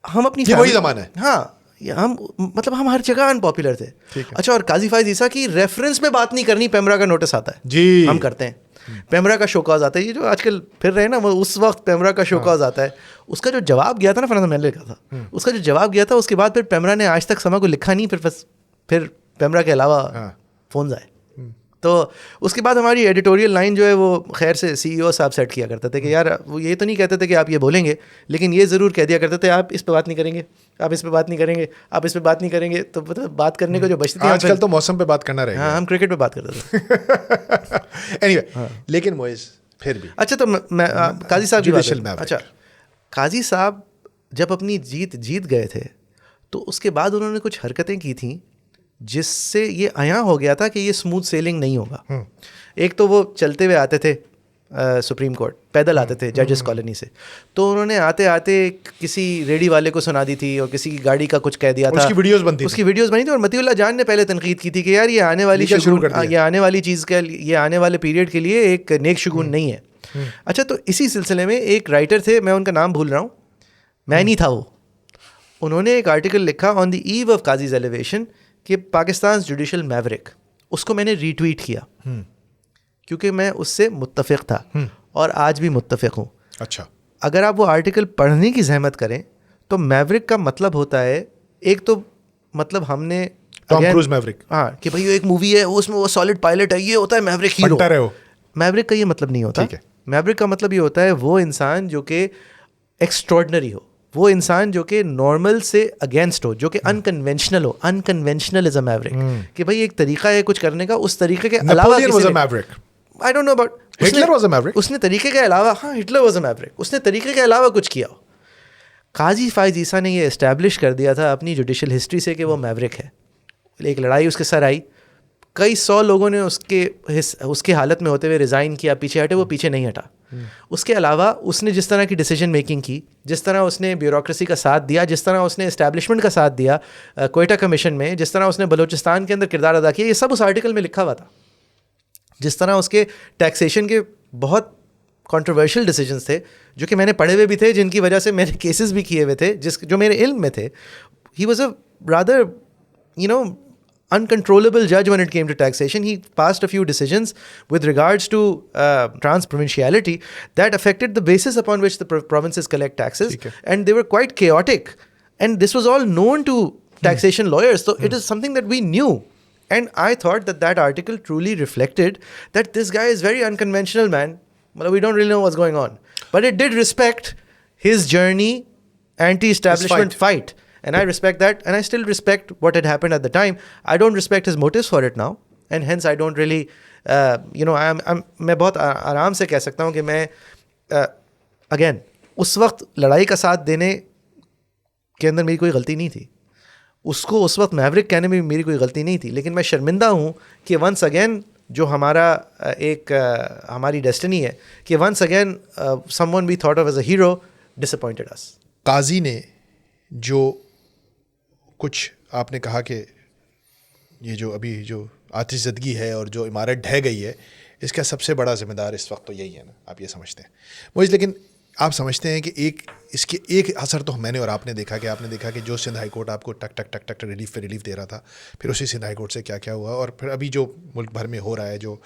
ہم اپنی وہی زمانہ ہے. ہاں ہم ہر جگہ ان پاپولر تھے. اچھا, اور قاضی فائز عیسیٰ کی ریفرنس میں بات نہیں کرنی, پیمرا کا نوٹس آتا ہے جی ہم کرتے ہیں, پیمرا کا شوکاز آتا ہے, یہ جو آج کل پھر رہے نا وہ اس وقت پیمرا کا شوکاز آتا ہے. اس کا جو جواب گیا تھا نا فرحان, میں نے لکھا تھا, اس کا جو جواب گیا تھا اس کے بعد پھر پیمرا نے آج تک سما کو لکھا نہیں. پھر پیمرا کے علاوہ فونز آئے. تو اس کے بعد ہماری ایڈیٹوریل لائن جو ہے وہ خیر سے سی ای او صاحب سیٹ کیا کرتے تھے کہ یار وہ یہ تو نہیں کہتے تھے کہ آپ یہ بولیں گے, لیکن یہ ضرور کہہ دیا کرتے تھے آپ اس پہ بات نہیں کریں گے, آپ اس پہ بات نہیں کریں گے, آپ اس پہ بات نہیں کریں گے. تو بات کرنے کو جو بچتی تھی, آج کل تو موسم پہ بات کرنا رہے گا. ہاں ہم کرکٹ پہ بات کرتے تھے. اینی وے, لیکن موئز پھر بھی اچھا, تو میں قاضی صاحب کی بات, اچھا قاضی صاحب جب اپنی جیت گئے تھے تو اس کے بعد انہوں نے کچھ حرکتیں کی تھیں جس سے یہ عیاں ہو گیا تھا کہ یہ اسموتھ سیلنگ نہیں ہوگا. ایک تو وہ چلتے ہوئے آتے تھے سپریم کورٹ, پیدل آتے تھے ججز کالونی سے, تو انہوں نے آتے آتے کسی ریڈی والے کو سنا دی تھی اور کسی کی گاڑی کا کچھ کہہ دیا تھا. اس کی ویڈیوز بنی تھی, اور متی اللہ جان نے پہلے تنقید کی تھی کہ یار یہ آنے والی چیز کا, یہ آنے والے پیریڈ کے لیے ایک نیک شگون نہیں ہے. اچھا, تو اسی سلسلے میں ایک رائٹر تھے, میں ان کا نام بھول رہا ہوں, میں نہیں تھا وہ, انہوں نے ایک آرٹیکل لکھا آن دی ایو آف قاضیز ایلیویشن کہ پاکستان جوڈیشل میوریک. اس کو میں نے ری ٹویٹ کیا کیونکہ میں اس سے متفق تھا اور آج بھی متفق ہوں. اچھا, اگر آپ وہ آرٹیکل پڑھنے کی زحمت کریں تو میوریک کا مطلب ہوتا ہے, ایک تو مطلب ہم نے ٹام کروز میوریک, ہاں کہ بھائی ایک مووی ہے اس میں وہ سالڈ پائلٹ ہے, یہ ہوتا ہے میوریک ہیرو. میوریک کا یہ مطلب نہیں ہوتا. میوریک کا مطلب یہ ہوتا ہے وہ انسان جو کہ ایکسٹراڈنری ہو, وہ انسان جو کہ نارمل سے اگینسٹ ہو, جو کہ انکنونشنل ہو. انکنونشنل از اے میوریک, کہ بھائی ایک طریقہ ہے کچھ کرنے کا, اس طریقے کے علاوہ I don't know about Hitler was a maverick. اس نے طریقے کے علاوہ, ہاں ہٹلر واز اے میوریک, اس نے طریقے کے علاوہ کچھ کیا ہو. قاضی فائز عیسیٰ نے یہ اسٹیبلش کر دیا تھا اپنی جوڈیشل ہسٹری سے کہ وہ میوریک ہے. ایک لڑائی اس کے سر آئی, کئی 100 لوگوں نے اس کے حالت میں ہوتے ہوئے ریزائن کیا, پیچھے ہٹے, وہ پیچھے نہیں ہٹا. اس کے علاوہ اس نے جس طرح کی ڈیسیجن میکنگ کی, جس طرح اس نے بیوروکریسی کا ساتھ دیا, جس طرح اس نے اسٹیبلشمنٹ کا ساتھ دیا کوئٹہ کمیشن میں, جس طرح اس نے بلوچستان کے اندر کردار ادا کیا, یہ سب اس آرٹیکل میں لکھا ہوا تھا. جس طرح اس کے ٹیکسیشن کے بہت کنٹروورشل ڈیسیجنس تھے جو کہ میں نے پڑھے ہوئے بھی تھے, جن کی وجہ سے میں نے کیسز بھی کیے ہوئے تھے جو میرے علم میں تھے. He was a rather uncontrollable judge when it came to taxation. He passed a few decisions with regards to trans-provinciality that affected the basis upon which the provinces collect taxes, and they were quite chaotic. And this was all known to taxation lawyers, so it is something that we knew. And I thought that article truly reflected that this guy is very unconventional, man. We don't really know what's going on. But it did respect his journey, anti-establishment fight. And I respect that, and I still respect what had happened at the time. I don't respect his motives for it now, and hence I don't really, میں بہت آرام سے کہہ سکتا ہوں کہ میں again اس وقت لڑائی کا ساتھ دینے کے اندر میری کوئی غلطی نہیں تھی. اس کو اس وقت میوریک کہنے میں میری کوئی غلطی نہیں تھی, لیکن میں شرمندہ ہوں کہ ونس اگین جو ہمارا ایک ہماری ڈیسٹنی ہے کہ once again someone we thought of as a hero disappointed us. قاضی نے جو کچھ آپ نے کہا کہ یہ جو ابھی جو آتش زدگی ہے اور جو عمارت ڈھہ گئی ہے, اس کا سب سے بڑا ذمہ دار اس وقت تو یہی ہے نا, آپ یہ سمجھتے ہیں وہ. لیکن آپ سمجھتے ہیں کہ اس کے ایک اثر تو میں نے اور آپ نے دیکھا کہ جو سندھ ہائی کورٹ آپ کو ٹک ٹک ٹک ٹک ریلیف پہ ریلیف دے رہا تھا, پھر اسی سندھ ہائی کورٹ سے کیا کیا ہوا, اور پھر ابھی جو ملک بھر میں ہو رہا ہے, جو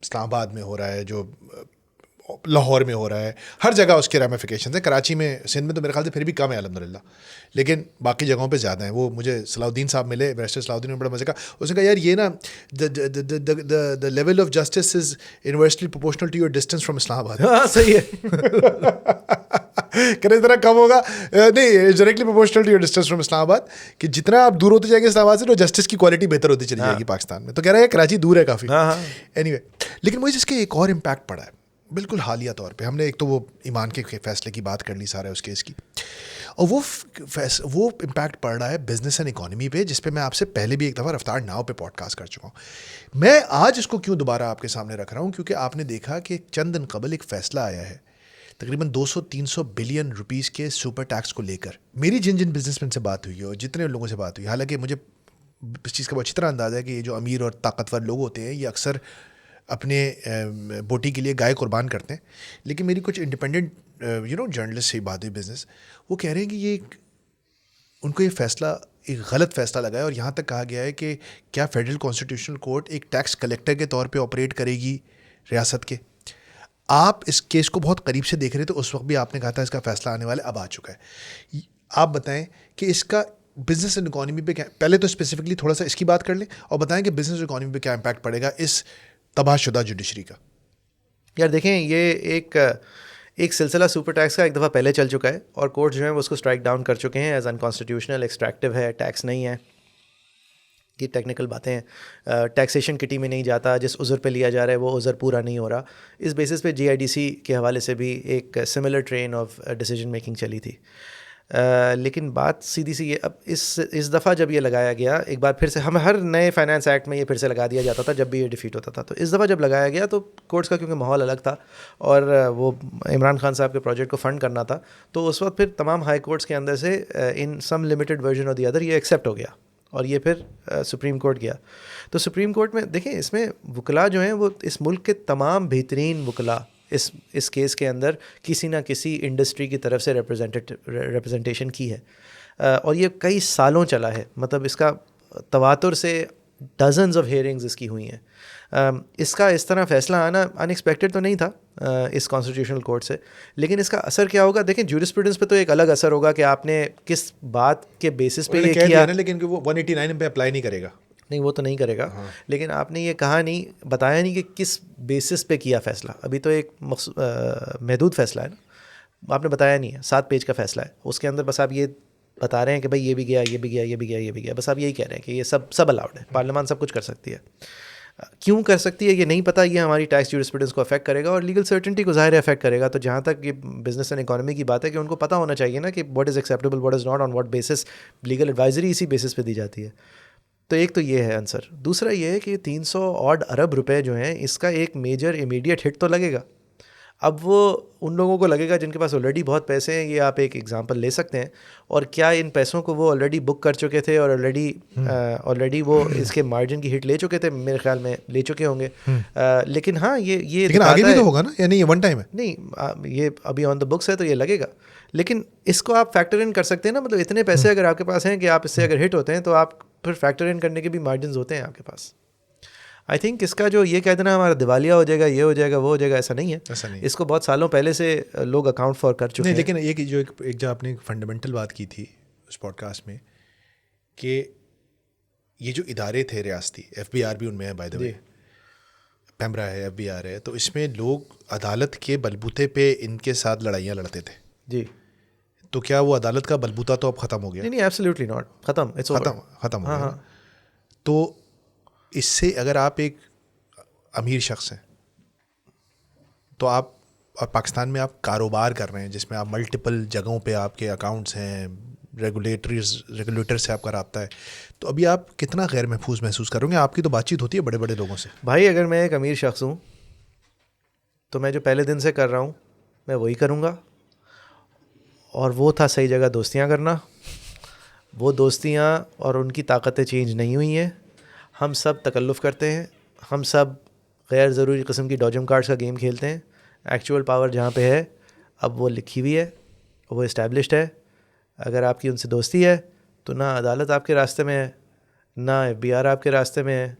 اسلام آباد میں ہو رہا ہے, جو لاہور میں ہو رہا ہے, ہر جگہ اس کے ریمیفیکیشنز ہیں. کراچی میں, سندھ میں تو میرے خیال سے پھر بھی کم ہے الحمدللہ, لیکن باقی جگہوں پہ زیادہ ہیں. وہ مجھے صلاح الدین صاحب ملے, بیرسٹر صلاح الدین نے بڑا مزے کا, اس نے کہا یار یہ نا the level of justice is inversely proportional to your distance from Islamabad. ہاں صحیح ہے, کرے اتنا کم ہوگا نہیں, directly proportional to your distance from Islamabad, کہ جتنا آپ دور ہوتے جائیں گے اسلام آباد سے تو جسٹس کی کوالٹی بہتر ہوتی چلی جائے گی پاکستان میں. تو کہہ رہا ہے کراچی دور ہے کافی. اینی وے, لیکن مجھے اس کے ایک اور امپیکٹ پڑا ہے بالکل حالیہ طور پہ. ہم نے ایک تو وہ ایمان کے فیصلے کی بات کر لی سارا اس کیس کی, اور وہ امپیکٹ پڑ رہا ہے بزنس اینڈ اکانومی پہ, جس پہ میں آپ سے پہلے بھی ایک دفعہ رفتار ناؤ پہ پوڈ کاسٹ کر چکا ہوں. میں آج اس کو کیوں دوبارہ آپ کے سامنے رکھ رہا ہوں, کیونکہ آپ نے دیکھا کہ چند دن قبل ایک فیصلہ آیا ہے تقریباً 200-300 بلین روپیز کے سپر ٹیکس کو لے کر. میری جن بزنس مین سے بات ہوئی ہے اور جتنے لوگوں سے بات ہوئی, حالانکہ مجھے اس چیز کا بہت اچھی طرح اندازہ ہے کہ یہ جو امیر اور طاقتور لوگ ہوتے ہیں یہ اکثر اپنے بوٹی کے لیے گائے قربان کرتے ہیں, لیکن میری کچھ انڈیپینڈنٹ جرنلسٹ سے بات ہوئی بزنس, وہ کہہ رہے ہیں کہ یہ ان کو یہ فیصلہ ایک غلط فیصلہ لگا ہے, اور یہاں تک کہا گیا ہے کہ کیا فیڈرل کانسٹیٹیوشنل کورٹ ایک ٹیکس کلیکٹر کے طور پہ آپریٹ کرے گی ریاست کے. آپ اس کیس کو بہت قریب سے دیکھ رہے تھے, اس وقت بھی آپ نے کہا تھا اس کا فیصلہ آنے والا, اب آ چکا ہے. آپ بتائیں کہ اس کا بزنس اینڈ اکانومی پہ کیا, پہلے تو اسپیسیفکلی تھوڑا سا اس کی بات کر لیں, اور بتائیں کہ بزنس اینڈ اکانومی پہ کیا امپیکٹ پڑے گا اس تباہ شدہ جوڈیشری کا. یار دیکھیں, یہ ایک سلسلہ سپر ٹیکس کا ایک دفعہ پہلے چل چکا ہے, اور کورٹ جو ہیں وہ اس کو اسٹرائک ڈاؤن کر چکے ہیں ایز انکانسٹیٹیوشنل, ایکسٹریکٹیو ہے, ٹیکس نہیں ہے. یہ ٹیکنیکل باتیں ہیں, ٹیکسیشن کٹی میں نہیں جاتا, جس عذر پہ لیا جا رہا ہے وہ عذر پورا نہیں ہو رہا. اس بیسس پہ GIDC کے حوالے سے بھی ایک similar train of decision making چلی تھی. لیکن بات سیدھی سی یہ, اب اس دفعہ جب یہ لگایا گیا, ایک بار پھر سے ہم ہر نئے فائنانس ایکٹ میں یہ پھر سے لگا دیا جاتا تھا جب بھی یہ ڈیفیٹ ہوتا تھا, تو اس دفعہ جب لگایا گیا تو کورٹس کا کیونکہ ماحول الگ تھا اور وہ عمران خان صاحب کے پروجیکٹ کو فنڈ کرنا تھا, تو اس وقت پھر تمام ہائی کورٹس کے اندر سے in some limited version of the other یہ ایکسیپٹ ہو گیا, اور یہ پھر سپریم کورٹ گیا. تو سپریم کورٹ میں دیکھیں, اس میں وکلاء جو ہیں وہ اس ملک کے تمام بہترین وکلاء اس کیس کے اندر کسی نہ کسی انڈسٹری کی طرف سے ریپرزنٹیشن کی ہے, اور یہ کئی سالوں چلا ہے. مطلب اس کا تواتر سے ڈزنز آف ہیئرنگز اس کی ہوئی ہیں. اس کا اس طرح فیصلہ آنا ان ایکسپیکٹڈ تو نہیں تھا اس کانسٹیٹیوشنل کورٹ سے, لیکن اس کا اثر کیا ہوگا دیکھیں, جورسپروڈنس پہ تو ایک الگ اثر ہوگا کہ آپ نے کس بات کے بیسس پہ یہ کیا, لیکن وہ 189 پہ اپلائی نہیں کرے گا. نہیں وہ تو نہیں کرے گا, لیکن آپ نے یہ کہا نہیں, بتایا نہیں کہ کس بیسس پہ کیا فیصلہ. ابھی تو ایک محدود فیصلہ ہے نا, آپ نے بتایا نہیں ہے, 7 پیج کا فیصلہ ہے, اس کے اندر بس آپ یہ بتا رہے ہیں کہ بھائی یہ بھی گیا, یہ بھی گیا, یہ بھی گیا, یہ بھی گیا, بس آپ یہی کہہ رہے ہیں کہ یہ سب الاؤڈ ہے, پارلیمان سب کچھ کر سکتی ہے. کیوں کر سکتی ہے یہ نہیں پتہ, یہ ہماری ٹیکس جورسپروڈنس کو افیکٹ کرے گا اور لیگل سرٹنٹی کو ظاہر افیکٹ کرے گا. تو جہاں تک یہ بزنس اینڈ اکانومی کی بات ہے کہ ان کو پتہ ہونا چاہیے نا کہ what is acceptable, what is not, on what basis legal advisory اسی بیسس پہ دی جاتی ہے. تو ایک تو یہ ہے آنسر. دوسرا یہ ہے کہ 300 odd ارب روپے جو ہیں, اس کا ایک میجر امیڈیٹ ہٹ تو لگے گا. اب وہ ان لوگوں کو لگے گا جن کے پاس آلریڈی بہت پیسے ہیں, یہ آپ ایک ایگزامپل لے سکتے ہیں, اور کیا ان پیسوں کو وہ آلریڈی بک کر چکے تھے اور آلریڈی وہ اس کے مارجن کی ہٹ لے چکے تھے, میرے خیال میں لے چکے ہوں گے. لیکن ہاں یہ لیکن آگے بھی تو ہوگا نا, یعنی یہ ون ٹائم ہے نہیں, یہ ابھی آن دا بکس ہے تو یہ لگے گا, لیکن اس کو آپ فیکٹر ان کر سکتے ہیں نا. مطلب اتنے پیسے اگر آپ کے پاس ہیں کہ آپ اس سے اگر ہٹ ہوتے ہیں تو آپ پھر فیکٹر ان کرنے کے بھی مارجنز ہوتے ہیں آپ کے پاس. آئی تھنک اس کا جو یہ کہہ دینا ہمارا دیوالیہ ہو جائے گا, یہ ہو جائے گا, وہ ہو جائے گا, ایسا نہیں ہے. ایسا نہیں, اس کو بہت سالوں پہلے سے لوگ اکاؤنٹ فار کر چکے ہیں. لیکن ایک جو آپ نے فنڈامنٹل بات کی تھی اس پوڈ کاسٹ میں کہ یہ جو ادارے تھے ریاستی, ایف بی آر بھی ان میں ہے بائی دا وے, پیمرا ہے, ایف بی آر ہے, تو اس میں لوگ عدالت کے بلبوتے پہ ان کے ساتھ لڑائیاں لڑتے تھے. جی, تو کیا وہ عدالت کا بلبوتا تو اب ختم ہو گیا؟ نہیں, ایبسلیوٹلی ناٹ, ختم ہو گیا. تو اس سے اگر آپ ایک امیر شخص ہیں تو آپ, اور پاکستان میں آپ کاروبار کر رہے ہیں جس میں آپ ملٹیپل جگہوں پہ آپ کے اکاؤنٹس ہیں, ریگولیٹر سے آپ کا رابطہ ہے, تو ابھی آپ کتنا غیر محفوظ محسوس کریں گے؟ آپ کی تو بات چیت ہوتی ہے بڑے بڑے لوگوں سے. بھائی اگر میں ایک امیر شخص ہوں تو میں جو پہلے دن سے کر رہا ہوں میں وہی کروں گا, اور وہ تھا صحیح جگہ دوستیاں کرنا. وہ دوستیاں اور ان کی طاقتیں چینج نہیں ہوئی ہیں. ہم سب تکلف کرتے ہیں, ہم سب غیر ضروری قسم کی ڈوجم کارڈس کا گیم کھیلتے ہیں. ایکچوئل پاور جہاں پہ ہے اب وہ لکھی ہوئی ہے, وہ اسٹیبلشڈ ہے. اگر آپ کی ان سے دوستی ہے تو نہ عدالت آپ کے راستے میں ہے, نہ ایف بی آر آپ کے راستے میں ہے,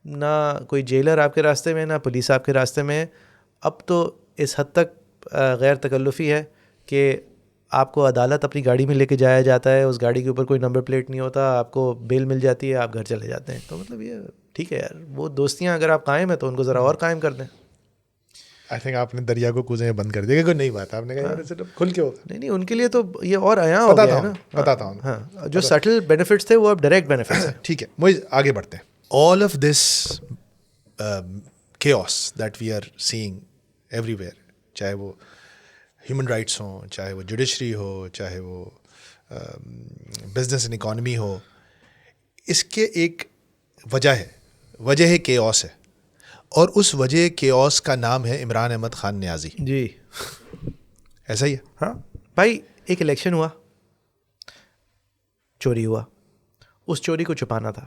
نہ کوئی جیلر آپ کے راستے میں ہے, نہ پولیس آپ کے راستے میں ہے. اب تو اس حد تک غیر تکلفی ہے کہ آپ کو عدالت اپنی گاڑی میں لے کے جایا جاتا ہے, اس گاڑی کے اوپر کوئی نمبر پلیٹ نہیں ہوتا, آپ کو بیل مل جاتی ہے, آپ گھر چلے جاتے ہیں. تو مطلب یہ ٹھیک ہے یار, وہ دوستیاں اگر آپ قائم ہیں تو ان کو ذرا اور قائم کر دیں. آئی تھنک آپ نے دریا کو کوزیں بند کر دیا, کوئی نئی بات آپ نے کہا کھل کے ہوگا. نہیں, ان کے لیے تو یہ اور عیاں ہو گیا ہے نا. بتاتا ہوں. ہاں, جو سٹل بینیفٹس تھے وہ اب ڈائریکٹ بینیفٹس ہیں. ٹھیک ہے, مجھے آگے بڑھتے ہیں. All of this chaos that we are seeing everywhere, چاہے وہ ہیومن رائٹس ہوں, چاہے وہ جوڈیشری ہو, چاہے وہ بزنس اینڈ اکانومی ہو, اس کے ایک وجہ ہے chaos ہے, اور اس وجہ chaos کا نام ہے عمران احمد خان نیازی. جی ایسا ہی ہے. ہاں بھائی, ایک الیکشن ہوا, چوری ہوا, اس چوری کو چھپانا تھا.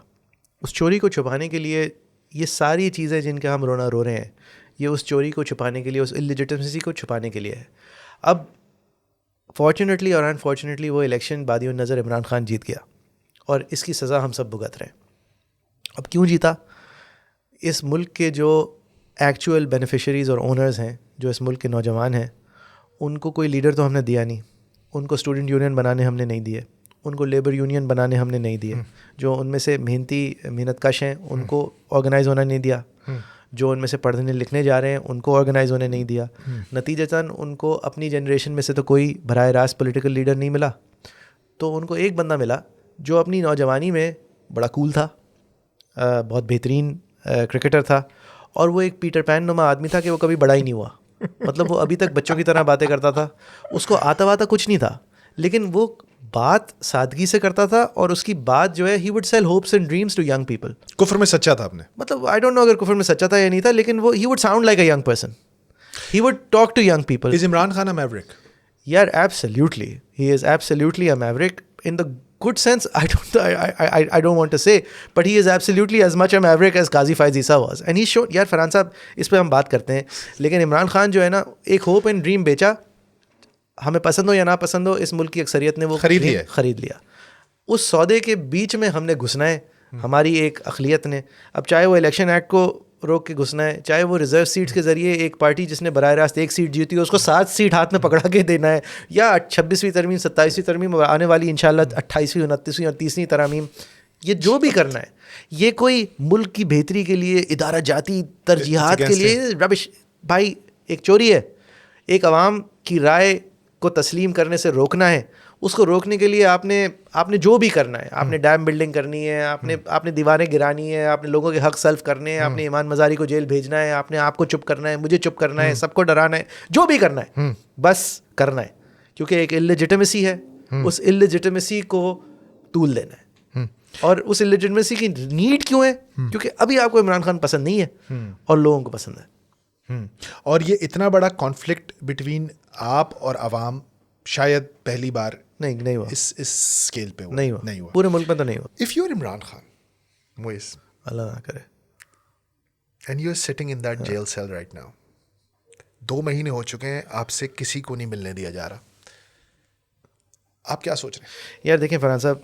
اس چوری کو چھپانے کے لیے یہ ساری چیزیں جن کا ہم رونا رو رہے ہیں, یہ اس چوری کو چھپانے کے لیے, اس اللیجٹمیسی کو چھپانے کے لیے ہے. اب فارچونیٹلی اور انفارچونیٹلی وہ الیکشن بادی النظر عمران خان جیت گیا, اور اس کی سزا ہم سب بھگت رہے ہیں. اب کیوں جیتا؟ اس ملک کے جو ایکچوئل بینیفیشریز اور اونرز ہیں, جو اس ملک کے نوجوان ہیں, ان کو کوئی لیڈر تو ہم نے دیا نہیں. ان کو اسٹوڈنٹ یونین بنانے ہم نے نہیں دیے, ان کو لیبر یونین بنانے ہم نے نہیں دیے. جو ان میں سے محنت کش ہیں ان کو آرگنائز ہونا نہیں دیا. جو ان میں سے پڑھنے لکھنے جا رہے ہیں ان کو آرگنائز ہونے نہیں دیا. نتیجتاً ان کو اپنی جنریشن میں سے تو کوئی براہ راست پولیٹیکل لیڈر نہیں ملا. تو ان کو ایک بندہ ملا جو اپنی نوجوانی میں بڑا کول تھا, بہت بہترین کرکٹر تھا, اور وہ ایک پیٹر پین نما آدمی تھا کہ وہ کبھی بڑا ہی نہیں ہوا. مطلب وہ ابھی تک بچوں کی طرح باتیں کرتا تھا, اس کو آتا واتا کچھ نہیں تھا, لیکن وہ بات سادگی سے کرتا تھا, اور اس کی بات جو ہے he would sell hopes and dreams to young people. کفر میں سچا تھا آپ نے, مطلب آئی ڈونٹ نو اگر کفر میں سچا تھا یا نہیں تھا, لیکن وہ ہی would sound like a young person, he would talk to young people. Is Imran Khan a maverick? یار absolutely, he is absolutely a maverick in the good sense. I don't want to say, but he is absolutely as much a maverick as Qazi Faiz Issa was, and he showed. یار فرحان صاحب اس پہ ہم بات کرتے ہیں, لیکن عمران خان جو ہے نا, ایک ہوپ اینڈ ڈریم بیچا, ہمیں پسند ہو یا نہ پسند ہو, اس ملک کی اکثریت نے وہ خرید لیا. اس سودے کے بیچ میں ہم نے گھسنا ہے, ہماری ایک اقلیت نے. اب چاہے وہ الیکشن ایکٹ کو روک کے گھسنا ہے, چاہے وہ ریزرو سیٹس کے ذریعے ایک پارٹی جس نے براہ راست ایک سیٹ جیتی ہے اس کو 7 سیٹ ہاتھ میں پکڑا کے دینا ہے, یا 26ویں ترمیم 27ویں ترمیم آنے والی انشاءاللہ 28ویں 29ویں اور 30ویں ترامیم, یہ جو بھی کرنا ہے یہ کوئی ملک کی بہتری کے لیے, ادارہ جاتی ترجیحات کے لیے ربش. بھائی ایک چوری ہے, ایک عوام کی رائے کو تسلیم کرنے سے روکنا ہے. اس کو روکنے کے لیے آپ نے جو بھی کرنا ہے, آپ نے ڈیم بلڈنگ کرنی ہے, آپ نے دیواریں گرانی ہے, آپ نے لوگوں کے حق سلف کرنے ہیں, آپ نے ایمان مزاری کو جیل بھیجنا ہے, آپ نے آپ کو چپ کرنا ہے, مجھے چپ کرنا ہے, سب کو ڈرانا ہے, جو بھی کرنا ہے بس کرنا ہے, کیونکہ ایک اللیجٹمیسی ہے. اس اللیجٹمیسی کو طول دینا ہے. اور اس اللیجٹمیسی کی نیڈ کیوں ہے؟ کیونکہ ابھی آپ کو عمران خان پسند نہیں ہے اور لوگوں کو پسند ہے. اور یہ اتنا بڑا کانفلکٹ بٹوین آپ اور عوام شاید پہلی بار نہیں ہوا, اس اسکیل پہ نہیں ہوا, پورے ملک میں تو نہیں ہوا. If you are Imran Khan Moeed, اللہ نہ کرے, and you are sitting in that jail cell right now, 2 مہینے ہو چکے ہیں, آپ سے کسی کو نہیں ملنے دیا جا رہا, آپ کیا سوچ رہے ہیں؟ یار دیکھیں فرحان صاحب,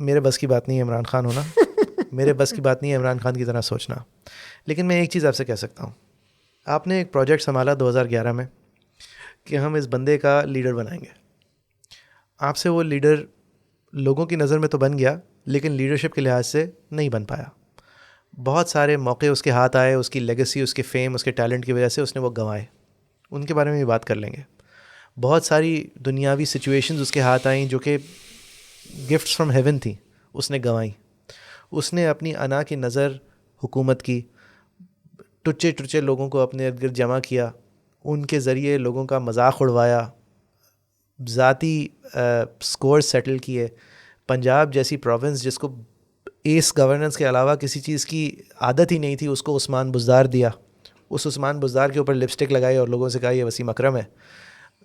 میرے بس کی بات نہیں ہے عمران خان ہونا, میرے بس کی بات نہیں ہے عمران خان کی طرح سوچنا, لیکن میں ایک چیز آپ سے کہہ سکتا ہوں. آپ نے ایک پروجیکٹ سنبھالا 2011 میں کہ ہم اس بندے کا لیڈر بنائیں گے. آپ سے وہ لیڈر لوگوں کی نظر میں تو بن گیا, لیکن لیڈرشپ کے لحاظ سے نہیں بن پایا. بہت سارے موقع اس کے ہاتھ آئے, اس کی لیگیسی, اس کے فیم, اس کے ٹیلنٹ کی وجہ سے اس نے وہ گنوائے. ان کے بارے میں بھی بات کر لیں گے. بہت ساری دنیاوی سچویشنز اس کے ہاتھ آئیں جو کہ گفٹس فرام ہیون تھیں, اس نے گنوائیں. اس نے اپنی انا کی نظر حکومت کی, ٹچے لوگوں کو اپنے ارد گرد جمع کیا, ان کے ذریعے لوگوں کا مذاق اڑوایا, ذاتی سکور سیٹل کیے. پنجاب جیسی پروونس جس کو ایس گورننس کے علاوہ کسی چیز کی عادت ہی نہیں تھی, اس کو عثمان بزدار دیا. اس عثمان بزدار کے اوپر لپسٹک لگائی اور لوگوں سے کہا یہ وسیم اکرم ہے.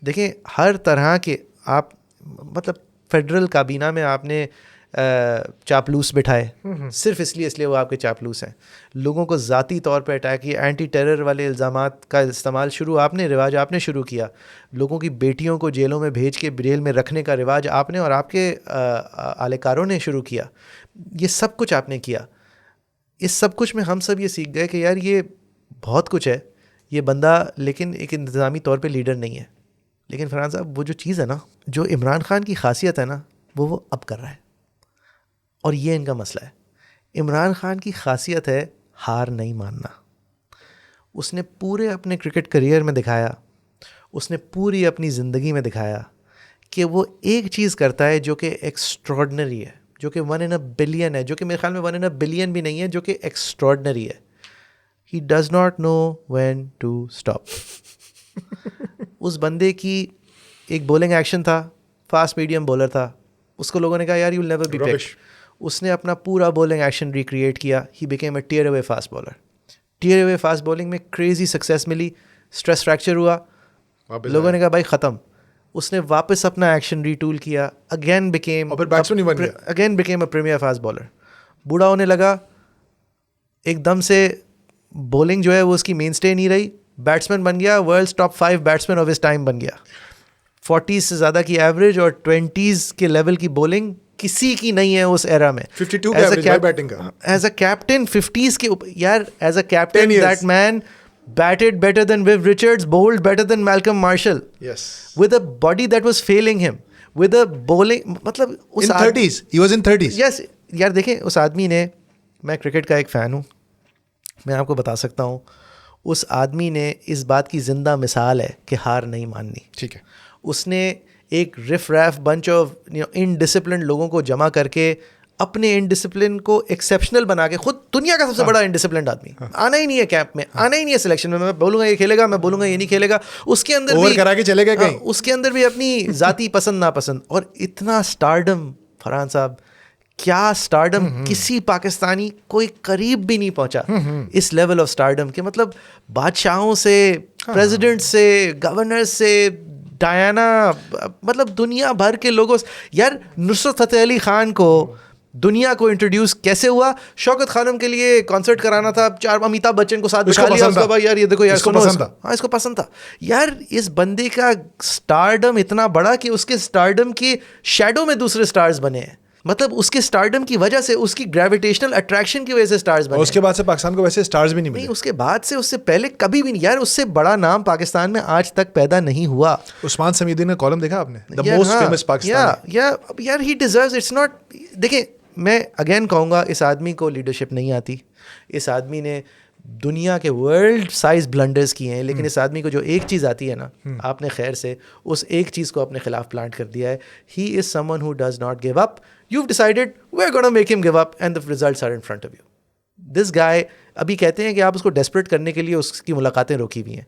دیکھیں ہر طرح کے آپ مطلب فیڈرل کابینہ میں آپ نے چاپلوس بٹھائے, صرف اس لیے وہ آپ کے چاپلوس ہیں. لوگوں کو ذاتی طور پہ اٹیک کیا, اینٹی ٹیرر والے الزامات کا استعمال رواج آپ نے شروع کیا. لوگوں کی بیٹیوں کو جیلوں میں بھیج کے جیل میں رکھنے کا رواج آپ نے اور آپ کے اہلکاروں نے شروع کیا. یہ سب کچھ آپ نے کیا. اس سب کچھ میں ہم سب یہ سیکھ گئے کہ یار یہ بہت کچھ ہے یہ بندہ, لیکن ایک انتظامی طور پہ لیڈر نہیں ہے. لیکن فرحان صاحب وہ جو چیز ہے نا, جو عمران خان کی خاصیت ہے نا, وہ اب کر رہا ہے. اور یہ ان کا مسئلہ ہے. عمران خان کی خاصیت ہے ہار نہیں ماننا. اس نے پورے اپنے کرکٹ کریئر میں دکھایا, اس نے پوری اپنی زندگی میں دکھایا کہ وہ ایک چیز کرتا ہے جو کہ ایکسٹراڈنری ہے, جو کہ 1 in a billion ہے, جو کہ میرے خیال میں 1 in a billion بھی نہیں ہے, جو کہ ایکسٹراڈنری ہے. He does not know when to stop. اس بندے کی ایک بولنگ ایکشن تھا, فاسٹ میڈیم بولر تھا, اس کو لوگوں نے کہا یار you will never be picked. اس نے اپنا پورا بولنگ ایکشن ریکریٹ کیا. He became a tearaway fast bowler. Tearaway fast bowling میں کریزی سکسیس ملی, اسٹریس فریکچر ہوا, لوگوں نے کہا بھائی ختم. اس نے واپس اپنا ایکشن ریٹول کیا, again became a premier fast bowler. بوڑھا ہونے لگا, ایک دم سے بولنگ جو ہے وہ اس کی مین اسٹے نہیں رہی, بیٹسمین بن گیا, world top 5 batsman of his time بن گیا. 40 سے زیادہ کی ایوریج اور 20s کے لیول کی بولنگ کسی کی نہیں ہے اس ایرا میں. 52 کا ایوریج ہے بیٹنگ کا. ایز اے کیپٹن 50s کے اوپر یار, as a captain that man batted better than Viv Richards, bowled better than Malcolm Marshall. Yes. With a body that was failing him, with a bowling, مطلب in 30s, he was in 30s. Yes, یار دیکھیں اس آدمی نے, میں cricket کا ایک fan ہوں, میں آپ کو بتا سکتا ہوں, اس آدمی نے اس بات کی زندہ مثال ہے کہ ہار نہیں ماننی. ٹھیک ہے. اس نے ایک رف ریف بنچ آف انڈسپلنڈ لوگوں کو جمع کر کے اپنے انڈسپلن کو ایکسیپشنل بنا کے, خود دنیا کا سب سے بڑا انڈسپلنڈ آدمی, آنا ہی نہیں ہے کیمپ میں, آنا ہی نہیں ہے سلیکشن میں بولوں گا یہ کھیلے گا, میں بولوں گا یہ نہیں کھیلے گا. اس کے اندر اوور کرا کے چلے گئے کہیں, اس کے اندر بھی اپنی ذاتی پسند ناپسند. اور اتنا اسٹارڈم فرحان صاحب, کیا اسٹارڈم, کسی پاکستانی کوئی قریب بھی نہیں پہنچا اس لیول آف اسٹارڈم کے. مطلب بادشاہوں سے, پریزیڈنٹ سے, گورنر سے, ڈیانا, مطلب دنیا بھر کے لوگوں. یار نصرت فتح علی خان کو دنیا کو انٹروڈیوس کیسے ہوا؟ شوکت خانم کے لیے کانسرٹ کرانا تھا, 4 امیتابھ بچن کو ساتھ بٹھا لیا, اس کو بھائی یار یہ دیکھو یار, اس کو پسند تھا. یار اس بندے کا اسٹارڈم اتنا بڑا کہ اس کے اسٹارڈم کے شیڈو میں دوسرے اسٹارز بنے ہیں. مطلب اس کے اسٹارڈم کی وجہ سے, اس کی گریویٹیشنل اٹریکشن کی وجہ سے اسٹارز بنے. اس کے بعد سے پاکستان کو ویسے اسٹارز بھی نہیں ملے. اس کے بعد سے, اس سے پہلے کبھی بھی نہیں یار. اس سے بڑا نام پاکستان میں آج تک پیدا نہیں ہوا. عثمان سمیدین کا کالم دیکھا آپ نے, دی موسٹ فیمس پاکستانی. یار ہی ڈیزروز, اٹس ناٹ. دیکھیں میں اگین کہوں گا, اس آدمی کو لیڈرشپ نہیں آتی. اس آدمی نے دنیا کے ورلڈ سائز بلنڈرز کیے ہیں, لیکن اس آدمی کو جو ایک چیز آتی ہے نا, آپ نے خیر سے اس ایک چیز کو اپنے خلاف پلانٹ کر دیا ہے. He is someone who does not give up. You've decided we're going to make him give up and the results are in front of you. This guy, ابھی کہتے ہیں کہ آپ اس کو ڈیسپریٹ کرنے کے لیے اس کی ملاقاتیں روکی ہوئی ہیں.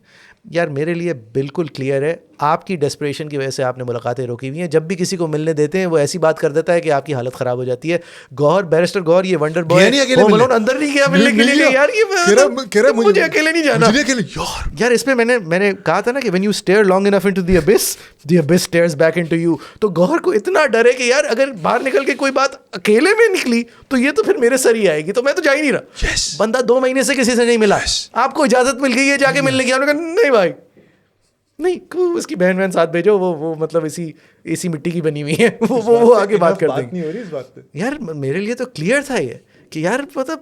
یار میرے لیے بالکل کلیئر ہے, آپ کی ڈیسپریشن کی وجہ سے آپ نے ملاقاتیں روکی ہوئی ہیں. جب بھی کسی کو ملنے دیتے ہیں وہ ایسی بات کر دیتا ہے کہ آپ کی حالت خراب ہو جاتی ہے. گوہر, بیرسٹر گوہر, یہ ونڈر بوائے اندر نہیں گیا ملنے کے لیے. یار یہ مجھے اکیلے نہیں جانا یار. اس پہ میں نے کہا تھا نا کہ when you stare long enough into the abyss stares back into you. تو گوہر کو اتنا ڈر ہے کہ یار اگر باہر نکل کے کوئی بات اکیلے میں نکلی تو یہ تو پھر میرے سر ہی آئے گی, تو میں تو جا ہی نہیں رہا. بندہ 2 مہینے سے کسی سے نہیں ملا, آپ کو اجازت مل گئی ہے جا کے ملنے کی, آپ نے کہا نہیں بھائی نہیں اس کی بہن ساتھ بھیجو, وہ مطلب اسی مٹی کی بنی ہوئی ہے, وہ آگے بات کر دیں گے. نہیں ہو رہی اس بات پہ یار میرے لیے تو کلیئر تھا یہ کہ یار مطلب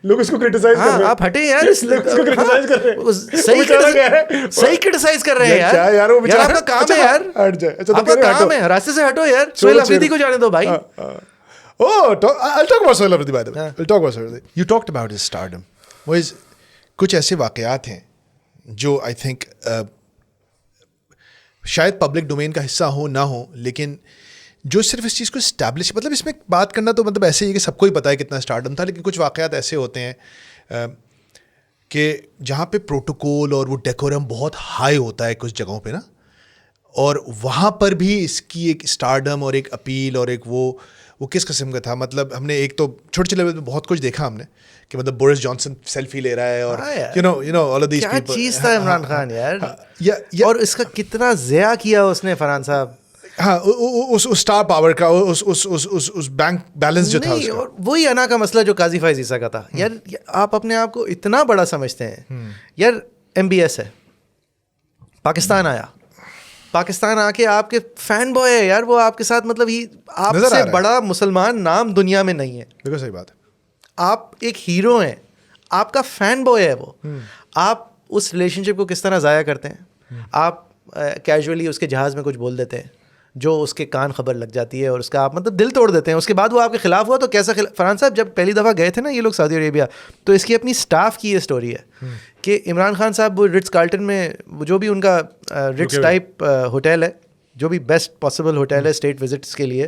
لوگ اس کو کرٹیسائز کر رہے ہیں. آپ ہٹیں یار, لوگ اس کو کرٹیسائز کر رہے ہیں. صحیح کرٹیسائز کر رہے ہیں یار. یار آپ کا کام ہے یار, ہٹ جائے. آپ کا کام ہے, راستے سے ہٹو یار. سہیل افریدی کو جانے دو بھائی. Oh, I'll talk about Sohail Afridi by the way. We'll talk about Sohail Afridi. You talked about his stardom. کچھ ایسے واقعات ہیں جو آئی تھنک شاید پبلک ڈومین کا حصہ ہو نہ ہو, لیکن جو صرف اس چیز کو اسٹیبلش, مطلب اس میں بات کرنا تو مطلب ایسے ہی کہ سب کو ہی پتہ ہے کتنا اسٹارڈم تھا, لیکن کچھ واقعات ایسے ہوتے ہیں کہ جہاں پہ پروٹوکول اور وہ ڈیکورم بہت ہائی ہوتا ہے کچھ جگہوں پہ نا, اور وہاں پر بھی اس کی ایک اسٹارڈم اور ایک اپیل اور ایک وہ کس قسم کا تھا. مطلب ہم نے ایک تو چھوٹے لیول پہ بہت کچھ دیکھا ہم نے کہ مطلب بورس جانسن سیلفی لے رہا ہے, اور you know all of these people. کیا چیز تھا عمران خان یار, اور اس کا کتنا ضیاع کیا اس نے فرحان صاحب. ہاں اس اسٹار پاور کا اس بینک بیلنس جو تھا اس کا. وہی انا کا مسئلہ جو قاضی فائز عیسیٰ کا تھا. یار آپ اپنے آپ کو اتنا بڑا سمجھتے ہیں یار. MBS ہے, پاکستان آیا, پاکستان آ کے آپ کے فین بوائے ہے یار, وہ آپ کے ساتھ مطلب آپ سے بڑا مسلمان نام دنیا میں نہیں ہے. بالکل صحیح بات ہے. آپ ایک ہیرو ہیں, آپ کا فین بوائے ہے وہ. آپ اس ریلیشن شپ کو کس طرح ضائع کرتے ہیں. آپ کیجولی اس کے جہاز میں کچھ بول دیتے ہیں جو اس کے کان خبر لگ جاتی ہے, اور اس کا آپ مطلب دل توڑ دیتے ہیں. اس کے بعد وہ آپ کے خلاف ہوا تو کیسا فرحان صاحب جب پہلی دفعہ گئے تھے نا یہ لوگ سعودی عربیہ, تو اس کی اپنی اسٹاف کی یہ اسٹوری ہے کہ عمران خان صاحب وہ رٹس کارلٹن میں جو بھی ان کا رٹس ٹائپ ہوٹل ہے, جو بھی بیسٹ پاسبل ہوٹل ہے اسٹیٹ وزٹس کے لیے,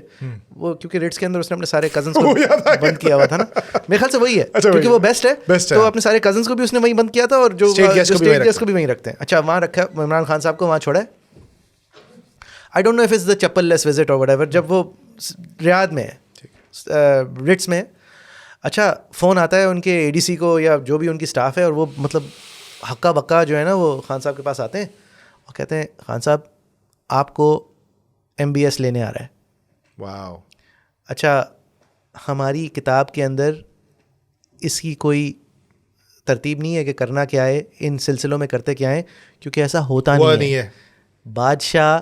وہ کیونکہ رٹس کے اندر اس نے اپنے سارے کزنس کو بند کیا ہوا تھا نا, میرے خیال سے وہی ہے کیونکہ وہ بیسٹ ہے, تو اپنے سارے کزنس کو بھی اس نے وہیں بند کیا تھا, اور جو اسٹیٹ گیسٹ کو بھی وہیں رکھتے ہیں. اچھا وہاں رکھا عمران خان صاحب کو, وہاں چھوڑا ہے. I don't know if it's the chappal-less visit or whatever. جب وہ ریاض میں ہے, رٹس میں, اچھا فون آتا ہے ان کے ADC کو یا جو بھی ان کی اسٹاف ہے, اور وہ مطلب ہکا بکا جو ہے نا وہ خان صاحب کے پاس آتے ہیں اور کہتے ہیں خان صاحب آپ کو MBS لینے آ رہا ہے. واو. اچھا ہماری کتاب کے اندر اس کی کوئی ترتیب نہیں ہے کہ کرنا کیا ہے, ان سلسلوں میں کرتے کیا ہیں, کیونکہ ایسا ہوتا نہیں ہے. بادشاہ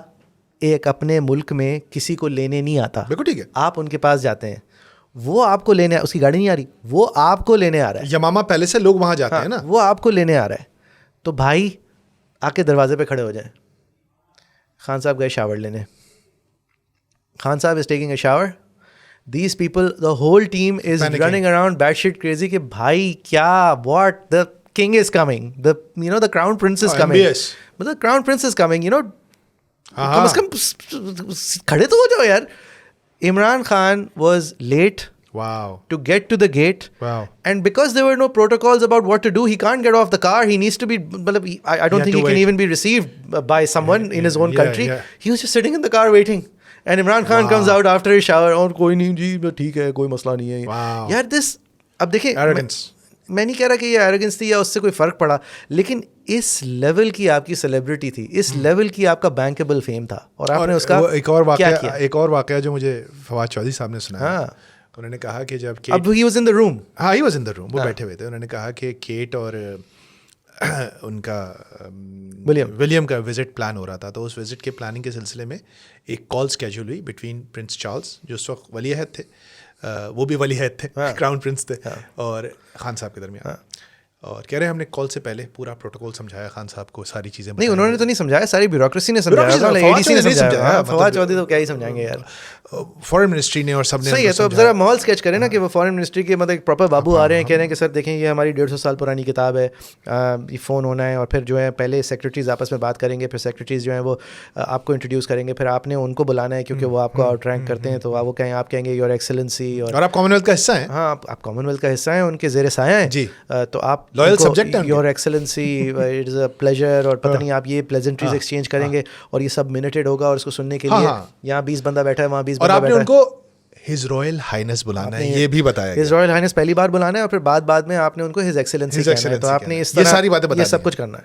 ایک اپنے ملک میں کسی کو لینے نہیں آتا. بالکل ٹھیک ہے. آپ ان کے پاس جاتے ہیں, وہ آپ کو لینے, اس کی گاڑی نہیں آ رہی, وہ آپ کو لینے آ رہا ہے. یمامہ پہلے سے لوگ وہاں جاتے ہیں نا, وہ آپ کو لینے آ رہا ہے. تو بھائی آ کے دروازے پہ کھڑے ہو جائیں. خان صاحب گئے شاور لینے. خان صاحب is taking a shower. These people, the whole team is running around bat shit crazy کہ بھائی کیا, what, the king is coming, the you know the crown prince is coming, مطلب crown prince is coming, you know کم از کم کھڑے تو ہو جاؤ یار. Imran Khan was late to get to the gate. Wow. And because there were no protocols about what to do, he can't get off the car. He needs to be, I don't think he can even be received by someone in his own country. He was just sitting in the car waiting. And Imran Khan comes out after his shower. اور کوئی نہیں جی ٹھیک ہے, کوئی مسئلہ نہیں ہے. یار this, اب دیکھیں میں نہیں کہہ رہا کہ یہ ایروگنس تھی یا اس سے کوئی فرق پڑا, لیکن اس لیول کی آپ کی سیلیبریٹی تھی, اس لیول کی آپ کا بینکیبل فیم تھا, اور آپ نے اس کا ایک اور واقعہ جو مجھے فواد چودھری صاحب نے سنایا. انہوں نے کہا کہ جب اب ہی واز ان دا روم, ہاں ہی واز ان دا روم, وہ بیٹھے ہوئے تھے. انہوں نے کہا کہ کیٹ اور ان کا ولیم کا وزٹ پلان ہو رہا تھا, تو اس وزٹ کے پلاننگ کے سلسلے میں ایک کال اسکیجول ہوئی بٹوین پرنس چارلز جو اس وقت ولی عہد تھے, وہ بھی ولی عہد تھے, کراؤن پرنس تھے, اور خان صاحب کے درمیان. اور کہہ رہے ہیں ہم نے کال سے پہلے پورا پروٹوکول سمجھایا خان صاحب کو, ساری چیزیں. نہیں انہوں نے تو نہیں سمجھایا, ساری بیوروکریسی نے سمجھایا. فواد چودھری تو کیا ہی سمجھائیں گے یار, فارن منسٹری نے اور سب نے. صحیح ہے, تو اب ذرا ماحول اسکیچ کریں نا کہ وہ فارن منسٹری کے مطلب ایک پراپر بابو آ رہے ہیں, کہہ رہے ہیں کہ سر دیکھیں یہ ہماری 150 سال پرانی کتاب ہے, یہ فون ہونا ہے, اور پھر جو ہے پہلے سیکریٹریز آپس میں بات کریں گے, پھر سیکریٹریز جو ہیں وہ آپ کو انٹروڈیوس کریں گے, پھر آپ نے ان کو بلانا ہے کیونکہ وہ آپ کو آؤٹ رینک کرتے ہیں, تو وہ کہیں آپ کہیں گے یور ایکسلنسی, اور آپ کامن ویلتھ کا حصہ ہیں. ہاں آپ کامن ویلتھ کا حصہ ہیں, ان کے زیر سایہ ہیں جی, تو آپ لوئل سبجیکٹ ہیں, your excellency it is a pleasure, اور پتہ نہیں آپ یہ پلیزنٹریز ایکسچینج کریں گے, اور یہ سب منٹڈ ہوگا, اور اس کو سننے کے لیے یہاں 20 بندہ بیٹھا ہے, وہاں 20 بندہ بیٹھا ہے, اور آپ نے ان کو ہز رائل ہائنس بلانا ہے, یہ بھی بتایا ہز رائل ہائنس پہلی بار بلانا ہے, اور پھر بعد میں آپ نے ان کو ہز ایکسلنسی کہنا ہے, تو آپ نے اس طرح ساری باتیں بتا, یہ سب کچھ کرنا ہے.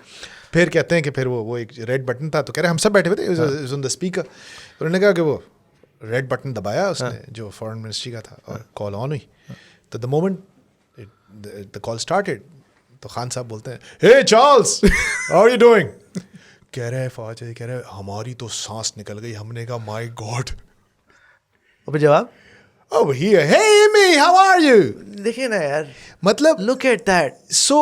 پھر کہتے ہیں کہ پھر وہ ایک ریڈ بٹن تھا, تو کہہ رہے ہم سب بیٹھے ہوئے تھے آن دا اسپیکر, انہوں نے کہا کہ وہ ریڈ بٹن دبایا اس نے جو فارن منسٹری کا تھا, اور کال آن ہوئی, تو the moment the call started, تو خان صاحب بولتے ہیں hey Charles how are you doing, کہہ رہے فوج کہہ رہے ہماری تو سانس نکل گئی. ہم نے کہا مائی گاڈ. اور جواب Oh, here. Hey, Amy, how are you? دیکھیں نا یار, مطلب look at that. So,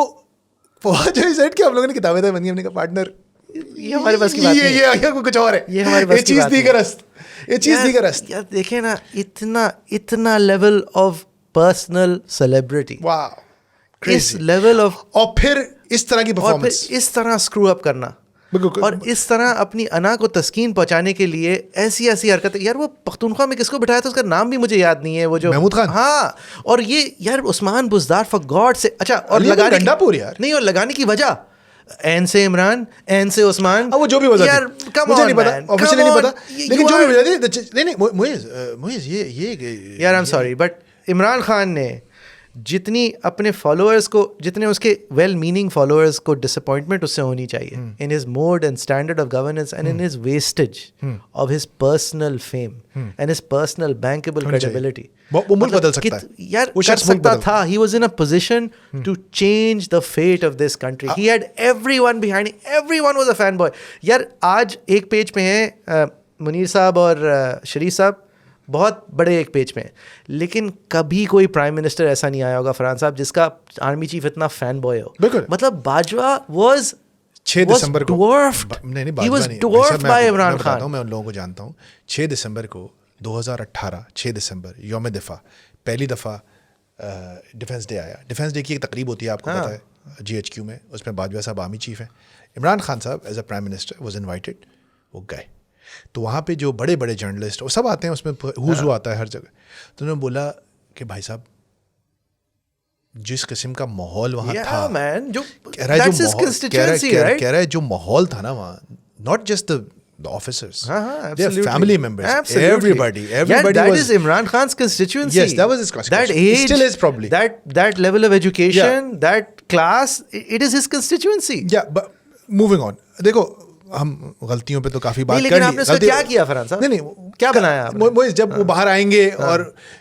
فوج سیٹ کہ ہم لوگوں نے کتابیں بنی, ہم نے کہا پارٹنر یہ ہمارے بس کی بات نہیں ہے, یہ کچھ اور ہے, یہ ہمارے بس کی چیز بات دیگر است, یہ چیز دیگر است. یار دیکھیں نا, اتنا level of personal celebrity, wow, اس لیول آف, اور پھر اس طرح کی اور پرفارمنس, پھر اس طرح اسکرو اپ کرنا, اور اس طرح اپنی انا کو تسکین پہنچانے کے لیے ایسی حرکتیں. یار وہ پختونخوا میں کس کو بٹھایا تھا, اس کا نام بھی مجھے یاد نہیں ہے, وہ جو محمود خان. ہاں, اور یہ یار عثمان بزدار فار گاڈ سے, اچھا, اور لگانے گنڈا پور یار نہیں, اور لگانے کی وجہ این سے عمران, این سے عثمان, وہ جو بھی وجہ یار مجھے نہیں پتا, آفیشلی نہیں پتا, لیکن جو بھی وجہ تھی, نہیں معیز یہ یار I am sorry, but Imran Khan نے جتنی اپنے فالوورس کو, جتنے اس کے ویل میننگ فالوورس کو ڈسپوائنٹمنٹ اس سے ہونی چاہیے in his mode and standard of governance and in his vestige of his personal fame and his personal bankable credibility, وہ ملک بدل سکتا ہے یار, کر سکتا تھا. He was in a position to change the fate of this country. He head every one behind, every one was a fan boy. یار آج ایک پیج پہ ہیں منیر صاحب اور شریف صاحب, بہت بڑے ایک پیج میں, لیکن کبھی کوئی پرائم منسٹر ایسا نہیں آیا ہوگا فرحان صاحب جس کا آرمی چیف اتنا فین بوائے ہو. مطلب باجوہ واز 6 دسمبر کو, he was dwarfed by Imran Khan. میں ان لوگوں کو جانتا ہوں. 6 دسمبر کو 2018 6 دسمبر یوم دفاع, پہلی دفعہ ڈیفینس ڈے آیا. ڈیفینس ڈے کی ایک تقریب ہوتی ہے, آپ کو پتہ ہے, GHQ میں. اس میں باجوہ صاحب آرمی چیف ہیں, عمران خان صاحب as a prime minister was invited, وہ گئے. تو وہاں پہ جو بڑے بڑے جرنلسٹ وہ سب آتے ہیں, اس میں ہوزو آتا ہے ہر جگہ. تو انہوں نے بولا کہ بھائی صاحب جس قسم کا ماحول وہاں تھا, کہہ رہا ہے جو ماحول تھا نا وہاں, not just the officers, their family members, everybody that was is Imran Khan's constituency. Yes, that was his constituency. That age, still is probably that level of education, that class, it is his constituency. Yeah, but moving on, دیکھو ہم غلطیوں پہ تو کافی بات کر لی. لیکن آپ نے اس کو کیا کیا فرحان صاحب, نہیں کیا بنایا آپ نے, جب وہ باہر آئیں گے اور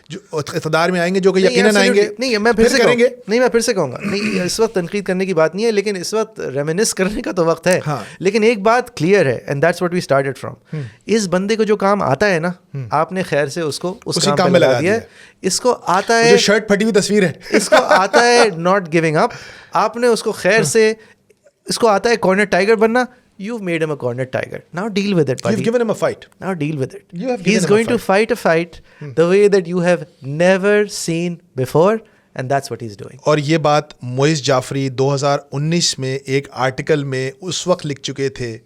جو اقتدار میں آئیں گے, جو کہ یقیناً آئیں گے, نہیں میں پھر سے کریں گے, نہیں میں پھر سے کہوں گا, نہیں اس وقت تنقید کرنے کی بات نہیں ہے, لیکن اس وقت ریمینس کرنے کا تو وقت ہے. لیکن ایک بات کلیئر ہے, and that's what we started from, اس بندے کو جو کام آتا ہے نا, آپ نے خیر سے اس کو اس کام میں لگا دیا. اس کو آتا ہے, شرٹ پھٹی ہوئی تصویر ہے, اس کو آتا ہے ناٹ گیونگ اپ, آپ نے اس کو خیر سے, اس کو آتا ہے کارنر ٹائیگر بننا. You've made him a corner tiger. Now deal with it, buddy. You've given him a fight. Now deal with it. He's going to fight a fight the way that you have never seen before, and that's what he's doing. اور یہ بات معیز جعفری 2019 میں ایک article میں اس وقت لکھ چکے تھے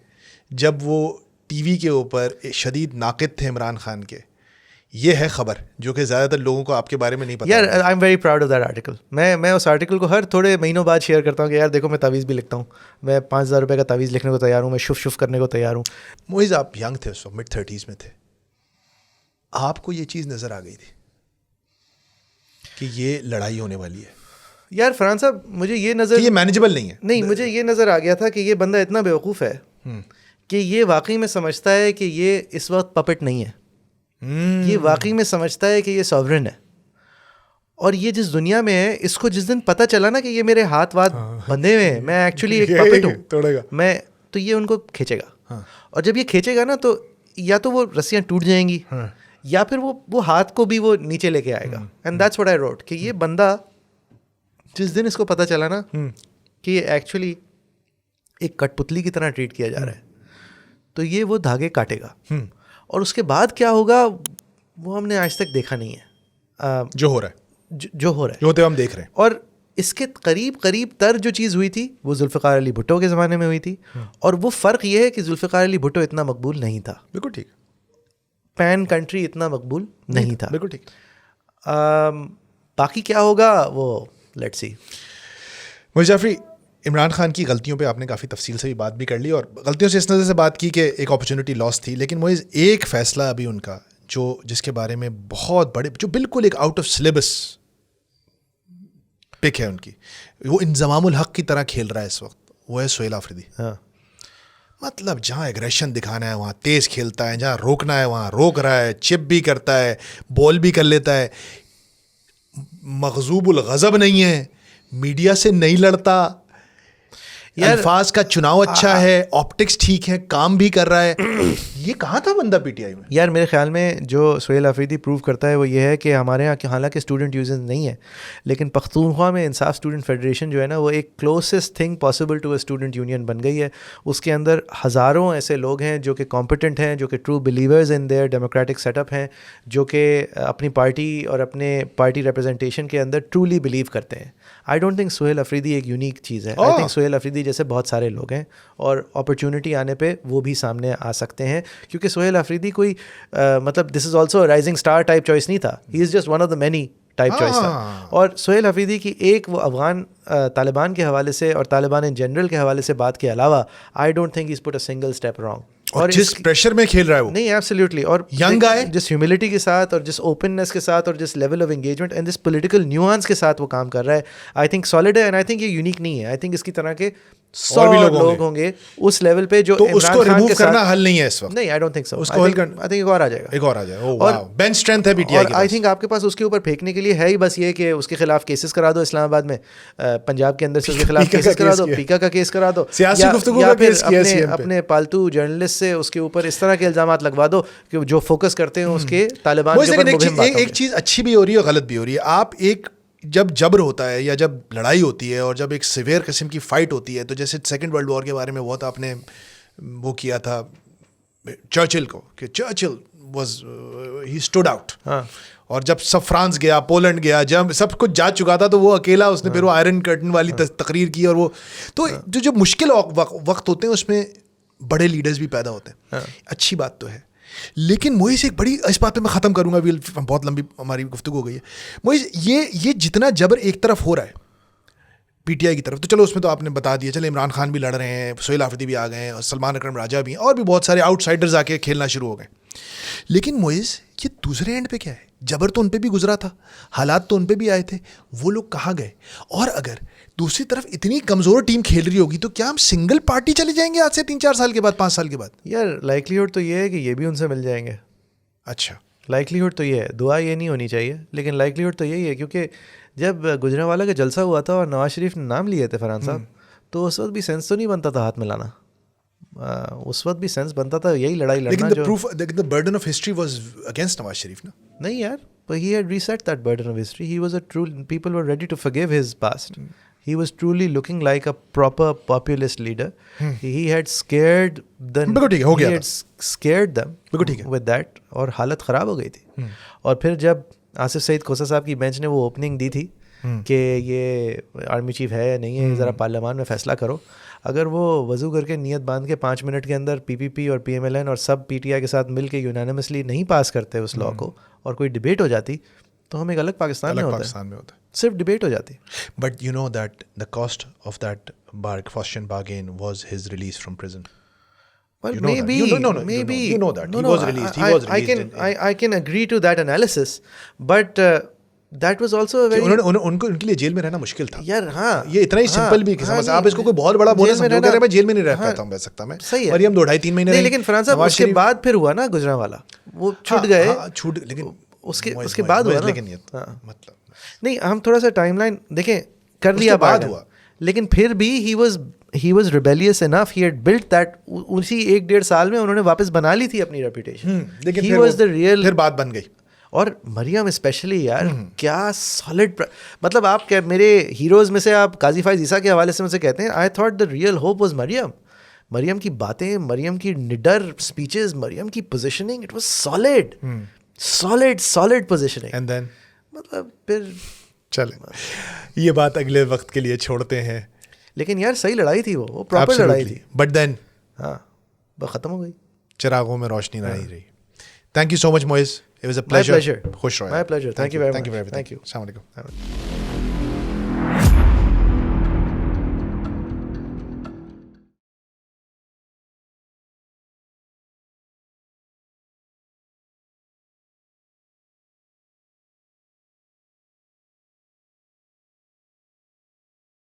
جب وہ ٹی وی کے اوپر شدید ناقد تھے عمران خان کے. یہ ہے خبر جو کہ زیادہ تر لوگوں کو آپ کے بارے میں نہیں پتا. یار I am very proud of that article. میں اس آرٹیکل کو ہر تھوڑے مہینوں بعد شیئر کرتا ہوں کہ یار دیکھو میں تعویذ بھی لکھتا ہوں, میں 5000 روپے کا تعویذ لکھنے کو تیار ہوں, میں شف کرنے کو تیار ہوں. معیز آپ ینگ تھے اس وقت, mid 30s میں تھے, آپ کو یہ چیز نظر آ گئی تھی کہ یہ لڑائی ہونے والی ہے؟ یار فرحان صاحب مجھے یہ نظر, یہ مینیجبل نہیں ہے. نہیں, مجھے یہ نظر آ گیا تھا کہ یہ بندہ اتنا بیوقوف ہے کہ یہ واقعی میں سمجھتا ہے کہ یہ اس وقت پپٹ نہیں ہے, یہ واقعی میں سمجھتا ہے کہ یہ سوورن ہے, اور یہ جس دنیا میں ہے, اس کو جس دن پتہ چلا نا کہ یہ میرے ہاتھ واتھ بندھے ہوئے ہیں, میں ایکچولی ایک پپٹ ہوں, میں تو یہ ان کو کھینچے گا, اور جب یہ کھینچے گا نا تو یا تو وہ رسیاں ٹوٹ جائیں گی یا پھر وہ ہاتھ کو بھی وہ نیچے لے کے آئے گا. And that's what I wrote, کہ یہ بندہ جس دن اس کو پتہ چلا نا کہ یہ ایکچولی ایک کٹ پتلی کی طرح ٹریٹ کیا جا رہا ہے, تو یہ وہ دھاگے کاٹے گا, اور اس کے بعد کیا ہوگا وہ ہم نے آج تک دیکھا نہیں ہے. جو ہو رہا ہے, جو ہو رہا ہے, جو ہوتے ہم دیکھ رہے ہیں. اور اس کے قریب تر جو چیز ہوئی تھی وہ ذوالفقار علی بھٹو کے زمانے میں ہوئی تھی, اور وہ فرق یہ ہے کہ ذوالفقار علی بھٹو اتنا مقبول نہیں تھا. بالکل ٹھیک. پین کنٹری اتنا مقبول نہیں تھا. بالکل ٹھیک. باقی کیا ہوگا وہ لیٹس سی. معیز جعفری, عمران خان کی غلطیوں پہ آپ نے کافی تفصیل سے بھی بات بھی کر لی, اور غلطیوں سے اس نظر سے بات کی کہ ایک اپرچونٹی لاس تھی, لیکن معیز ایک فیصلہ ابھی ان کا جس کے بارے میں بہت بڑے, جو بالکل ایک آؤٹ آف سلیبس پک ہے ان کی, وہ انضمام الحق کی طرح کھیل رہا ہے اس وقت, وہ ہے سہیل آفریدی. مطلب جہاں ایگریشن دکھانا ہے وہاں تیز کھیلتا ہے, جہاں روکنا ہے وہاں روک رہا ہے, چپ بھی کرتا ہے, بال بھی کر لیتا ہے, مغضوب الغضب نہیں ہے, میڈیا سے نہیں لڑتا. الفاظ کا چناؤ اچھا ہے, آپٹکس ٹھیک ہے, کام بھی کر رہا ہے. یہ کہاں تھا بندہ پی ٹی آئی میں؟ یار میرے خیال میں جو سہیل آفریدی پروو کرتا ہے وہ یہ ہے کہ ہمارے یہاں حالانکہ اسٹوڈنٹ یونین نہیں ہے, لیکن پختونخوا میں انصاف اسٹوڈنٹ فیڈریشن جو ہے نا وہ ایک closest thing possible to a student union بن گئی ہے. اس کے اندر ہزاروں ایسے لوگ ہیں جو کہ کمپیٹنٹ ہیں, جو کہ true believers in their democratic set up ہیں, جو کہ اپنی پارٹی اور اپنے پارٹی ریپرزنٹیشن کے اندر ٹرولی بلیو کرتے ہیں. I don't think Sohail Afridi ایک یونیک چیز ہے. آئی تھنک سہیل آفریدی جیسے بہت سارے لوگ ہیں اور اپرچونٹی آنے پہ وہ بھی سامنے آ سکتے ہیں, کیونکہ سہیل آفریدی کوئی مطلب this is also rising star type choice نہیں تھا. He is just one of the many type choice تھا. اور سہیل آفریدی کی ایک وہ افغان طالبان کے حوالے سے اور طالبان ان جنرل کے حوالے سے بات کے علاوہ I don't think is put a single step wrong. اور جس پریشر میں کھیل رہا ہے وہ نہیں ایبسلیوٹلی, اور ینگ آئے جس ہیوملٹی کے ساتھ اور جس اوپننس کے ساتھ اور جس لیول آف انگیجمنٹ اینڈ جس پولیٹیکل نیوانس کے ساتھ وہ کام کر رہا ہے, آئی تھنک سالڈ ہے. اینڈ آئی تھنک یہ یونیک نہیں ہے. آئی تھنک اس کی طرح کے 100 لوگ ہوں گے اس لیول پہ جو اس کو ریموو کرنا حل نہیں ہے اس وقت. نہیں, آئی ڈونٹ تھنک سو. اس کو حل کرنا آئی تھنک ایک اور آ جائے گا, ایک اور آ جائے گا. اور بینچ اسٹرینتھ ہے پی ٹی آئی کی. آئی تھنک آپ کے پاس اس کے اوپر پھینکنے کے لیے ہے ہی بس یہ کہ اس کے خلاف کیسز کرا دو اسلام آباد میں, پنجاب کے اندر سے اس کے خلاف کیسز کرا دو, پیکا کا کیس کرا دو, سیاسی گفتگو کا کیس کیا اپنے پالتو جرنلسٹ سے اس کے اوپر اس طرح کے الزامات لگوا دو کہ جو فوکس کرتے ہیں اس کے طالبان کے اوپر مبہم باتوں. ایک چیز اچھی بھی ہو رہی ہے اور غلط بھی ہو رہی ہے. آپ ایک جب جبر ہوتا ہے یا جب لڑائی ہوتی ہے اور جب ایک سیویئر قسم کی فائٹ ہوتی ہے, تو جیسے سیکنڈ ورلڈ وار کے بارے میں بہت آپ نے وہ کیا تھا چرچل کو کہ Churchill was he stood out, اور جب سب فرانس گیا, پولینڈ گیا, جب سب کچھ جا چکا تھا تو وہ اکیلا اس نے پھر وہ آئرن کرٹن والی تقریر کی. اور وہ تو جو مشکل وقت ہوتے ہیں اس میں بڑے لیڈرز بھی پیدا ہوتے ہیں. اچھی بات تو ہے, لیکن موئز ایک بڑی, اس بات پہ میں ختم کروں گا, بہت لمبی ہماری گفتگو ہو گئی ہے. موئز یہ جتنا جبر ایک طرف ہو رہا ہے پی ٹی آئی کی طرف, تو چلو اس میں تو آپ نے بتا دیا, چلے عمران خان بھی لڑ رہے ہیں, سہیل آفریدی بھی آ گئے ہیں, اور سلمان اکرم راجہ بھی ہیں, اور بھی بہت سارے آؤٹ سائڈرز آ کے کھیلنا شروع ہو گئے. لیکن موئز یہ دوسرے اینڈ پہ کیا ہے, جبر تو ان پہ بھی گزرا تھا, حالات تو ان پہ بھی آئے تھے, وہ لوگ کہاں گئے؟ اور اگر دوسری طرف اتنی کمزور ٹیم کھیل رہی ہوگی تو کیا ہم سنگل پارٹی چلے جائیں گے آج سے 3-4 سال کے بعد, 5 سال کے بعد؟ یار لائکلیہڈ تو یہ ہے کہ یہ بھی ان سے مل جائیں گے. اچھا, لائکلیہڈ تو یہ ہے, دعا یہ نہیں ہونی چاہیے, لیکن لائکلیہڈ تو یہی ہے. کیونکہ جب گجرانوالہ کا جلسہ ہوا تھا اور نواز شریف نے نام لیے تھے فرحان صاحب, تو اس وقت بھی سینس تو نہیں بنتا تھا ہاتھ ملانا, اس وقت بھی سینس بنتا تھا یہی لڑائی لڑنا. لیکن the burden of history was against Nawaz Sharif نا. نہیں یار, but he had reset that burden of history. He was a true, people were ready to forgive his past. He was truly looking like a proper populist leader. He had scared them. He had scared them with that, اور حالت خراب ہو گئی تھی. اور پھر جب آصف سعید کھوسہ صاحب کی بینچ نے وہ اوپننگ دی تھی کہ یہ آرمی چیف ہے یا نہیں ہے, ذرا پارلیمان میں فیصلہ کرو. اگر وہ وضو کر کے نیت باندھ کے 5 منٹ کے اندر پی پی پی اور پی ایم ایل این اور سب پی ٹی آئی کے ساتھ مل کے یونانیمسلی نہیں پاس کرتے اس لاء کو, اور کوئی ڈبیٹ ہو جاتی, تو ہم ایک الگ پاکستان میں ہوتا, صرف ڈبیٹ ہو جاتی. But you know that the cost of that Faustian bargain was his release from prison. Well, maybe you know that. He was released. I can agree to that analysis, but that was also a very. ان کو ان کے لیے jail میں رہنا مشکل تھا. یار ہاں, یہ اتنا ہی سمپل بھی کہ آپ اس کو کوئی بہت بڑا بولے سمجھو کہ میں جیل میں نہیں رہ پاتا ہوں, رہ سکتا میں. صحیح ہے, مریم 2-2.5-3 مہینے نہیں, لیکن فرحان صاحب اس کے بعد پھر ہوا نا گجرانوالہ, وہ چھوٹ گئے, لیکن اس کے بعد ہوا نا. لیکن مطلب نہیں, ہم تھوڑا سا ٹائم لائن دیکھیں, کر لیا بعد ہوا, لیکن پھر بھی he was rebellious enough, he had built that. اسی 1-1.5 سال میں انہوں نے واپس بنا لی تھی اپنی ریپوٹیشن. لیکن he was the real, پھر بات بن گئی. اور مریم اسپیشلی یار, کیا سالڈ, مطلب آپ کیا میرے ہیروز میں سے آپ قاضی فائز عیسیٰ کے حوالے سے مجھ سے کہتے ہیں, I thought the real hope was Maryam. مریم کی باتیں, مریم کی نڈر اسپیچز, مریم کی positioning, it was solid positioning. And then مطلب پھر چلیں, یہ بات اگلے وقت کے لیے چھوڑتے ہیں. لیکن یار صحیح لڑائی تھی, وہ پراپر لڑائی تھی. بٹ دین ہاں, بس ختم ہو گئی, چراغوں میں روشنی نہیں رہی. Thank you so much Moeed, it was a pleasure. خوش رہو. My pleasure. Thank you very much. Thank you. السلام علیکم.